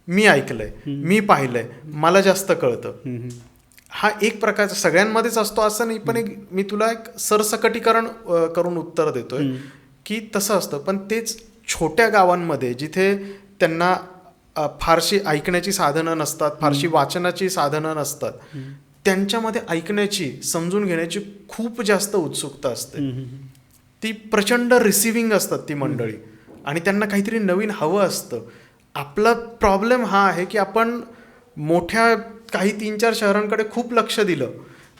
मी ऐकलंय, मी पाहिलंय, मला जास्त कळतं. हा एक प्रकारचा सगळ्यांमध्येच असतो असं नाही, पण मी तुला एक सरसकटीकरण करून उत्तर देतोय की तसं असतं. पण तेच छोट्या गावांमध्ये जिथे त्यांना फारशी ऐकण्याची साधनं नसतात, फारशी वाचनाची साधनं नसतात, त्यांच्यामध्ये ऐकण्याची, समजून घेण्याची खूप जास्त उत्सुकता असते. ती प्रचंड रिसिव्हिंग असतात ती मंडळी आणि त्यांना काहीतरी नवीन हवं असतं. आपला प्रॉब्लेम हा आहे की आपण मोठ्या काही 3-4 शहरांकडे खूप लक्ष दिलं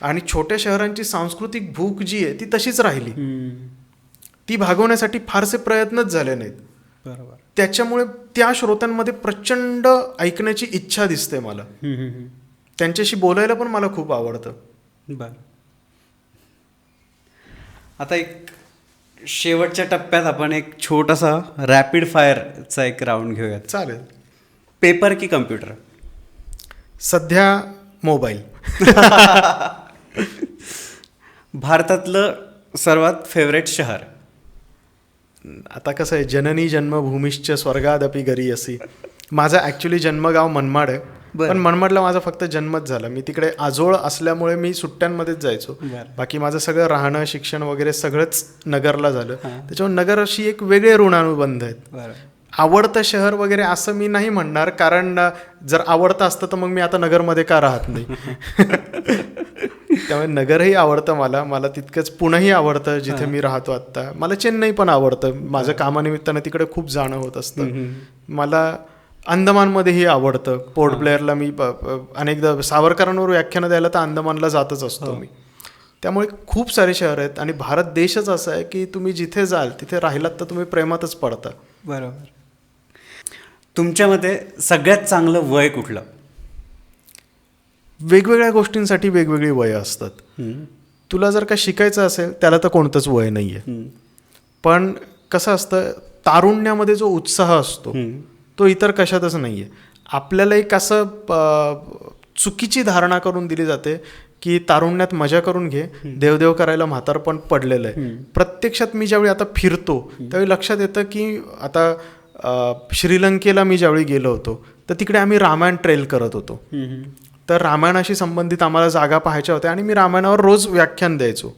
आणि छोट्या शहरांची सांस्कृतिक भूक जी आहे ती तशीच राहिली. ती भागवण्यासाठी फारसे प्रयत्नच झाले नाहीत. बरोबर. त्याच्यामुळे त्या श्रोत्यांमध्ये प्रचंड ऐकण्याची इच्छा दिसते मला. त्यांच्याशी बोलायला पण मला खूप आवडतं. बरं, आता एक शेवटच्या टप्प्यात आपण एक छोटासा रॅपिड फायरचा एक राऊंड घेऊयात. चालेल. पेपर की कम्प्युटर? सध्या मोबाईल. भारतातलं सर्वात फेवरेट शहर? आता कसं आहे, जननी जन्मभूमीश्च स्वर्गादपी घरी असी. माझं ॲक्च्युली जन्मगाव मनमाड आहे, पण मनमाडला माझा फक्त जन्मच झाला. मी तिकडे आजोळ असल्यामुळे मी सुट्ट्यांमध्येच जायचो. बाकी माझं सगळं राहणं, शिक्षण वगैरे सगळंच नगरला झालं. त्याच्यामुळे नगर अशी एक वेगळे ऋणानुबंध आहेत. आवडतं शहर वगैरे असं मी नाही म्हणणार, कारण जर आवडतं असतं तर मग मी आता नगरमध्ये का राहत नाही. त्यामुळे नगरही आवडतं मला तितकंच पुणेही आवडतं जिथे मी राहतो आत्ता. मला चेन्नई पण आवडतं, माझं कामानिमित्तानं तिकडे खूप जाणं होत असतं. मला अंदमानमध्येही आवडतं. पोर्ट ब्लेअरला मी अनेकदा सावरकरांवर व्याख्यानं द्यायला तर अंदमानला जातच असतो मी. त्यामुळे खूप सारे शहर आहेत आणि भारत देशच असा आहे की तुम्ही जिथे जाल तिथे राहिलात तर तुम्ही प्रेमातच पडता. बरोबर. तुमच्या मते सगळ्यात चांगलं वय कुठलं? वेगवेगळ्या गोष्टींसाठी वेगवेगळी वयं असतात. तुला जर का शिकायचं असेल त्याला तर कोणतंच वय नाही आहे. पण कसं असतं, तारुण्यामध्ये जो उत्साह असतो तो इतर कशातच नाही आहे. आपल्याला एक असं चुकीची धारणा करून दिली जाते की तारुण्यात मजा करून घे, देवदेव करायला म्हातारपण पडलेलं आहे. प्रत्यक्षात मी ज्यावेळी आता फिरतो त्यावेळी लक्षात येतं की आता श्रीलंकेला मी ज्यावेळी गेलो होतो तर तिकडे आम्ही रामायण ट्रेल करत होतो. तर रामायणाशी संबंधित आम्हाला जागा पाहायच्या होत्या आणि मी रामायणावर रोज व्याख्यान द्यायचो.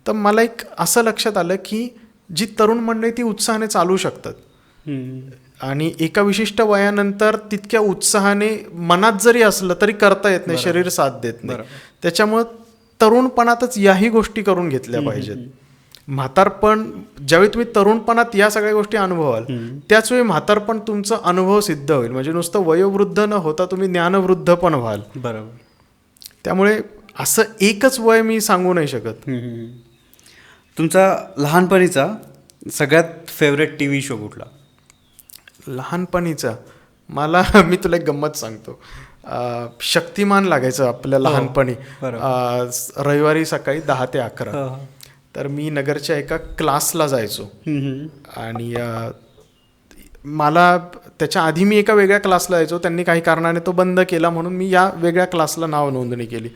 तर मला एक असं लक्षात आलं की जी तरुण मंडळी ती उत्साहाने चालू शकतात आणि एका विशिष्ट वयानंतर तितक्या उत्साहाने मनात जरी असलं तरी करता येत नाही, शरीर साथ देत नाही. त्याच्यामुळं तरुणपणातच याही गोष्टी करून घेतल्या पाहिजेत. म्हातारपण ज्यावेळी तुम्ही तरुणपणात या सगळ्या गोष्टी अनुभवाल त्याच वेळी म्हातारपण तुमचा अनुभव सिद्ध होईल. म्हणजे नुसतं वयोवृद्ध न होता तुम्ही ज्ञानवृद्ध पण व्हाल. बरोबर. त्यामुळे असं एकच वय मी सांगू नाही शकत. तुमचा लहानपणीचा सगळ्यात फेवरेट TV शो कुठला? लहानपणीचा मला मी तुला एक गंमत सांगतो. शक्तिमान लागायचं आपल्या लहानपणी. रविवारी सकाळी 10 ते 11. तर मी नगरच्या एका क्लासला जायचो आणि मला त्याच्या आधी मी एका वेगळ्या क्लासला जायचो. त्यांनी काही कारणाने तो बंद केला म्हणून मी या वेगळ्या क्लासला नाव नोंदणी केली.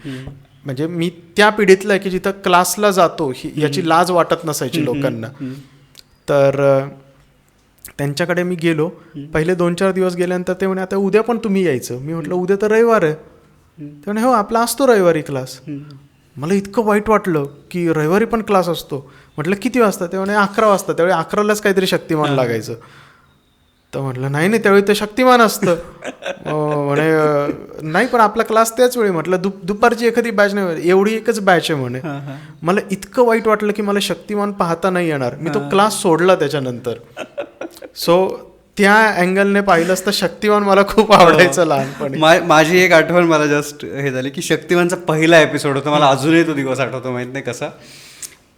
म्हणजे मी त्या पिढीतला आहे की जिथं क्लासला जातो याची लाज वाटत नसायची लोकांना. तर त्यांच्याकडे मी गेलो. पहिले 2-4 दिवस गेल्यानंतर ते म्हणे आता उद्या पण तुम्ही यायचं. मी म्हटलं उद्या तर रविवार आहे. ते म्हणे हो आपला असतो रविवारी क्लास. मला इतकं वाईट वाटलं की रविवारी पण क्लास असतो. म्हटलं किती वाजता? ते म्हणे 11 वाजता. त्यावेळी 11लाच काहीतरी शक्तिमान लागायचं. तर म्हटलं नाही त्यावेळी ते शक्तिमान असतं. म्हणे नाही पण आपला क्लास त्याच वेळी. म्हटलं दुपारची एखादी बॅच नाही, एवढी एकच बॅच आहे म्हणे. मला इतकं वाईट वाटलं की मला शक्तिमान पाहता नाही येणार. मी तो क्लास सोडला त्याच्यानंतर. सो त्या अँगलने पाहिलंच तर शक्तिमान मला खूप आवडायचं लहानपणी. माझी एक आठवण मला जस्ट हे झाली की शक्तिमानचा पहिला एपिसोड होता. मला अजूनही तो दिवस आठवतो, माहित नाही कसा.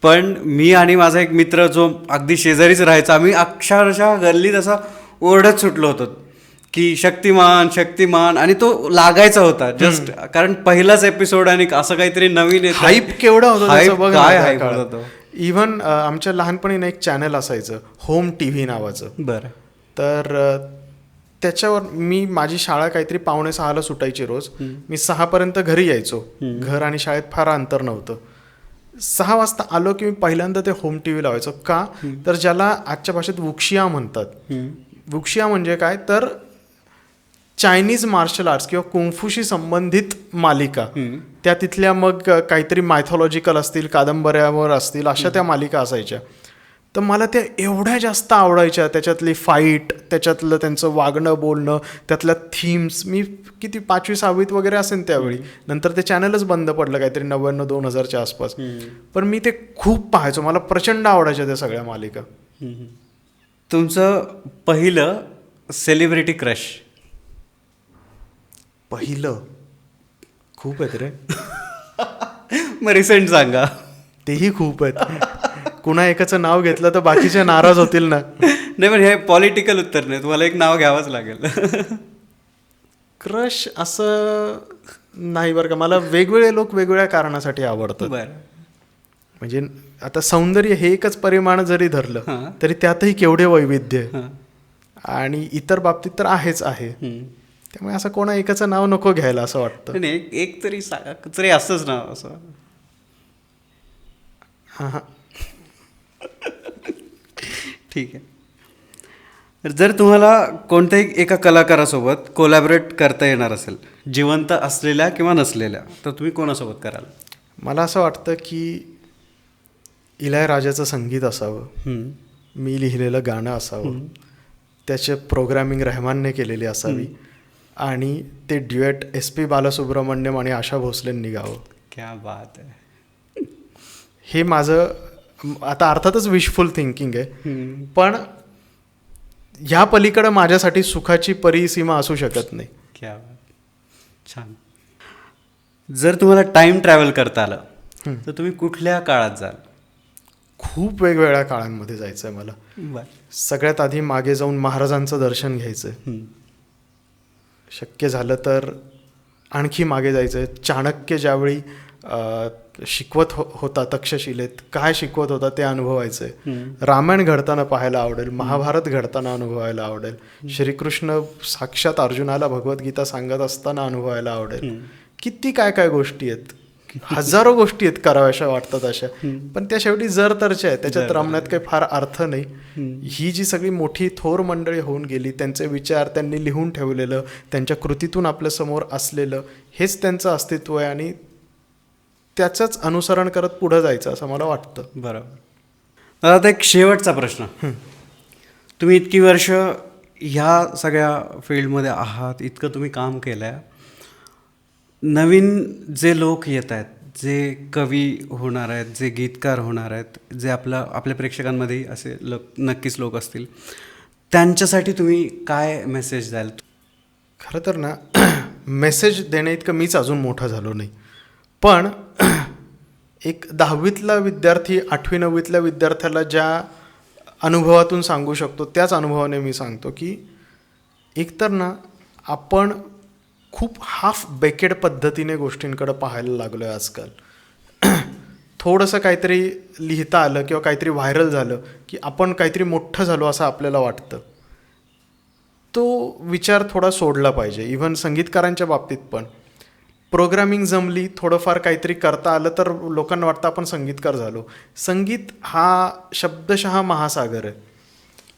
पण मी आणि माझा एक मित्र जो अगदी शेजारीच राहायचा, आम्ही अक्षरशः गल्लीत असा ओरडत सुटलो होतो की शक्तिमान शक्तिमान. आणि तो लागायचा होता जस्ट कारण पहिलाच एपिसोड आणि असं काहीतरी नवीन हाईप केवढा होता. इव्हन आमच्या लहानपणी एक चॅनल असायचं होम TV नावाचं. बरं. तर त्याच्यावर माझी शाळा काहीतरी 5:45ला सुटायची रोज. मी 6पर्यंत घरी यायचो. घर आणि शाळेत फार अंतर नव्हतं. 6 वाजता आलो की मी पहिल्यांदा ते होम TV लावायचो. का तर ज्याला आजच्या भाषेत वुक्शिया म्हणतात. वुक्शिया म्हणजे काय तर चायनीज मार्शल आर्ट्स किंवा कुंगफूशी संबंधित मालिका. त्या तिथल्या मग काहीतरी मायथॉलॉजिकल असतील, कादंबऱ्यावर असतील, अशा त्या मालिका असायच्या. तर मला त्या एवढ्या जास्त आवडायच्या. त्याच्यातली फाईट, त्याच्यातलं त्यांचं वागणं बोलणं, त्यातल्या थीम्स. मी किती 5वी-6वीत वगैरे असेल त्यावेळी. नंतर ते चॅनलच बंद पडलं काहीतरी 99-2000च्या आसपास. पण मी ते खूप पाहायचो. मला प्रचंड आवडायच्या त्या सगळ्या मालिका. तुमचं पहिलं सेलिब्रिटी क्रश? पहिलं खूप आहेत रे. मग रिसेंट सांगा. तेही खूप आहेत. कुणा एकाचं नाव घेतलं तर बाकीचे नाराज होतील ना. नाही पण हे पॉलिटिकल उत्तर नाही, तुम्हाला एक नाव घ्यावंच लागेल. क्रश असं नाही बरं का. मला वेगवेगळे लोक वेगवेगळ्या कारणासाठी आवडतात. म्हणजे आता सौंदर्य हे एकच परिमाण जरी धरलं तरी त्यातही केवढे वैविध्य. आणि इतर बाबतीत तर आहेच आहे. त्यामुळे असं कोणा एकाचं नाव नको घ्यायला असं वाटतं. एक तरी असंच नाव असं. ठीक आहे. जर तुम्हाला कोणत्याही एका कलाकारासोबत कोलॅबरेट करता येणार असेल, जिवंत असलेल्या किंवा नसलेल्या, तर तुम्ही कोणासोबत कराल? मला असं वाटतं की इलयाराजाचं संगीत असावं, मी लिहिलेलं गाणं असावं, त्याचे प्रोग्रॅमिंग रहमानने केलेली असावी आणि ते ड्युएट SP बालसुब्रमण्यम आणि आशा भोसलेंनी गावं. क्या बात आहे. हे माझं आता अर्थातच विशफुल थिंकिंग आहे, पण ह्या पलीकडे माझ्यासाठी सुखाची परिसीमा असू शकत नाही. क्या छान. जर तुम्हाला टाइम ट्रॅव्हल करता आलं तर तुम्ही कुठल्या काळात जाल? खूप वेगवेगळ्या काळांमध्ये जायचं आहे मला. सगळ्यात आधी मागे जाऊन महाराजांचं दर्शन घ्यायचं आहे. शक्य झालं तर आणखी मागे जायचं आहे. चाणक्य ज्यावेळी शिकवत होता तक्षशिलेत, काय शिकवत होता ते अनुभवायचं आहे. रामायण घडताना पाहायला आवडेल, महाभारत घडताना अनुभवायला आवडेल, श्रीकृष्ण साक्षात अर्जुनाला भगवद्गीता सांगत असताना अनुभवायला आवडेल. किती काय काय गोष्टी आहेत, हजारो गोष्टी आहेत कराव्याशा वाटतात अशा, पण त्या शेवटी जर तरच्या आहेत, त्याच्यात रमण्यात काही फार अर्थ नाही. ही जी सगळी मोठी थोर मंडळी होऊन गेली, त्यांचे विचार त्यांनी लिहून ठेवलेलं, त्यांच्या कृतीतून आपल्यासमोर असलेलं, हेच त्यांचं अस्तित्व आहे आणि त्याचंच अनुसरण करत पुढं जायचं असं मला वाटतं. बरोबर. आता एक शेवटचा प्रश्न. तुम्ही इतकी वर्ष ह्या सगळ्या फील्डमध्ये आहात, इतकं तुम्ही काम केलं आहे, नवीन जे लोक येत आहेत जे कवी होणार आहेत, जे गीतकार होणार आहेत, जे आपल्या प्रेक्षकांमध्ये असे नक्कीच लोक असतील, त्यांच्यासाठी तुम्ही काय मेसेज द्याल? खरं तर ना मेसेज देण्या इतकं मीच अजून मोठा झालो नाही, पण एक 10वीतला विद्यार्थी 8वी-9वीतल्या विद्यार्थ्याला ज्या अनुभवातून सांगू शकतो त्याच अनुभवाने मी सांगतो की एकतर ना आपण खूप हाफ बेकेड पद्धतीने गोष्टींकडे पाहायला लागलो आहे आजकाल. थोडंसं काहीतरी लिहिता आलं किंवा काहीतरी व्हायरल झालं की आपण काहीतरी मोठं झालो असं आपल्याला वाटतं. तो विचार थोडा सोडला पाहिजे. इव्हन संगीतकारांच्या बाबतीत पण प्रोग्रामिंग जमली, थोडंफार काहीतरी करता आलं तर लोकांना वाटतं आपण संगीतकार झालो. संगीत हा शब्दशः महासागर आहे,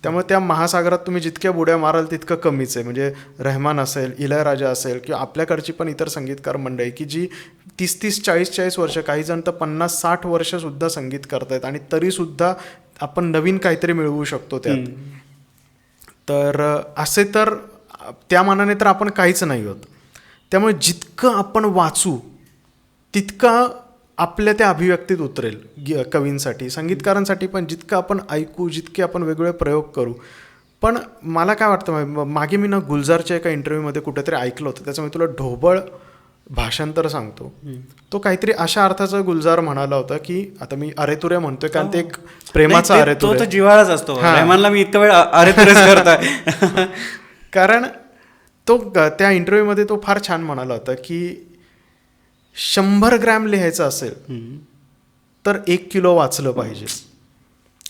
त्यामुळे त्या महासागरात तुम्ही जितक्या बुड्या माराल तितकं कमीच आहे. म्हणजे रहमान असेल, इलयराजा असेल किंवा आपल्याकडची पण इतर संगीतकार मंडळी की जी 30-30, 40-40 वर्ष, काही जण तर 50-60 वर्षसुद्धा संगीत करतायत आणि तरीसुद्धा आपण नवीन काहीतरी मिळवू शकतो त्यात. तर असे तर त्या मानाने तर आपण काहीच नाही होत. त्यामुळे जितकं आपण वाचू तितकं आपल्या त्या अभिव्यक्तीत उतरेल. कवींसाठी, संगीतकारांसाठी पण जितकं आपण ऐकू, जितके आपण वेगवेगळे प्रयोग करू. पण मला काय वाटतं, मागे मी ना गुलजारच्या एका इंटरव्ह्यूमध्ये कुठेतरी ऐकलं होतं, त्याच्यामुळे तुला ढोबळ भाषांतर सांगतो. तो काहीतरी अशा अर्थाचा गुलजार म्हणाला होता की, आता मी अरेतुरे म्हणतोय कारण ते एक प्रेमाचा अरेतुरे, तो जिव्हाळाच असतो. रहमानला मी इतका वेळ अरेतुरेच करतोय. कारण तो त्या इंटरव्ह्यूमध्ये तो फार छान म्हणाला होता की 100 ग्रॅम लिहायचं असेल तर 1 किलो वाचलं पाहिजे,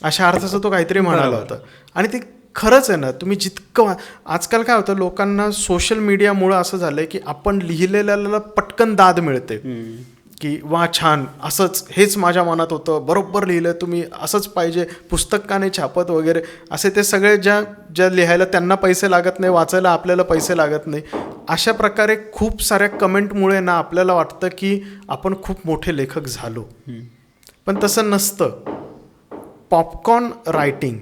अशा अर्थाचं तो काहीतरी म्हणाला होता. आणि ते खरंच आहे ना. तुम्ही जितकं आजकाल काय होतं, लोकांना सोशल मीडियामुळं असं झालं आहे की आपण लिहिलेल्याला पटकन दाद मिळते की वा छान, असंच, हेच माझ्या मनात होतं, बरोबर लिहिलं तुम्ही, असंच पाहिजे, पुस्तक का नाही छापत वगैरे, असे ते सगळे ज्या लिहायला त्यांना पैसे लागत नाही, वाचायला आपल्याला पैसे लागत नाही, अशा प्रकारे खूप साऱ्या कमेंटमुळे ना आपल्याला वाटतं की आपण खूप मोठे लेखक झालो. पण तसं नसतं. पॉपकॉर्न रायटिंग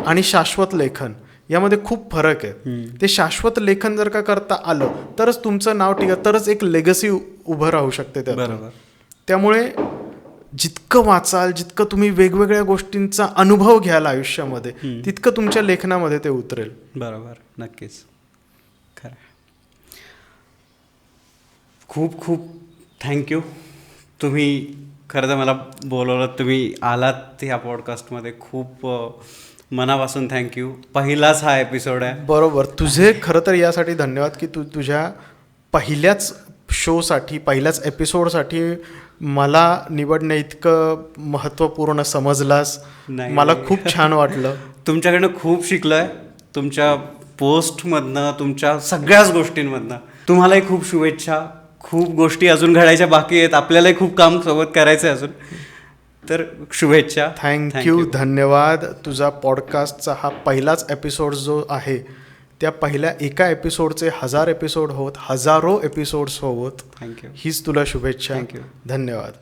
आणि शाश्वत लेखन यामध्ये खूप फरक आहे. ते शाश्वत लेखन जर का करता आलं तरच तुमचं नाव टिकत, तरच एक लेगसी उभं राहू शकते त्यात. त्यामुळे जितकं वाचाल, जितकं तुम्ही वेगवेगळ्या गोष्टींचा अनुभव घ्याल आयुष्यामध्ये, तितकं तुमच्या लेखनामध्ये ते उतरेल. बरोबर, नक्कीच, खरं. खूप खूप थँक्यू. तुम्ही खरं तर मला बोलवलं, तुम्ही आलात ह्या पॉडकास्टमध्ये. खूप मनापासून थँक्यू. पहिलाच हा एपिसोड आहे. बरोबर. तुझे खरं तर यासाठी धन्यवाद की तू तुझ्या पहिल्याच शोसाठी, पहिल्याच एपिसोडसाठी मला निवडण्या इतकं महत्त्वपूर्ण समजलास. मला खूप छान वाटलं. तुमच्याकडनं खूप शिकलो आहे, तुमच्या पोस्टमधनं, तुमच्या सगळ्याच गोष्टींमधनं. तुम्हालाही खूप शुभेच्छा. खूप गोष्टी अजून घडायच्या बाकी आहेत, आपल्यालाही खूप काम सोबत करायचं आहे अजून. तर शुभेच्छा. थँक्यू, धन्यवाद. तुझा पॉडकास्टचा हा पहिलाच एपिसोड जो आहे, त्या पहिल्या एका एपिसोडचे 1000 एपिसोड होत, हजारो एपिसोड्स होत. थँक्यू. हीच तुला शुभेच्छा. थँक्यू. धन्यवाद.